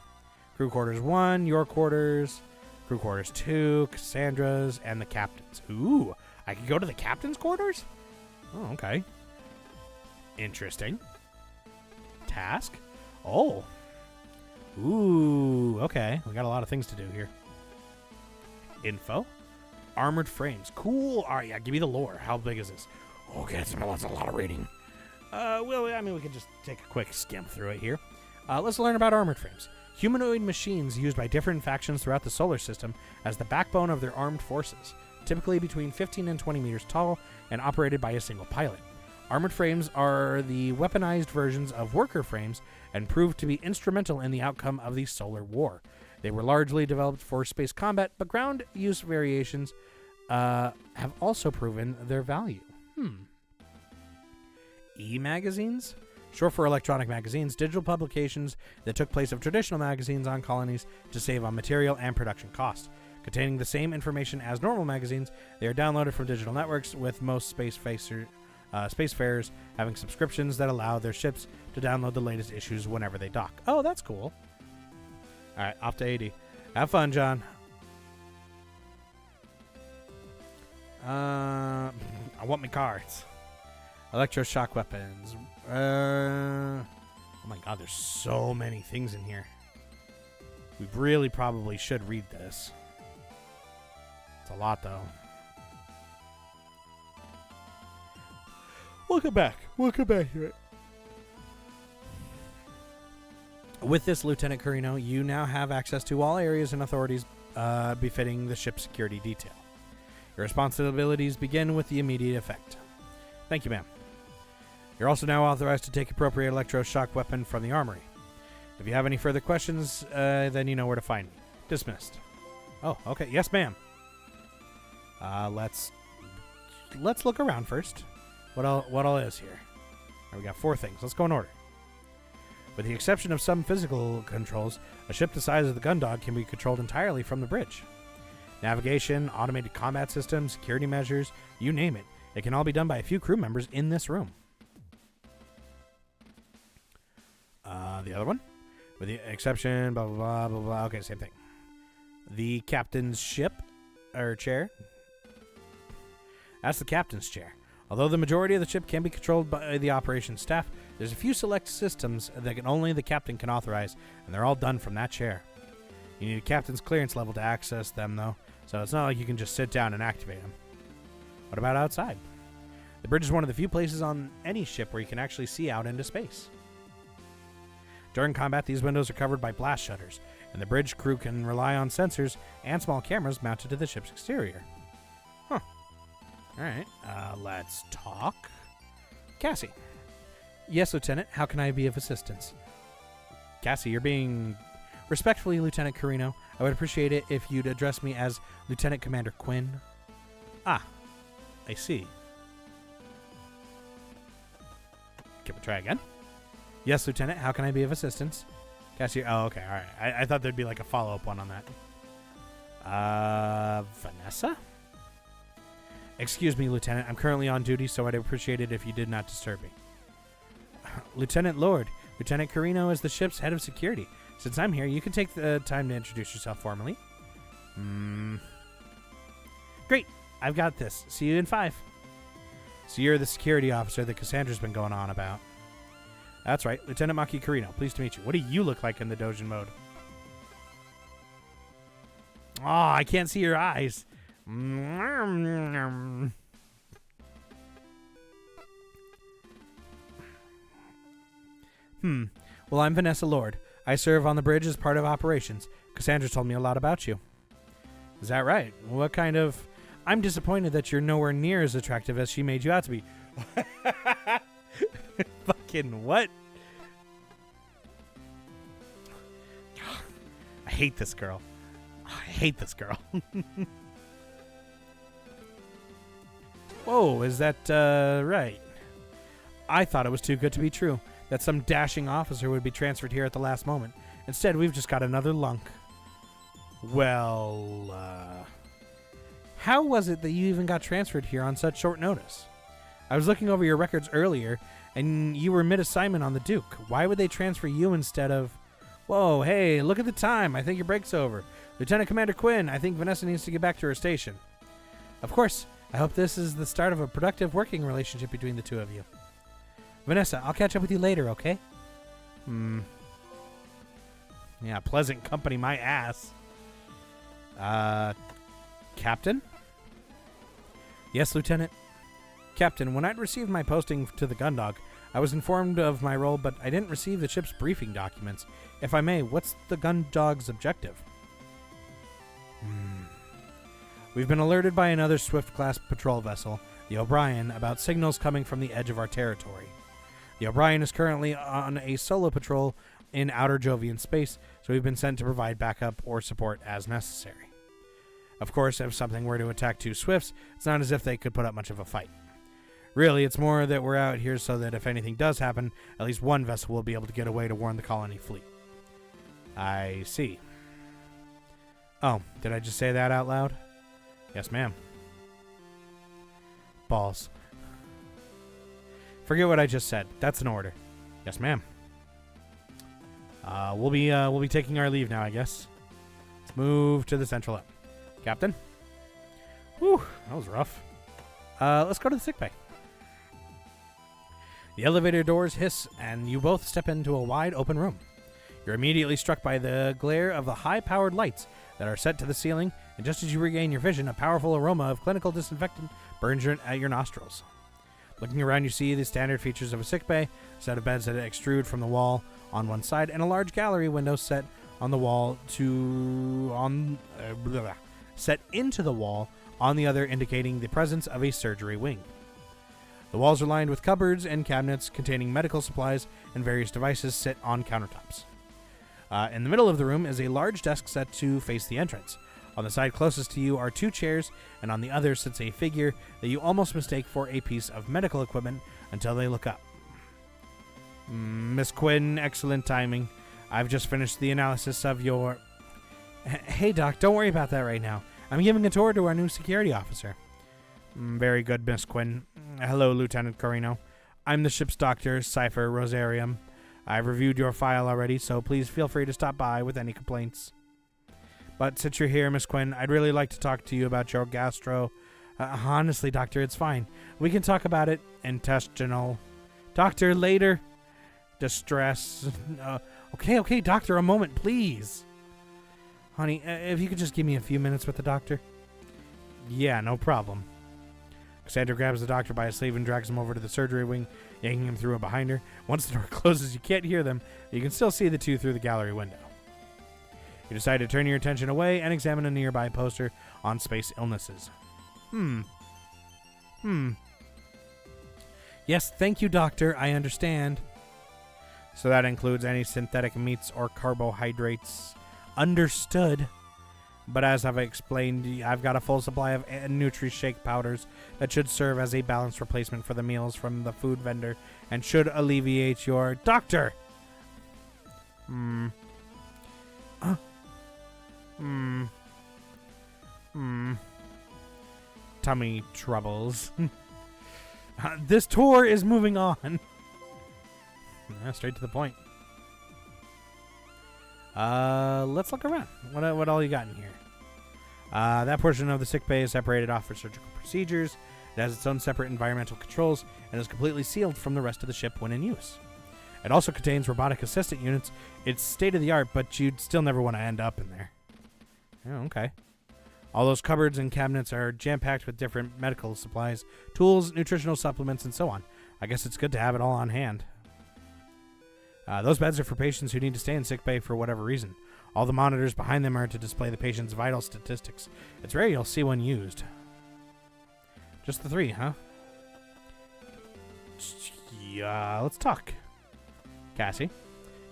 Speaker 7: Crew quarters 1, your quarters, crew quarters 2, Cassandra's, and the captain's. Ooh, I could go to the captain's quarters? Oh, okay. Interesting. Task? Oh. Ooh, okay. We got a lot of things to do here. Info? Armored frames. Cool. All right, yeah, give me the lore. How big is this? Okay, that's a lot of reading. Well, I mean, we can just take a quick skim through it here. Let's learn about armored frames. Humanoid machines used by different factions throughout the solar system as the backbone of their armed forces, typically between 15 and 20 meters tall and operated by a single pilot. Armored frames are the weaponized versions of worker frames and proved to be instrumental in the outcome of the solar war. They were largely developed for space combat, but ground use variations have also proven their value. E-magazines? Short for electronic magazines, digital publications that took place of traditional magazines on colonies to save on material and production costs. Containing the same information as normal magazines, they are downloaded from digital networks, with most spacefarers having subscriptions that allow their ships to download the latest issues whenever they dock. Oh, that's cool. All right, off to 80. Have fun, John. I want my cards. Electroshock weapons. Oh my god, there's so many things in here. We really probably should read this. It's a lot, though. We'll come back. We'll come back to it. With this, Lieutenant Carino, you now have access to all areas and authorities befitting the ship's security detail. Your responsibilities begin with the immediate effect. Thank you, ma'am. You're also now authorized to take appropriate electroshock weapon from the armory. If you have any further questions, then you know where to find me. Dismissed. Oh, okay. Yes, ma'am. Let's look around first. What all is here? Right, we got 4 things. Let's go in order. With the exception of some physical controls, a ship the size of the Gundog can be controlled entirely from the bridge. Navigation, automated combat systems, security measures, you name it. It can all be done by a few crew members in this room. The other one? With the exception, blah, blah, blah, blah, blah. Okay, same thing. The captain's ship, or chair. That's the captain's chair. Although the majority of the ship can be controlled by the operations staff, there's a few select systems that only the captain can authorize, and they're all done from that chair. You need a captain's clearance level to access them, though, so it's not like you can just sit down and activate them. What about outside? The bridge is one of the few places on any ship where you can actually see out into space. During combat, these windows are covered by blast shutters, and the bridge crew can rely on sensors and small cameras mounted to the ship's exterior. Huh. Alright, let's talk. Cassie. Yes, Lieutenant, how can I be of assistance? Cassie, you're being... Respectfully, Lieutenant Carino, I would appreciate it if you'd address me as Lieutenant Commander Quinn. Ah, I see. Can we try again? Yes, Lieutenant. How can I be of assistance? Cashier. Oh, okay. All right. I thought there'd be like a follow-up one on that. Vanessa? Excuse me, Lieutenant. I'm currently on duty, so I'd appreciate it if you did not disturb me. Lieutenant Lord. Lieutenant Carino is the ship's head of security. Since I'm here, you can take the time to introduce yourself formally. Great. I've got this. See you in 5. So you're the security officer that Cassandra's been going on about. That's right. Lieutenant Maki Carino. Pleased to meet you. What do you look like in the Dojin mode? Oh, I can't see your eyes. Well, I'm Vanessa Lord. I serve on the bridge as part of operations. Cassandra told me a lot about you. Is that right? What kind of... I'm disappointed that you're nowhere near as attractive as she made you out to be. Fucking what? I hate this girl. Whoa, is that right? I thought it was too good to be true, that some dashing officer would be transferred here at the last moment. Instead, we've just got another lunk. Well, how was it that you even got transferred here on such short notice? I was looking over your records earlier, and you were mid-assignment on the Duke. Why would they transfer you instead of... Whoa, hey, look at the time. I think your break's over. Lieutenant Commander Quinn, I think Vanessa needs to get back to her station. Of course. I hope this is the start of a productive working relationship between the two of you. Vanessa, I'll catch up with you later, okay? Yeah, pleasant company, my ass. Captain? Yes, Lieutenant. Captain, when I'd received my posting to the Gundog, I was informed of my role, but I didn't receive the ship's briefing documents. If I may, what's the Gundog's objective? We've been alerted by another Swift-class patrol vessel, the O'Brien, about signals coming from the edge of our territory. The O'Brien is currently on a solo patrol in outer Jovian space, so we've been sent to provide backup or support as necessary. Of course, if something were to attack 2 Swifts, it's not as if they could put up much of a fight. Really, it's more that we're out here so that if anything does happen, at least one vessel will be able to get away to warn the colony fleet. I see. Oh, did I just say that out loud? Yes, ma'am. Balls. Forget what I just said. That's an order. Yes, ma'am. We'll be taking our leave now, I guess. Let's move to the central up. Captain? Whew, that was rough. Let's go to the sickbay. The elevator doors hiss, and you both step into a wide open room. You're immediately struck by the glare of the high-powered lights that are set to the ceiling, and just as you regain your vision, a powerful aroma of clinical disinfectant burns at your nostrils. Looking around, you see the standard features of a sickbay, a set of beds that extrude from the wall on one side, and a large gallery window set on the wall set into the wall on the other, indicating the presence of a surgery wing. The walls are lined with cupboards and cabinets containing medical supplies, and various devices sit on countertops. In the middle of the room is a large desk set to face the entrance. On the side closest to you are 2 chairs, and on the other sits a figure that you almost mistake for a piece of medical equipment until they look up. Miss Quinn, excellent timing. I've just finished the analysis of your... Hey, Doc, don't worry about that right now. I'm giving a tour to our new security officer. Very good, Miss Quinn. Hello, Lieutenant Carino. I'm the ship's doctor, Cypher Rosarium. I've reviewed your file already, so please feel free to stop by with any complaints. But since you're here, Miss Quinn, I'd really like to talk to you about your gastro... honestly, Doctor, it's fine. We can talk about it. Intestinal. Doctor, later. Distress. Okay, Doctor, a moment, please. Honey, if you could just give me a few minutes with the doctor. Yeah, no problem. Cassandra grabs the doctor by his sleeve and drags him over to the surgery wing, yanking him through it behind her. Once the door closes, you can't hear them, but you can still see the two through the gallery window. You decide to turn your attention away and examine a nearby poster on space illnesses. Yes, thank you, Doctor. I understand. So that includes any synthetic meats or carbohydrates. Understood. But as I've explained, I've got a full supply of Nutri-Shake powders that should serve as a balanced replacement for the meals from the food vendor and should alleviate your... Doctor! Tummy troubles. This tour is moving on. Straight to the point. Let's look around. What all you got in here? That portion of the sick bay is separated off for surgical procedures. It has its own separate environmental controls and is completely sealed from the rest of the ship when in use. It also contains robotic assistant units. It's state-of-the-art, but you'd still never want to end up in there. Oh, okay. All those cupboards and cabinets are jam-packed with different medical supplies, tools, nutritional supplements, and so on. I guess it's good to have it all on hand. Those beds are for patients who need to stay in sick bay for whatever reason. All the monitors behind them are to display the patient's vital statistics. It's rare you'll see one used. Just the 3, huh? Yeah, let's talk. Cassie.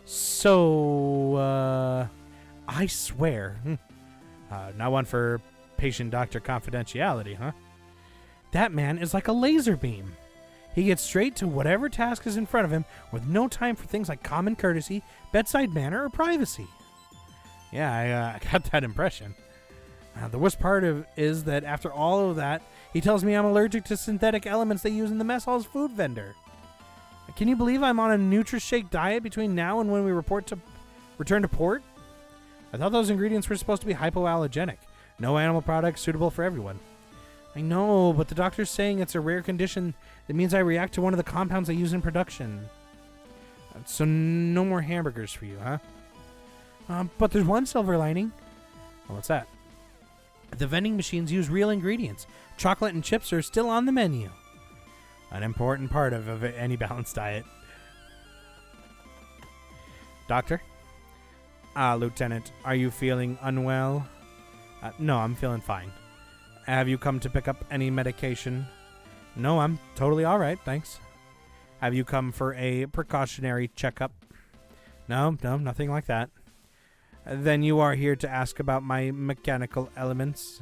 Speaker 7: So, I swear. Not one for patient-doctor confidentiality, huh? That man is like a laser beam. He gets straight to whatever task is in front of him with no time for things like common courtesy, bedside manner, or privacy. Yeah, I got that impression. The worst part is that after all of that, he tells me I'm allergic to synthetic elements they use in the mess hall's food vendor. Can you believe I'm on a Nutri-Shake diet between now and when we return to port? I thought those ingredients were supposed to be hypoallergenic. No animal products suitable for everyone. I know, but the doctor's saying it's a rare condition that means I react to one of the compounds I use in production. So no more hamburgers for you, huh? But there's one silver lining. Well, what's that? The vending machines use real ingredients. Chocolate and chips are still on the menu. An important part of any balanced diet. Doctor? Lieutenant, are you feeling unwell? No, I'm feeling fine. Have you come to pick up any medication? No, I'm totally all right, thanks. Have you come for a precautionary checkup? No, nothing like that. Then you are here to ask about my mechanical elements?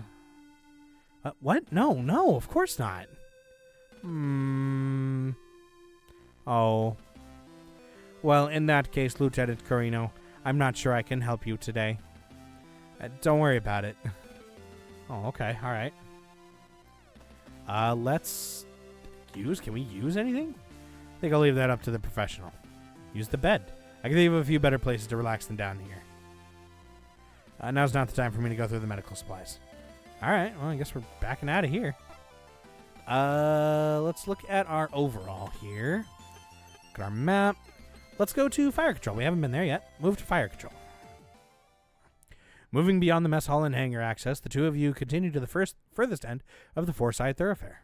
Speaker 7: What? No, of course not. Oh. Well, in that case, Lieutenant Carino, I'm not sure I can help you today. Don't worry about it. Oh, okay, all right. Let's use... Can we use anything? I think I'll leave that up to the professional. Use the bed. I can think of a few better places to relax than down here. Now's not the time for me to go through the medical supplies. All right, well, I guess we're backing out of here. Let's look at our overall here. Look at our map. Let's go to fire control. We haven't been there yet. Move to fire control. Moving beyond the mess hall and hangar access, the two of you continue to the furthest end of the four-side thoroughfare.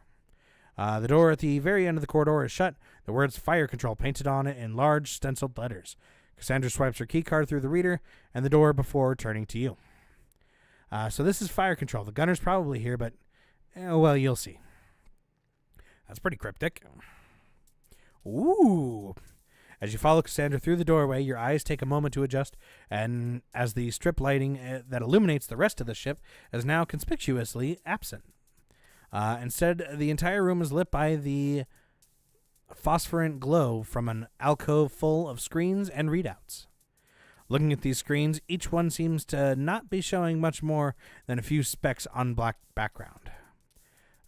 Speaker 7: The door at the very end of the corridor is shut, the words fire control painted on it in large stenciled letters. Cassandra swipes her keycard through the reader and the door before turning to you. So this is fire control. The gunner's probably here, but, well, you'll see. That's pretty cryptic. Ooh. As you follow Cassandra through the doorway, your eyes take a moment to adjust, and as the strip lighting that illuminates the rest of the ship is now conspicuously absent. Instead, the entire room is lit by the phosphorant glow from an alcove full of screens and readouts. Looking at these screens, each one seems to not be showing much more than a few specks on black background.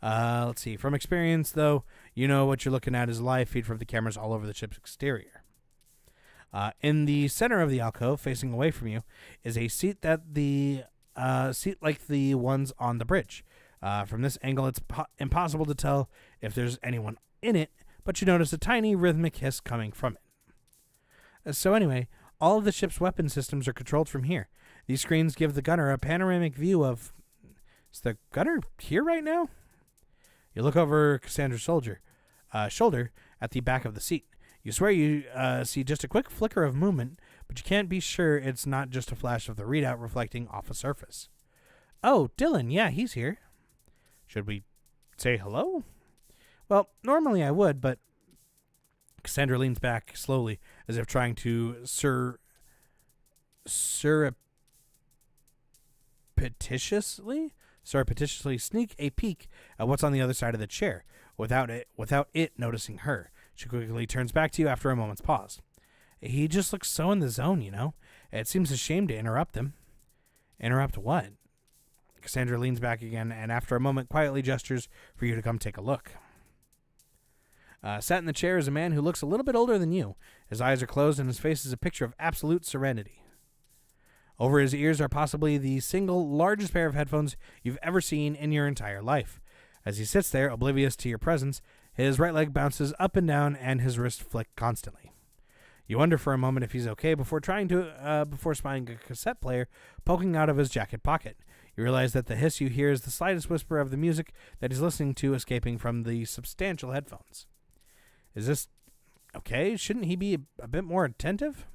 Speaker 7: Let's see. From experience, though, you know what you're looking at is live feed from the cameras all over the ship's exterior. In the center of the alcove, facing away from you, is a seat seat like the ones on the bridge. From this angle, it's impossible to tell if there's anyone in it, but you notice a tiny rhythmic hiss coming from it. So anyway, all of the ship's weapon systems are controlled from here. These screens give the gunner a panoramic view of... Is the gunner here right now? You look over Cassandra's shoulder at the back of the seat. You swear you see just a quick flicker of movement, but you can't be sure it's not just a flash of the readout reflecting off a surface. Oh, Dylan, yeah, he's here. Should we say hello? Well, normally I would, but Cassandra leans back slowly as if trying to surreptitiously surreptitiously sneak a peek at what's on the other side of the chair without it noticing her. She quickly turns back to you after a moment's pause. He just looks so in the zone, you know. It seems a shame to interrupt him. Interrupt what? Cassandra leans back again and after a moment quietly gestures for you to come take a look. Sat in the chair is a man who looks a little bit older than you. His eyes are closed and his face is a picture of absolute serenity. Over his ears are possibly the single largest pair of headphones you've ever seen in your entire life. As he sits there, oblivious to your presence, his right leg bounces up and down and his wrist flick constantly. You wonder for a moment if he's okay before spying a cassette player poking out of his jacket pocket. You realize that the hiss you hear is the slightest whisper of the music that he's listening to escaping from the substantial headphones. Is this okay? Shouldn't he be a bit more attentive?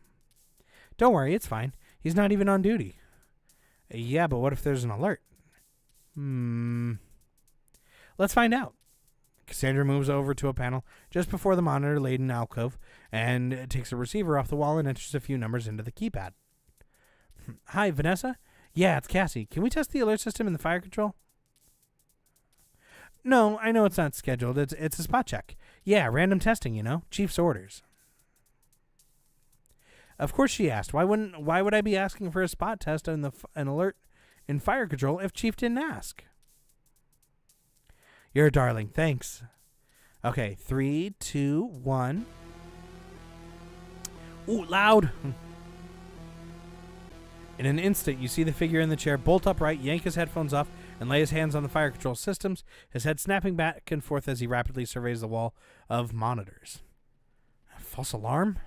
Speaker 7: Don't worry, it's fine. He's not even on duty. Yeah, but what if there's an alert? Let's find out. Cassandra moves over to a panel just before the monitor-laden alcove and takes a receiver off the wall and enters a few numbers into the keypad. Hi, Vanessa? Yeah, it's Cassie. Can we test the alert system in the fire control? No, I know it's not scheduled. It's a spot check. Yeah, random testing, you know. Chief's orders. Of course she asked. Why would I be asking for a spot test and an alert in fire control if Chief didn't ask? You're a darling. Thanks. Okay, 3, 2, 1. Ooh, loud. In an instant, you see the figure in the chair bolt upright, yank his headphones off, and lay his hands on the fire control systems, his head snapping back and forth as he rapidly surveys the wall of monitors. False alarm?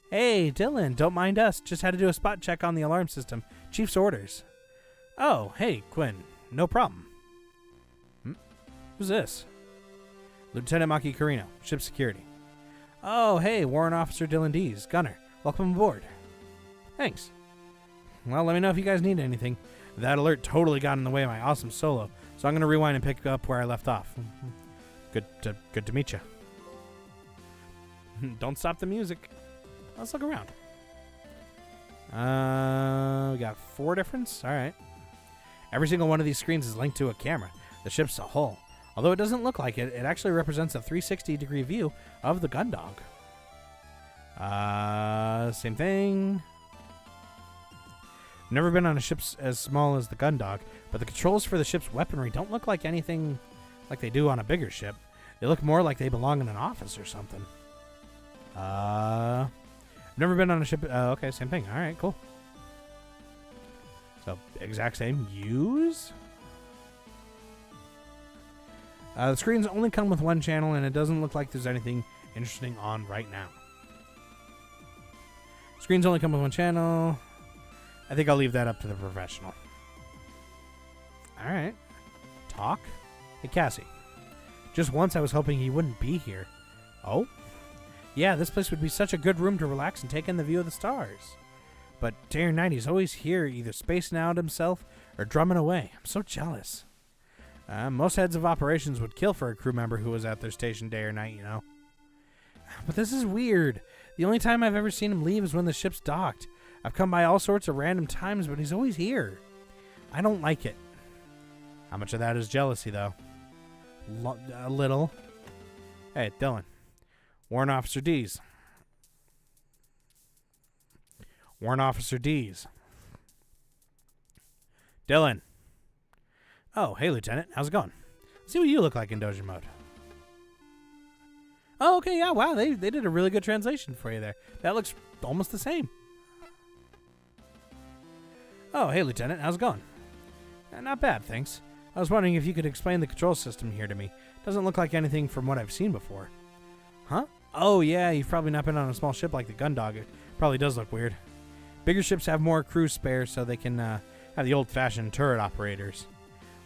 Speaker 7: Hey, Dylan, don't mind us. Just had to do a spot check on the alarm system. Chief's orders. Oh, hey, Quinn. No problem. Who's this? Lieutenant Maki Carino, ship security. Oh, hey, Warrant Officer Dylan Dees, gunner. Welcome aboard. Thanks. Well, let me know if you guys need anything. That alert totally got in the way of my awesome solo, so I'm going to rewind and pick up where I left off. Good to meet you. Don't stop the music. Let's look around. We got 4 difference. All right. Every single one of these screens is linked to a camera. The ship's a whole. Although it doesn't look like it, it actually represents a 360-degree view of the Gundog. Same thing. Never been on a ship as small as the Gundog, but the controls for the ship's weaponry don't look like anything like they do on a bigger ship. They look more like they belong in an office or something. Never been on a ship. Okay, same thing. All right, cool. So, exact same. Use. The screens only come with one channel, and it doesn't look like there's anything interesting on right now. Screens only come with one channel. I think I'll leave that up to the professional. All right. Talk. Hey, Cassie. Just once I was hoping he wouldn't be here. Oh? Yeah, this place would be such a good room to relax and take in the view of the stars. But day or night, he's always here, either spacing out himself or drumming away. I'm so jealous. Most heads of operations would kill for a crew member who was at their station day or night, you know. But this is weird. The only time I've ever seen him leave is when the ship's docked. I've come by all sorts of random times, but he's always here. I don't like it. How much of that is jealousy, though? A little. Hey, Dylan. Warrant Officer Dees. Warrant Officer Dees. Dylan. Oh, hey, Lieutenant. How's it going? Let's see what you look like in Dojo mode. Oh, okay, yeah, wow. They did a really good translation for you there. That looks almost the same. Oh, hey, Lieutenant. How's it going? Not bad, thanks. I was wondering if you could explain the control system here to me. Doesn't look like anything from what I've seen before. Huh? Oh, yeah, you've probably not been on a small ship like the Gundog. It probably does look weird. Bigger ships have more crew spares so they can have the old-fashioned turret operators.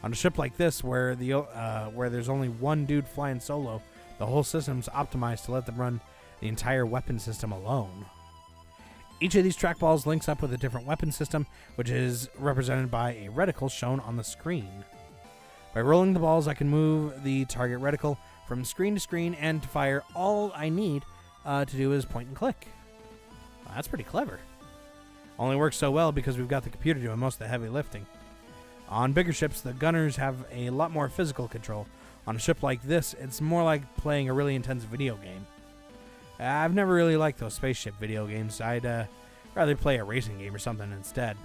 Speaker 7: On a ship like this, where there's only one dude flying solo, the whole system's optimized to let them run the entire weapon system alone. Each of these trackballs links up with a different weapon system, which is represented by a reticle shown on the screen. By rolling the balls, I can move the target reticle from screen to screen, and to fire, all I need to do is point and click. Well, that's pretty clever. Only works so well because we've got the computer doing most of the heavy lifting. On bigger ships, the gunners have a lot more physical control. On a ship like this, it's more like playing a really intense video game. I've never really liked those spaceship video games. I'd rather play a racing game or something instead.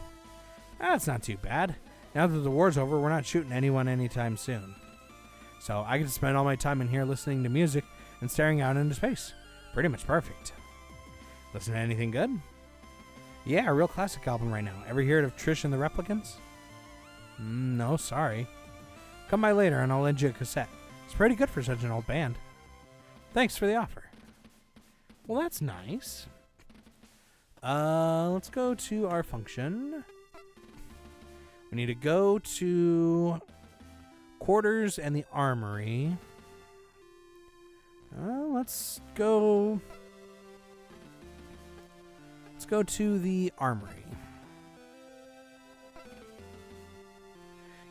Speaker 7: That's not too bad. Now that the war's over, we're not shooting anyone anytime soon. So I get to spend all my time in here listening to music and staring out into space. Pretty much perfect. Listen to anything good? Yeah, a real classic album right now. Ever heard of Trish and the Replicants? No, sorry. Come by later and I'll lend you a cassette. It's pretty good for such an old band. Thanks for the offer. Well, that's nice. Let's go to our function. We need to go to quarters and the armory. Let's go to the armory.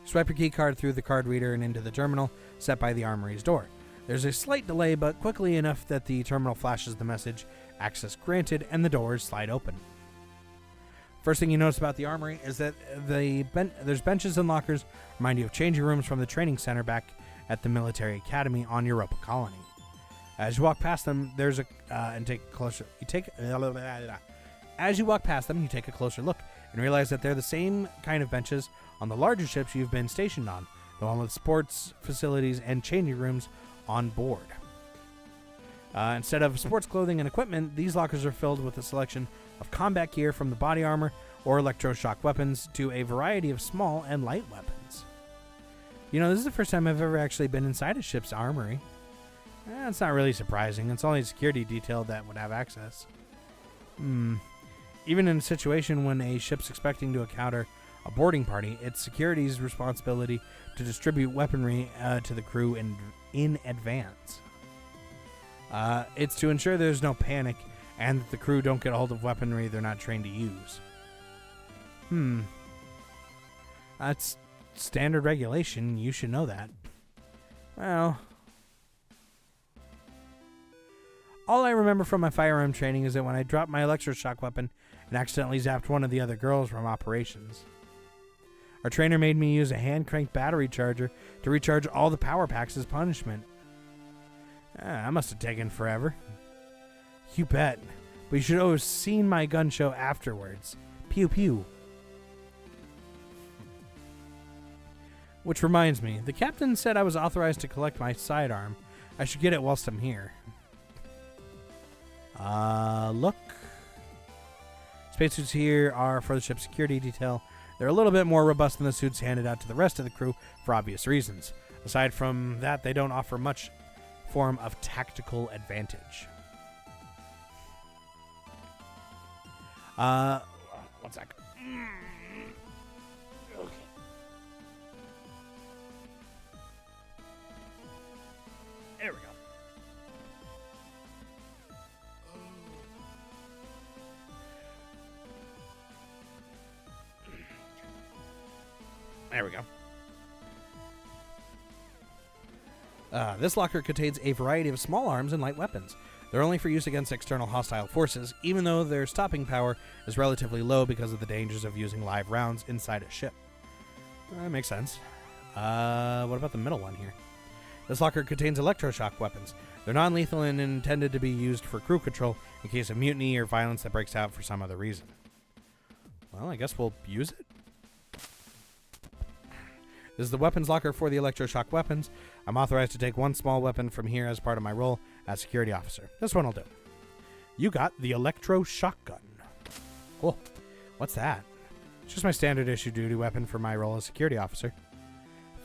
Speaker 7: Swipe your key card through the card reader and into the terminal set by the armory's door. There's a slight delay, but quickly enough that the terminal flashes the message, access granted, and the doors slide open. First thing you notice about the armory is that there's benches and lockers, remind you of changing rooms from the training center back at the military academy on Europa Colony. As you walk past them, there's As you walk past them, you take a closer look and realize that they're the same kind of benches on the larger ships you've been stationed on, the one with sports facilities and changing rooms on board. Instead of sports clothing and equipment, these lockers are filled with a selection of combat gear from the body armor or electroshock weapons to a variety of small and light weapons. You know, this is the first time I've ever actually been inside a ship's armory. It's not really surprising. It's only a security detail that would have access. Even in a situation when a ship's expecting to encounter a boarding party, it's security's responsibility to distribute weaponry to the crew in advance. It's to ensure there's no panic and that the crew don't get a hold of weaponry they're not trained to use. That's standard regulation. You should know that. Well, all I remember from my firearm training is that when I dropped my electroshock weapon and accidentally zapped one of the other girls from operations. Our trainer made me use a hand-cranked battery charger to recharge all the power packs as punishment. That must have taken forever. You bet. But you should have seen my gun show afterwards. Pew pew. Which reminds me, the captain said I was authorized to collect my sidearm. I should get it whilst I'm here. Look. Spacesuits here are for the ship's security detail. They're a little bit more robust than the suits handed out to the rest of the crew for obvious reasons. Aside from that, they don't offer much form of tactical advantage. One sec. Okay. There we go. There we go. This locker contains a variety of small arms and light weapons. They're only for use against external hostile forces, even though their stopping power is relatively low because of the dangers of using live rounds inside a ship. That makes sense. What about the middle one here? This locker contains electroshock weapons. They're non-lethal and intended to be used for crew control in case of mutiny or violence that breaks out for some other reason. Well, I guess we'll use it. This is the weapons locker for the electroshock weapons. I'm authorized to take one small weapon from here as part of my role as security officer. This one will do. You got the electroshock gun. Cool. What's that? It's just my standard issue duty weapon for my role as security officer.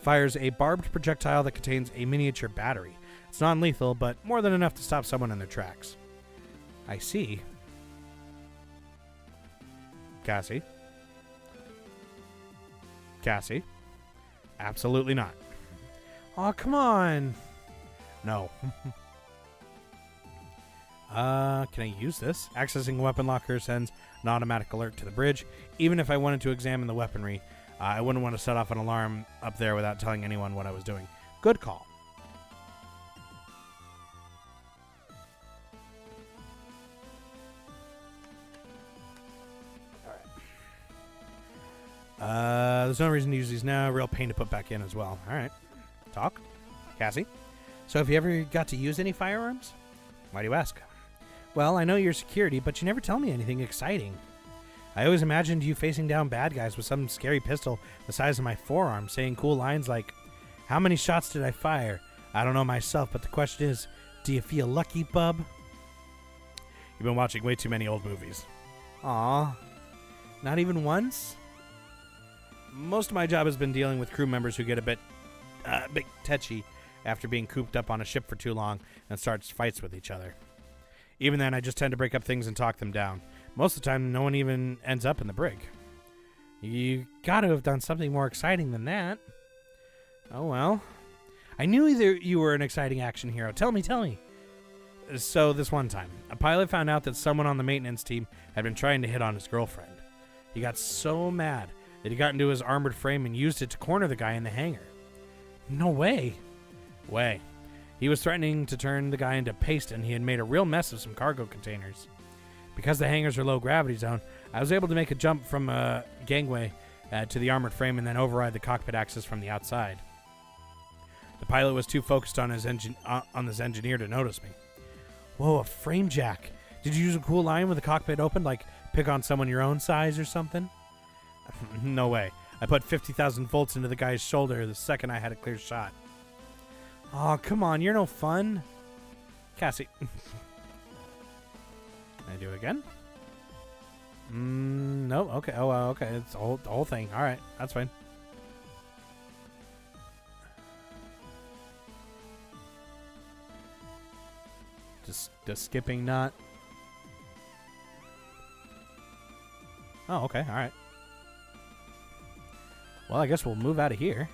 Speaker 7: Fires a barbed projectile that contains a miniature battery. It's non-lethal, but more than enough to stop someone in their tracks. I see. Cassie? Cassie? Absolutely not. Oh, come on. No. Can I use this? Accessing a weapon locker sends an automatic alert to the bridge. Even if I wanted to examine the weaponry, I wouldn't want to set off an alarm up there without telling anyone what I was doing. Good call. All right. There's no reason to use these now. Real pain to put back in as well. All right. Talk. Cassie. So have you ever got to use any firearms? Why do you ask? Well, I know you're security, but you never tell me anything exciting. I always imagined you facing down bad guys with some scary pistol the size of my forearm, saying cool lines like, "How many shots did I fire? I don't know myself, but the question is, do you feel lucky, bub?" You've been watching way too many old movies. Aw. Not even once? Most of my job has been dealing with crew members who get a bit tetchy after being cooped up on a ship for too long and starts fights with each other. Even then, I just tend to break up things and talk them down. Most of the time, no one even ends up in the brig. You gotta have done something more exciting than that. Oh well. I knew you were an exciting action hero. Tell me. So this one time, a pilot found out that someone on the maintenance team had been trying to hit on his girlfriend. He got so mad that he got into his armored frame and used it to corner the guy in the hangar. No way. He was threatening to turn the guy into paste, and he had made a real mess of some cargo containers. Because the hangars are low gravity zone, I was able to make a jump from a gangway to the armored frame and then override the cockpit access from the outside. The pilot was too focused on his engineer to notice me. Whoa, a frame jack. Did you use a cool line with the cockpit open, like pick on someone your own size or something? No way. I put 50,000 volts into the guy's shoulder the second I had a clear shot. Oh, come on, you're no fun. Cassie. Can I do it again? No, okay. Oh, okay. It's the whole thing. All right, that's fine. Just skipping not. Oh, okay. All right. Well, I guess we'll move out of here.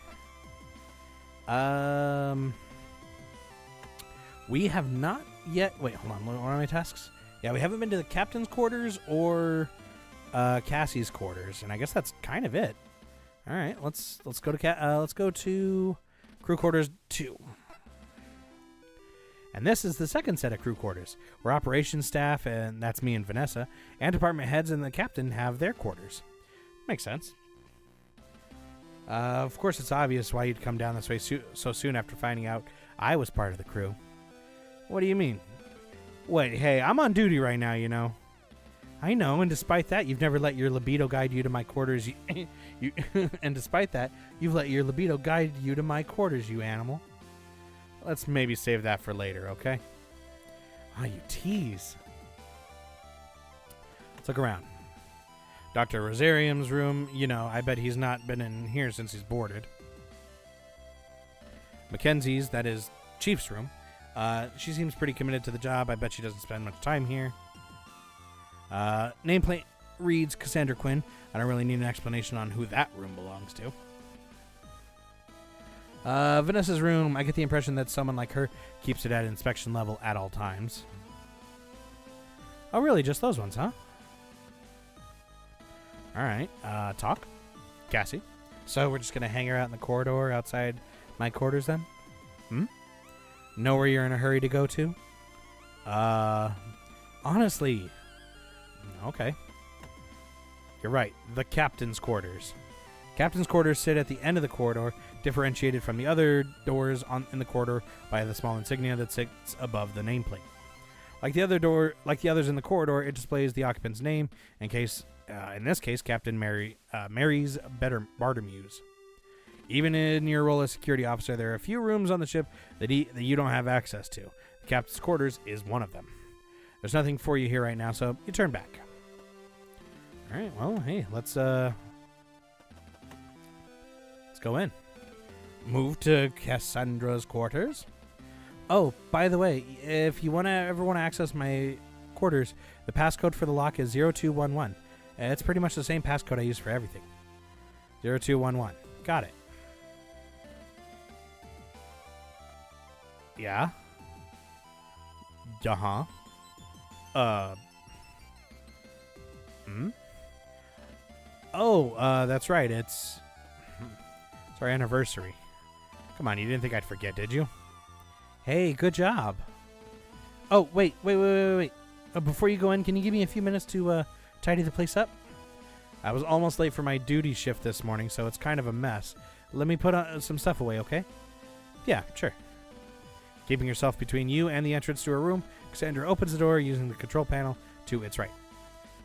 Speaker 7: We have not yet. Wait, hold on. What are my tasks? Yeah, we haven't been to the captain's quarters or Cassie's quarters, and I guess that's kind of it. All right, let's go to crew quarters 2. And this is the second set of crew quarters, where operations staff, and that's me and Vanessa, and department heads and the captain have their quarters. Makes sense. Of course, it's obvious why you'd come down this way so soon after finding out I was part of the crew. What do you mean? Wait, hey, I'm on duty right now, you know. I know, and despite that, you've never let your libido guide you to my quarters. And despite that, you've let your libido guide you to my quarters, you animal. Let's maybe save that for later, okay? Oh, you tease. Let's look around. Dr. Rosarium's room, you know, I bet he's not been in here since he's boarded. Mackenzie's, that is Chief's room. She seems pretty committed to the job. I bet she doesn't spend much time here. Nameplate reads Cassandra Quinn. I don't really need an explanation on who that room belongs to. Vanessa's room, I get the impression that someone like her keeps it at inspection level at all times. Oh, really? Just those ones, huh? All right. Talk. Cassie. So we're just going to hang her out in the corridor outside my quarters then? Know where you're in a hurry to go to? Honestly. Okay. You're right. The captain's quarters. Captain's quarters sit at the end of the corridor, differentiated from the other doors in the corridor by the small insignia that sits above the nameplate. Like the others in the corridor, it displays the occupant's name. In this case, Captain Mary's Bartermuse. Even in your role as security officer, there are a few rooms on the ship that you don't have access to. The captain's quarters is one of them. There's nothing for you here right now, so you turn back. All right. Well, hey, let's go in. Move to Cassandra's quarters. Oh, by the way, if you ever want to access my quarters, the passcode for the lock is 0211. It's pretty much the same passcode I use for everything. 0211. Got it. Yeah. Uh-huh. Oh, that's right. It's our anniversary. Come on, you didn't think I'd forget, did you? Hey, good job. Oh, wait. Before you go in, can you give me a few minutes to tidy the place up? I was almost late for my duty shift this morning, so it's kind of a mess. Let me put some stuff away, okay? Yeah, sure. Keeping herself between you and the entrance to her room, Cassandra opens the door using the control panel to its right.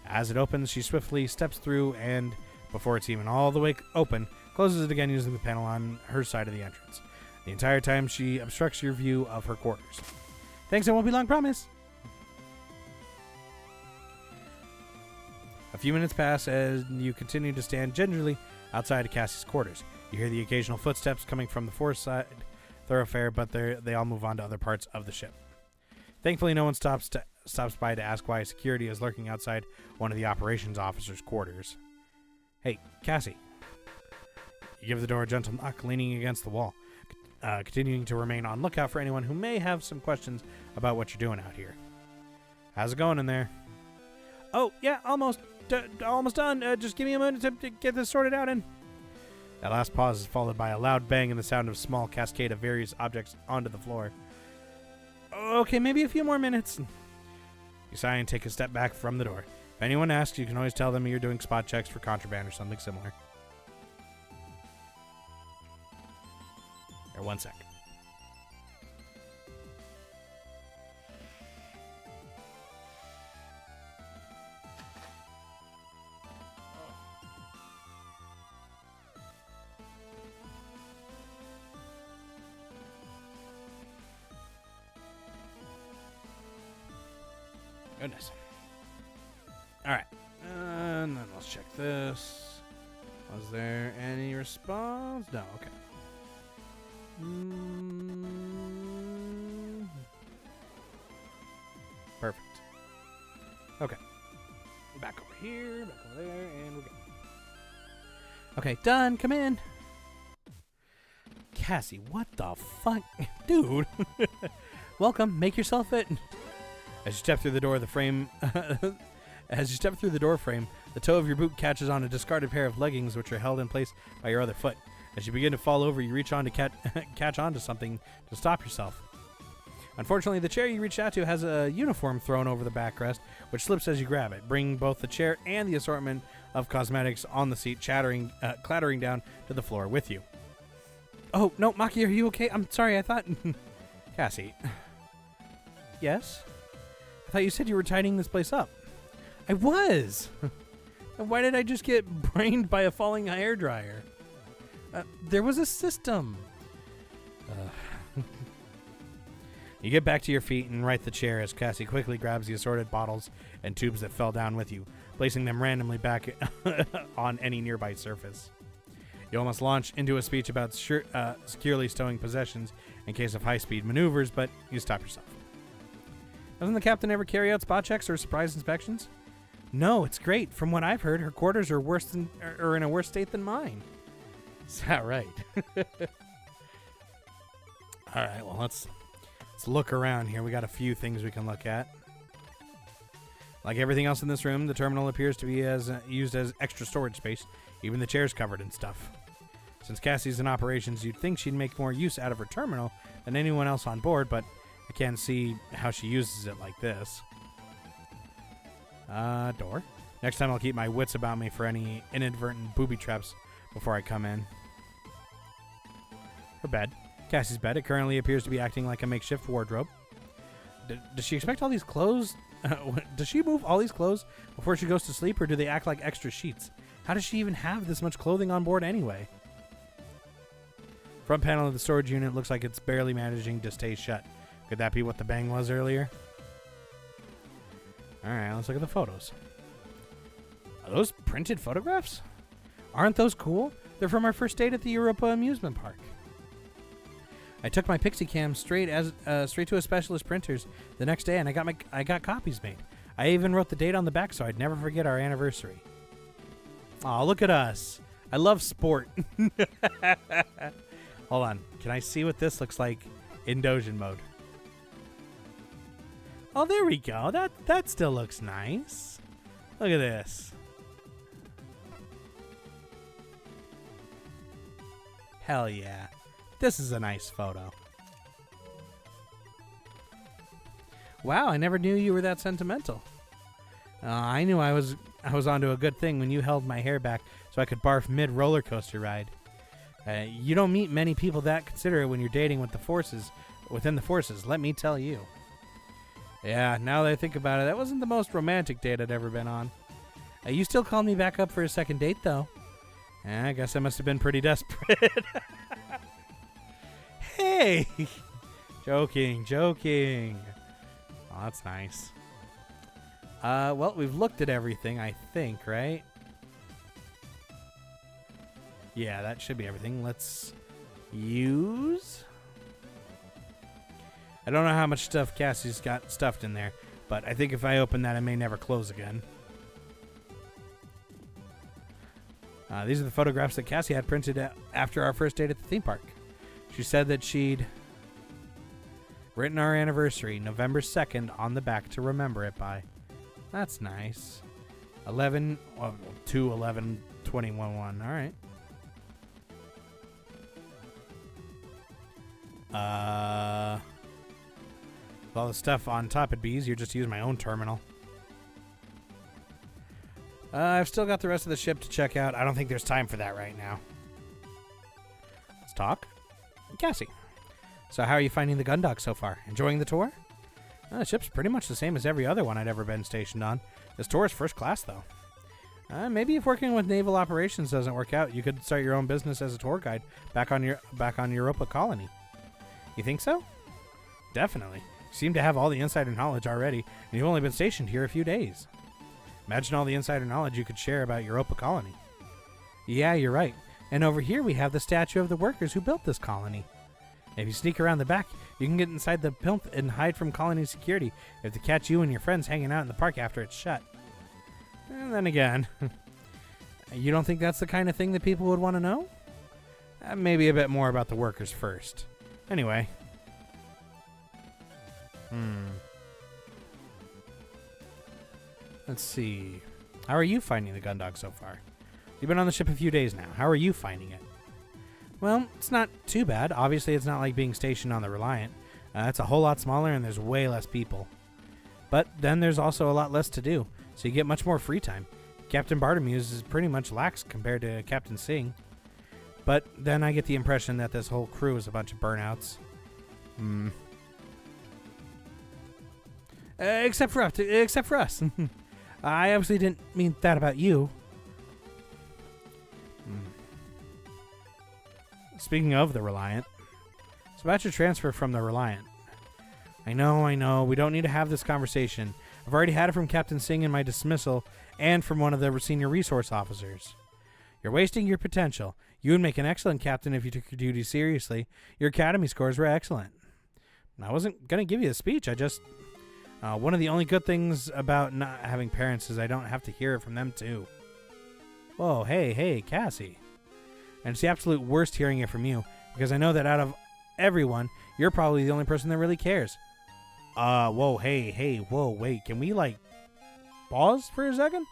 Speaker 7: As it opens, she swiftly steps through and, before it's even all the way open, closes it again using the panel on her side of the entrance. The entire time, she obstructs your view of her quarters. Thanks, it won't be long, promise. A few minutes pass as you continue to stand gingerly outside of Cassie's quarters. You hear the occasional footsteps coming from the forest side thoroughfare, but they all move on to other parts of the ship. Thankfully, no one stops by to ask why security is lurking outside one of the operations officer's quarters. Hey, Cassie. You give the door a gentle knock, leaning against the wall, continuing to remain on lookout for anyone who may have some questions about what you're doing out here. How's it going in there? Oh, yeah, almost done. Just give me a moment to get this sorted out. And that last pause is followed by a loud bang and the sound of a small cascade of various objects onto the floor. Okay, maybe a few more minutes. You sigh and take a step back from the door. If anyone asks, you can always tell them you're doing spot checks for contraband or something similar. Or 1 sec. Goodness. Alright. And then let's check this. Was there any response? No, okay. Perfect. Okay. Back over here, back over there, and we're good. Okay, done. Come in. Cassie, what the fuck? Dude. Welcome. Make yourself it. As you step through the door, the frame... the toe of your boot catches on a discarded pair of leggings which are held in place by your other foot. As you begin to fall over, you reach on to catch onto something to stop yourself. Unfortunately, the chair you reached out to has a uniform thrown over the backrest, which slips as you grab it, bringing both the chair and the assortment of cosmetics on the seat clattering down to the floor with you. Oh, no, Maki, are you okay? I'm sorry, I thought... Cassie. Yes? I thought you said you were tidying this place up. I was! Why did I just get brained by a falling hairdryer? There was a system. You get back to your feet and right the chair as Cassie quickly grabs the assorted bottles and tubes that fell down with you, placing them randomly back on any nearby surface. You almost launch into a speech about securely stowing possessions in case of high-speed maneuvers, but you stop yourself. Doesn't the captain ever carry out spot checks or surprise inspections? No, it's great. From what I've heard, her quarters are in a worse state than mine. Is that right? All right, well, let's look around here. We got a few things we can look at. Like everything else in this room, the terminal appears to be used as extra storage space. Even the chair's covered in stuff. Since Cassie's in operations, you'd think she'd make more use out of her terminal than anyone else on board, but I can't see how she uses it like this. Door. Next time I'll keep my wits about me for any inadvertent booby traps before I come in. Her bed. Cassie's bed. It currently appears to be acting like a makeshift wardrobe. Does she expect all these clothes? Does she move all these clothes before she goes to sleep, or do they act like extra sheets? How does she even have this much clothing on board anyway? Front panel of the storage unit looks like it's barely managing to stay shut. Could that be what the bang was earlier? Alright, let's look at the photos. Are those printed photographs? Aren't those cool? They're from our first date at the Europa amusement park. I took my Pixie Cam straight to a specialist printers the next day, and I got copies made. I even wrote the date on the back so I'd never forget our anniversary. Aw, look at us. I love sport. Hold on. Can I see what this looks like in Dojin mode? Oh, there we go. That still looks nice. Look at this. Hell yeah. This is a nice photo. Wow, I never knew you were that sentimental. I knew I was I was onto a good thing when you held my hair back so I could barf mid-roller coaster ride. You don't meet many people that considerate when you're dating with the forces, within the forces, let me tell you. Yeah, now that I think about it, that wasn't the most romantic date I'd ever been on. You still called me back up for a second date, though. I guess I must have been pretty desperate. Hey! Joking. Oh, that's nice. Well, we've looked at everything, I think, right? Yeah, that should be everything. Let's use... I don't know how much stuff Cassie's got stuffed in there, but I think if I open that, it may never close again. These are the photographs that Cassie had printed after our first date at the theme park. She said that she'd written our anniversary, November 2nd, on the back to remember it by. That's nice. 2/11/21. All right. With all the stuff on top, it'd be easier just to use my own terminal. I've still got the rest of the ship to check out. I don't think there's time for that right now. Let's talk. Cassie. So how are you finding the Gundog so far? Enjoying the tour? The ship's pretty much the same as every other one I'd ever been stationed on. This tour is first class, though. Maybe if working with naval operations doesn't work out, you could start your own business as a tour guide back on Europa Colony. You think so? Definitely. You seem to have all the insider knowledge already, and you've only been stationed here a few days. Imagine all the insider knowledge you could share about Europa Colony. Yeah, you're right. And over here we have the statue of the workers who built this colony. If you sneak around the back, you can get inside the plinth and hide from colony security if they catch you and your friends hanging out in the park after it's shut. And then again, you don't think that's the kind of thing that people would want to know? Maybe a bit more about the workers first. Anyway. Let's see. How are you finding the Gundog so far? You've been on the ship a few days now. How are you finding it? Well, it's not too bad. Obviously, it's not like being stationed on the Reliant. It's a whole lot smaller and there's way less people. But then there's also a lot less to do, so you get much more free time. Captain Bartomuse is pretty much lax compared to Captain Singh. But then I get the impression that this whole crew is a bunch of burnouts. Except for us. I obviously didn't mean that about you. Speaking of the Reliant, it's about your transfer from the Reliant. I know. We don't need to have this conversation. I've already had it from Captain Singh in my dismissal and from one of the senior resource officers. You're wasting your potential. You would make an excellent captain if you took your duty seriously. Your academy scores were excellent. I wasn't going to give you a speech. I just... one of the only good things about not having parents is I don't have to hear it from them, too. Whoa, hey, Cassie. And it's the absolute worst hearing it from you, because I know that out of everyone, you're probably the only person that really cares. Whoa, whoa, wait, can we, pause for a second?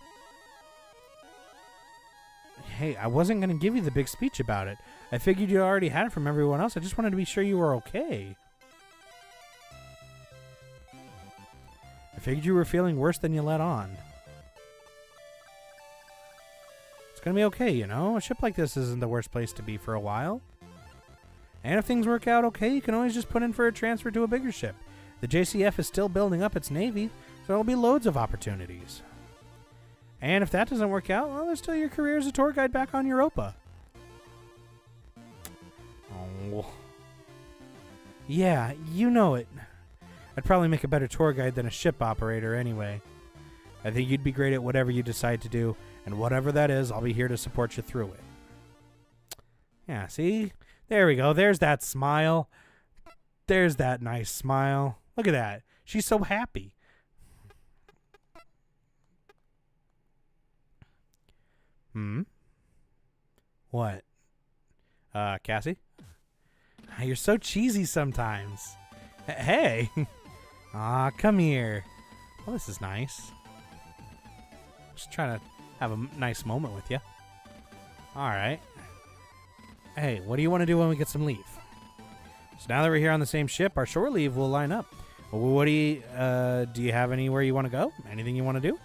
Speaker 7: Hey, I wasn't going to give you the big speech about it. I figured you already had it from everyone else. I just wanted to be sure you were okay. I figured you were feeling worse than you let on. It's gonna be okay, you know? A ship like this isn't the worst place to be for a while. And if things work out okay, you can always just put in for a transfer to a bigger ship. The JCF is still building up its navy, so there'll be loads of opportunities. And if that doesn't work out, well, there's still your career as a tour guide back on Europa. Oh. Yeah, you know it. I'd probably make a better tour guide than a ship operator anyway. I think you'd be great at whatever you decide to do, and whatever that is, I'll be here to support you through it. Yeah, see? There we go. There's that smile. There's that nice smile. Look at that. She's so happy. What? Cassie? You're so cheesy sometimes. Hey! Aw, come here. Well, this is nice. Just trying to have a nice moment with you. Alright. Hey, what do you want to do when we get some leave? So now that we're here on the same ship, our shore leave will line up. Well, what do you have anywhere you want to go? Anything you want to do?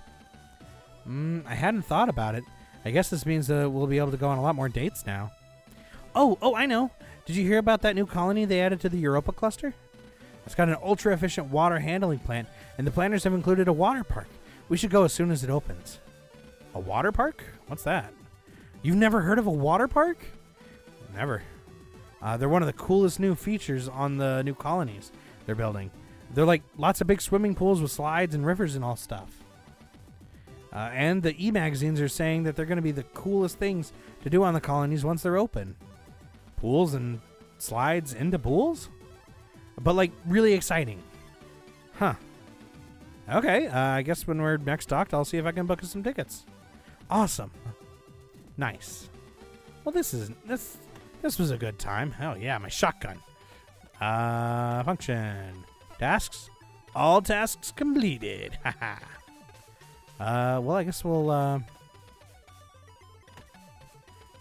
Speaker 7: I hadn't thought about it. I guess this means that we'll be able to go on a lot more dates now. Oh, I know. Did you hear about that new colony they added to the Europa cluster? It's got an ultra-efficient water handling plant, and the planners have included a water park. We should go as soon as it opens. A water park? What's that? You've never heard of a water park? Never. They're one of the coolest new features on the new colonies they're building. They're like lots of big swimming pools with slides and rivers and all stuff. And the e-magazines are saying that they're going to be the coolest things to do on the colonies once they're open. Pools and slides into pools? But like really exciting. Huh. Okay, I guess when we're next docked, I'll see if I can book us some tickets. Awesome. Nice. Well, this was a good time. Oh yeah, my shotgun. Function. Tasks. All tasks completed. Haha. Well, I guess we'll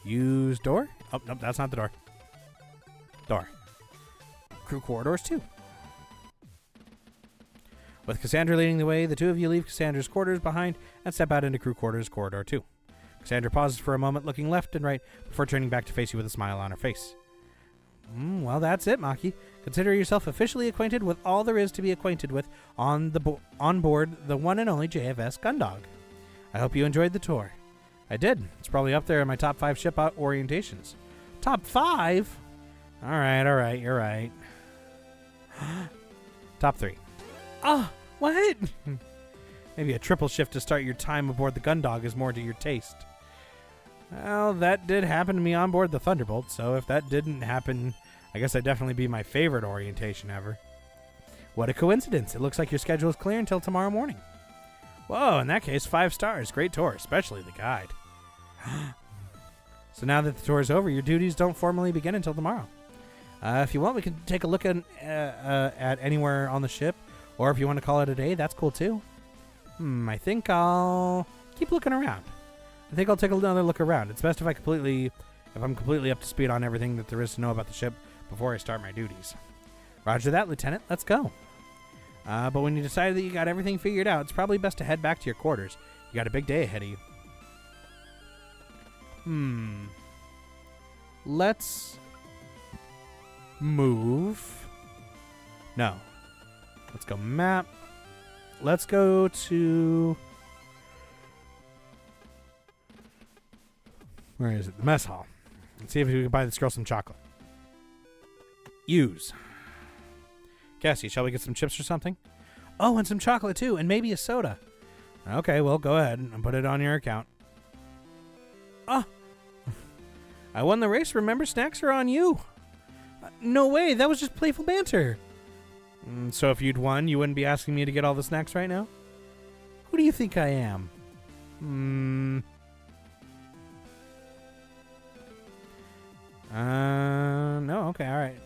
Speaker 7: use door. Oh, nope, that's not the door. Door. Crew corridors 2. With Cassandra leading the way, the two of you leave Cassandra's quarters behind and step out into crew quarters corridor 2. Cassandra pauses for a moment, looking left and right before turning back to face you with a smile on her face. Well, that's it, Maki. Consider yourself officially acquainted with all there is to be acquainted with on board the one and only JFS Gundog. I hope you enjoyed the tour. I did. It's probably up there in my top 5 ship orientations. Top 5? All right, you're right. Top 3. What? Maybe a triple shift to start your time aboard the Gundog is more to your taste. Well, that did happen to me on board the Thunderbolt, so if that didn't happen, I guess I'd definitely be my favorite orientation ever. What a coincidence. It looks like your schedule is clear until tomorrow morning. Whoa, in that case, 5 stars. Great tour, especially the guide. So now that the tour is over, your duties don't formally begin until tomorrow. If you want, we can take a look at anywhere on the ship, or if you want to call it a day, that's cool too. I think I'll keep looking around. I think I'll take another look around. It's best if I'm completely up to speed on everything that there is to know about the ship before I start my duties. Roger that, Lieutenant. Let's go. But when you decide that you got everything figured out, it's probably best to head back to your quarters. You got a big day ahead of you. Let's move. No. Let's go map. Let's go to... Where is it? The mess hall. Let's see if we can buy this girl some chocolate. Use. Cassie, shall we get some chips or something? Oh, and some chocolate too, and maybe a soda. Okay, well, go ahead and put it on your account. Oh, I won the race. Remember, snacks are on you. No way, that was just playful banter. So if you'd won, you wouldn't be asking me to get all the snacks right now? Who do you think I am? No, okay, alright.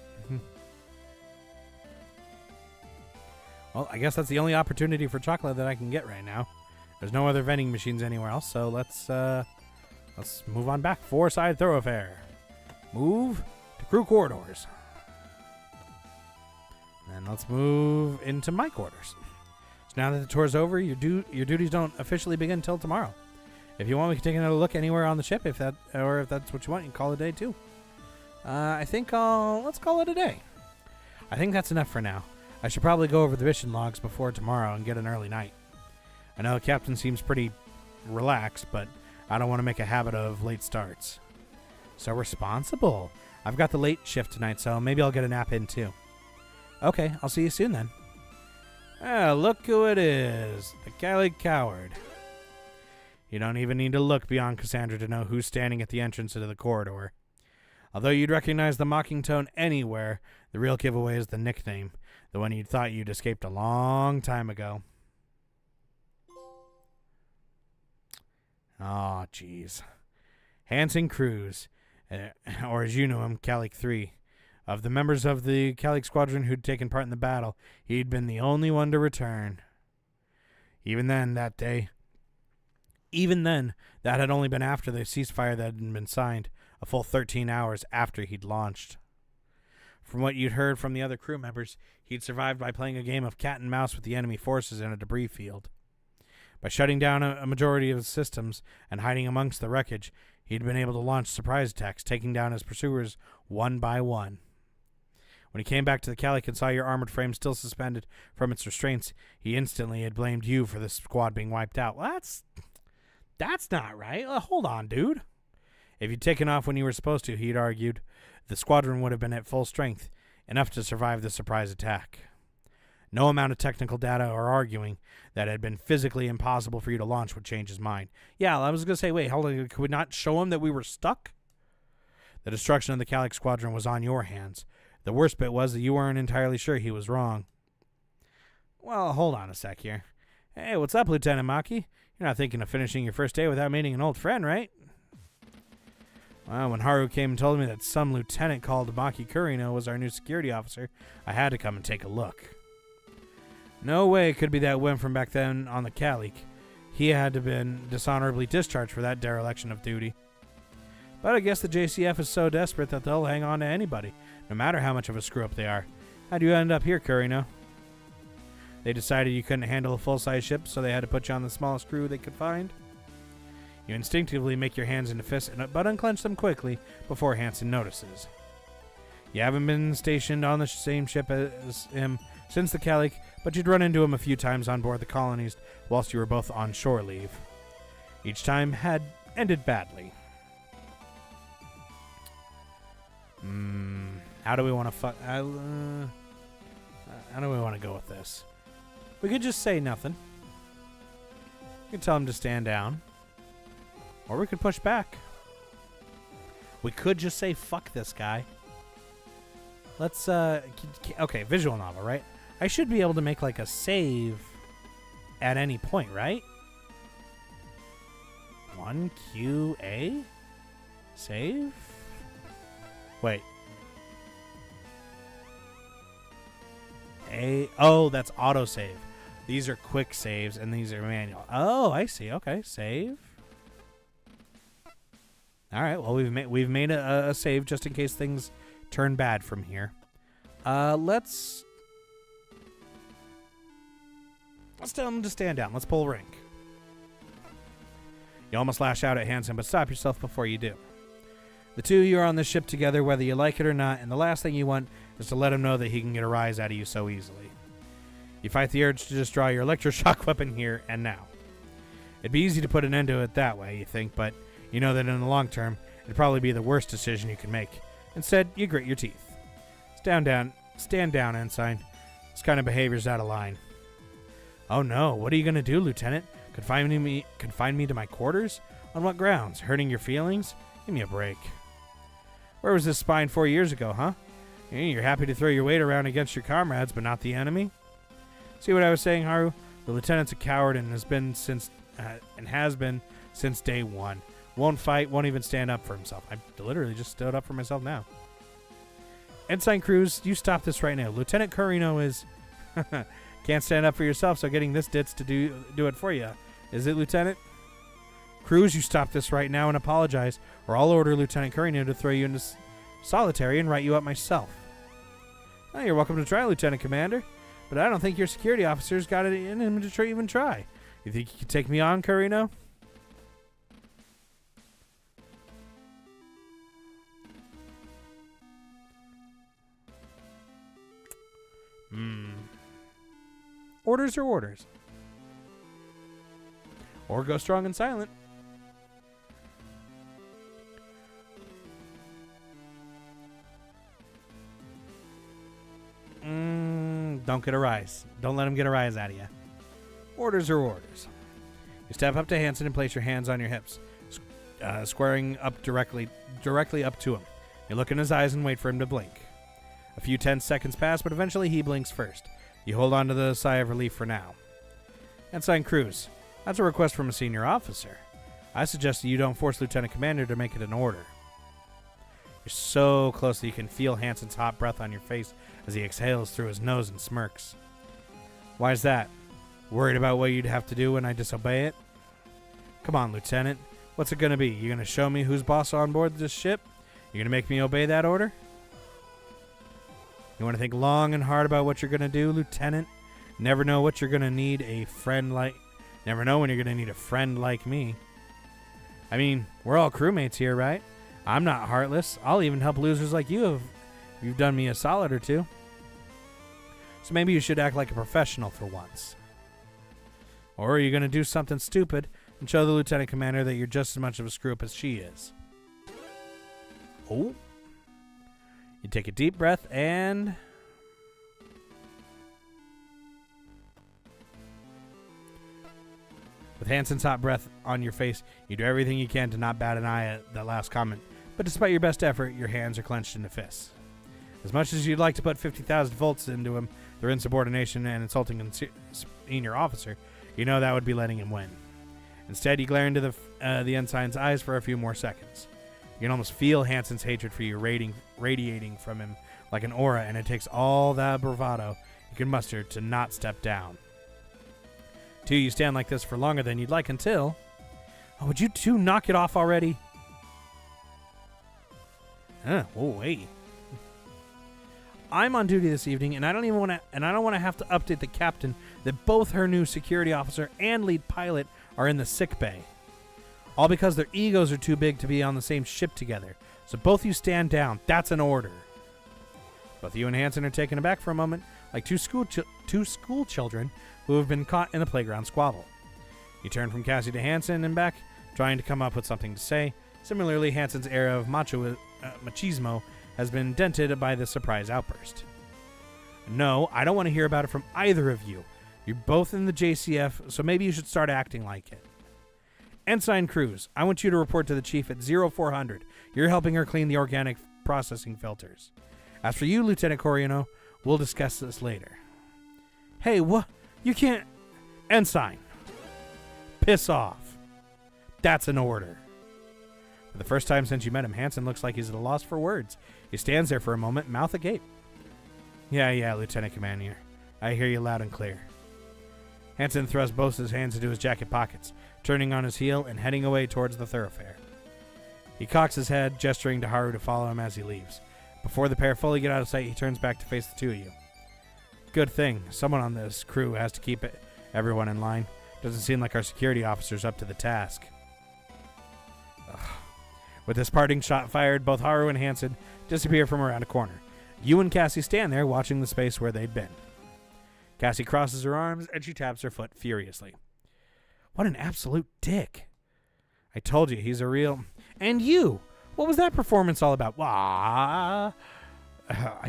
Speaker 7: Well, I guess that's the only opportunity for chocolate that I can get right now. There's no other vending machines anywhere else, so let's move on back. 4-side thoroughfare. Move to crew corridors. And let's move into my quarters. So now that the tour's over, your duties don't officially begin until tomorrow. If you want, we can take another look anywhere on the ship, if that's what you want, you can call it a day too. I think let's call it a day. I think that's enough for now. I should probably go over the mission logs before tomorrow and get an early night. I know the captain seems pretty relaxed, but I don't want to make a habit of late starts. So responsible. I've got the late shift tonight, so maybe I'll get a nap in too. Okay, I'll see you soon then. Look who it is. The Cali Coward. You don't even need to look beyond Cassandra to know who's standing at the entrance into the corridor. Although you'd recognize the mocking tone anywhere, the real giveaway is the nickname, the one you thought you'd escaped a long time ago. Aw, jeez. Hanson Cruz, or as you know him, Calic 3. Of the members of the Calic squadron who'd taken part in the battle, he'd been the only one to return. Even then, that had only been after the ceasefire that had been signed, a full 13 hours after he'd launched. From what you'd heard from the other crew members, he'd survived by playing a game of cat and mouse with the enemy forces in a debris field. By shutting down a majority of his systems and hiding amongst the wreckage, he'd been able to launch surprise attacks, taking down his pursuers one by one. When he came back to the Calic and saw your armored frame still suspended from its restraints, he instantly had blamed you for the squad being wiped out. Well, that's not right. Hold on, dude. If you'd taken off when you were supposed to, he'd argued, the squadron would have been at full strength, enough to survive the surprise attack. No amount of technical data or arguing that had been physically impossible for you to launch would change his mind. Yeah, I was going to say, wait, hold on, could we not show him that we were stuck? The destruction of the Calic squadron was on your hands. The worst bit was that you weren't entirely sure he was wrong. Well, hold on a sec here. Hey, what's up, Lieutenant Maki? You're not thinking of finishing your first day without meeting an old friend, right? Well, when Haru came and told me that some lieutenant called Maki Kurino was our new security officer, I had to come and take a look. No way it could be that wimp from back then on the Calic. He had to have been dishonorably discharged for that dereliction of duty. But I guess the JCF is so desperate that they'll hang on to anybody, no matter how much of a screw-up they are. How'd you end up here, Kurino? They decided you couldn't handle a full-size ship, so they had to put you on the smallest crew they could find? You instinctively make your hands into fists, but unclench them quickly before Hansen notices. You haven't been stationed on the same ship as him since the Calic, but you'd run into him a few times on board the Colonies whilst you were both on shore leave. Each time had ended badly. How do we want to how do we want to go with this? We could just say nothing. We could tell him to stand down. Or we could push back. We could just say, fuck this guy. Let's, okay, visual novel, right? I should be able to make, like, a save at any point, right? 1QA? Save? Wait. Oh, that's autosave. These are quick saves, and these are manual. Oh, I see. Okay, save. All right. Well, we've made a save just in case things turn bad from here. Let's tell him to stand down. Let's pull rank. You almost lash out at Hansen, but stop yourself before you do. The two of you are on the ship together, whether you like it or not, and the last thing you want is to let him know that he can get a rise out of you so easily. You fight the urge to just draw your electroshock weapon here and now. It'd be easy to put an end to it that way, you think, but you know that in the long term, it'd probably be the worst decision you can make. Instead, you grit your teeth. Stand down, Ensign. This kind of behavior's out of line. Oh no, what are you going to do, Lieutenant? Confine me to my quarters? On what grounds? Hurting your feelings? Give me a break. Where was this spine 4 years ago, huh? You're happy to throw your weight around against your comrades, but not the enemy? See what I was saying, Haru? The lieutenant's a coward and has been since day one. Won't fight, won't even stand up for himself. I literally just stood up for myself now. Ensign Cruz, you stop this right now. Lieutenant Kurino is... Can't stand up for yourself, so getting this ditz to do it for you. Is it, Lieutenant? Cruz, you stop this right now and apologize, or I'll order Lieutenant Kurino to throw you into solitary and write you up myself. Oh, you're welcome to try, Lieutenant Commander, but I don't think your security officer's got it in him to even try. You think you can take me on, Kurino? Orders are orders. Or go strong and silent. Don't get a rise. Don't let him get a rise out of you. Orders are orders. You step up to Hansen and place your hands on your hips, squaring up directly up to him. You look in his eyes and wait for him to blink. A few tense seconds pass, but eventually he blinks first. You hold on to the sigh of relief for now. Ensign Cruz, that's a request from a senior officer. I suggest that you don't force Lieutenant Commander to make it an order. You're so close that you can feel Hansen's hot breath on your face as he exhales through his nose and smirks. Why is that? Worried about what you'd have to do when I disobey it? Come on, Lieutenant. What's it going to be? You going to show me who's boss on board this ship? You going to make me obey that order? You want to think long and hard about what you're going to do, Lieutenant? Never know what you're going to need a friend like Never know when you're going to need a friend like me. I mean, we're all crewmates here, right? I'm not heartless. I'll even help losers like you if you've done me a solid or two. So maybe you should act like a professional for once. Or are you going to do something stupid and show the lieutenant commander that you're just as much of a screw-up as she is? Oh. You take a deep breath and... With Hansen's hot breath on your face, you do everything you can to not bat an eye at that last comment. But despite your best effort, your hands are clenched into fists. As much as you'd like to put 50,000 volts into him through insubordination and insulting a senior officer, you know that would be letting him win. Instead, you glare into the ensign's eyes for a few more seconds. You can almost feel Hansen's hatred for you radiating from him like an aura, and it takes all that bravado you can muster to not step down. Two, you stand like this for longer than you'd like until... Oh, would you two knock it off already? Oh, wait. I'm on duty this evening, and I don't want to have to update the captain that both her new security officer and lead pilot are in the sick bay. All because their egos are too big to be on the same ship together. So both you stand down. That's an order. Both you and Hansen are taken aback for a moment, like two school children who have been caught in the playground squabble. You turn from Cassie to Hansen and back, trying to come up with something to say. Similarly, Hansen's era of machismo has been dented by this surprise outburst. No, I don't want to hear about it from either of you. You're both in the JCF, so maybe you should start acting like it. Ensign Cruz, I want you to report to the chief at 0400. You're helping her clean the organic processing filters. As for you, Lieutenant Coriano, we'll discuss this later. Hey, what? You can't... Ensign. Piss off. That's an order. For the first time since you met him, Hansen looks like he's at a loss for words. He stands there for a moment, mouth agape. Yeah, Lieutenant Commander. I hear you loud and clear. Hansen thrusts both his hands into his jacket pockets, turning on his heel and heading away towards the thoroughfare. He cocks his head, gesturing to Haru to follow him as he leaves. Before the pair fully get out of sight, he turns back to face the two of you. Good thing. Someone on this crew has to keep everyone in line. Doesn't seem like our security officer's up to the task. Ugh. With this parting shot fired, both Haru and Hansen disappear from around a corner. You and Cassie stand there, watching the space where they'd been. Cassie crosses her arms, and she taps her foot furiously. What an absolute dick. I told you, he's a real... And you! What was that performance all about? I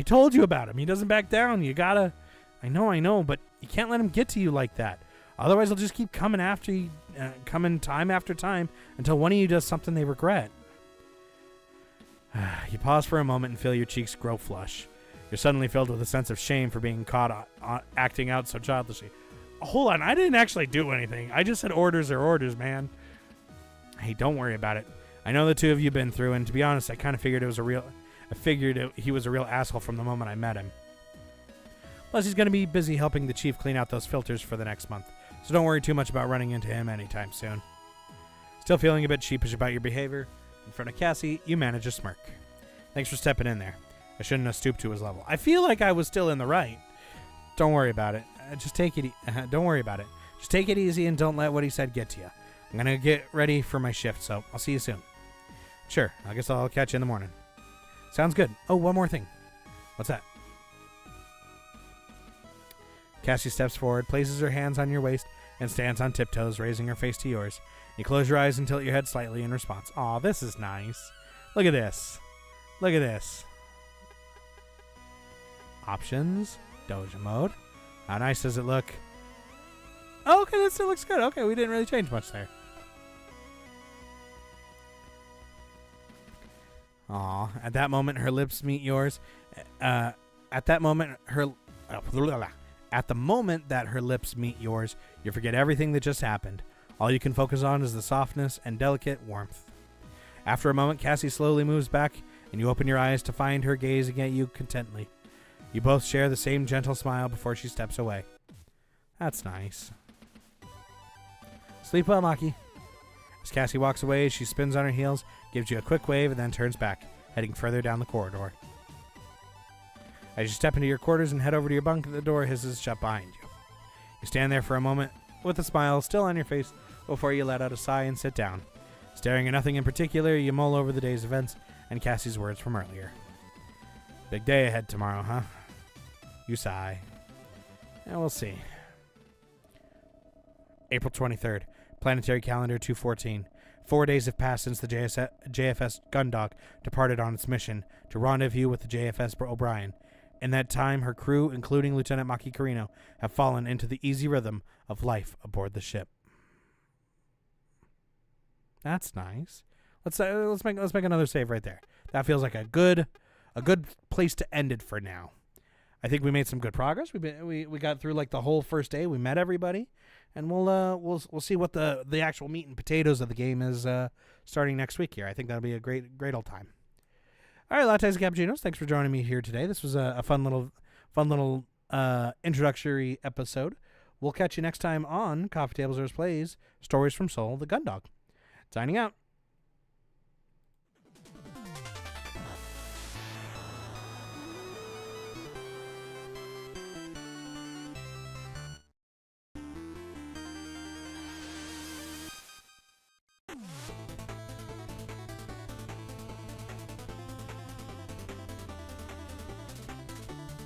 Speaker 7: told you about him. He doesn't back down. You gotta... I know, but you can't let him get to you like that. Otherwise, he'll just keep coming after you, coming time after time, until one of you does something they regret. You pause for a moment and feel your cheeks grow flush. You're suddenly filled with a sense of shame for being caught acting out so childishly. Hold on, I didn't actually do anything. I just said orders are orders, man. Hey, don't worry about it. I know the two of you been through, and to be honest, I kind of figured he was a real asshole from the moment I met him. Plus, he's going to be busy helping the chief clean out those filters for the next month, so don't worry too much about running into him anytime soon. Still feeling a bit sheepish about your behavior? In front of Cassie, you manage a smirk. Thanks for stepping in there. I shouldn't have stooped to his level. I feel like I was still in the right. Don't worry about it. Don't worry about it. Just take it easy and don't let what he said get to you. I'm going to get ready for my shift, so I'll see you soon. Sure, I guess I'll catch you in the morning. Sounds good. Oh, one more thing. What's that? Cassie steps forward, places her hands on your waist, and stands on tiptoes, raising her face to yours. You close your eyes and tilt your head slightly in response. Aw, this is nice. Look at this. Look at this. Options. Doja mode. How nice does it look? Oh, okay, that still looks good. Okay, we didn't really change much there. Aw, at that moment, her lips meet yours. At the moment that her lips meet yours, you forget everything that just happened. All you can focus on is the softness and delicate warmth. After a moment, Cassie slowly moves back, and you open your eyes to find her gazing at you contently. You both share the same gentle smile before she steps away. That's nice. Sleep well, Maki. As Cassie walks away, she spins on her heels, gives you a quick wave, and then turns back, heading further down the corridor. As you step into your quarters and head over to your bunk, the door hisses shut behind you. You stand there for a moment, with a smile still on your face before you let out a sigh and sit down. Staring at nothing in particular, you mull over the day's events and Cassie's words from earlier. Big day ahead tomorrow, huh? You sigh. And we'll see. April 23rd, Planetary Calendar 214. 4 days have passed since the JFS Gundog departed on its mission to rendezvous with the JFS O'Brien. In that time, her crew, including Lieutenant Maki Carino, have fallen into the easy rhythm of life aboard the ship. That's nice. Let's make another save right there. That feels like a good place to end it for now. I think we made some good progress. We got through like the whole first day. We met everybody, and we'll see what the actual meat and potatoes of the game is starting next week here. I think that'll be a great old time. All right, lattes and cappuccinos. Thanks for joining me here today. This was a fun little introductory episode. We'll catch you next time on Coffee Table Zeros Plays Stories from Seoul, the Gundog. Signing out.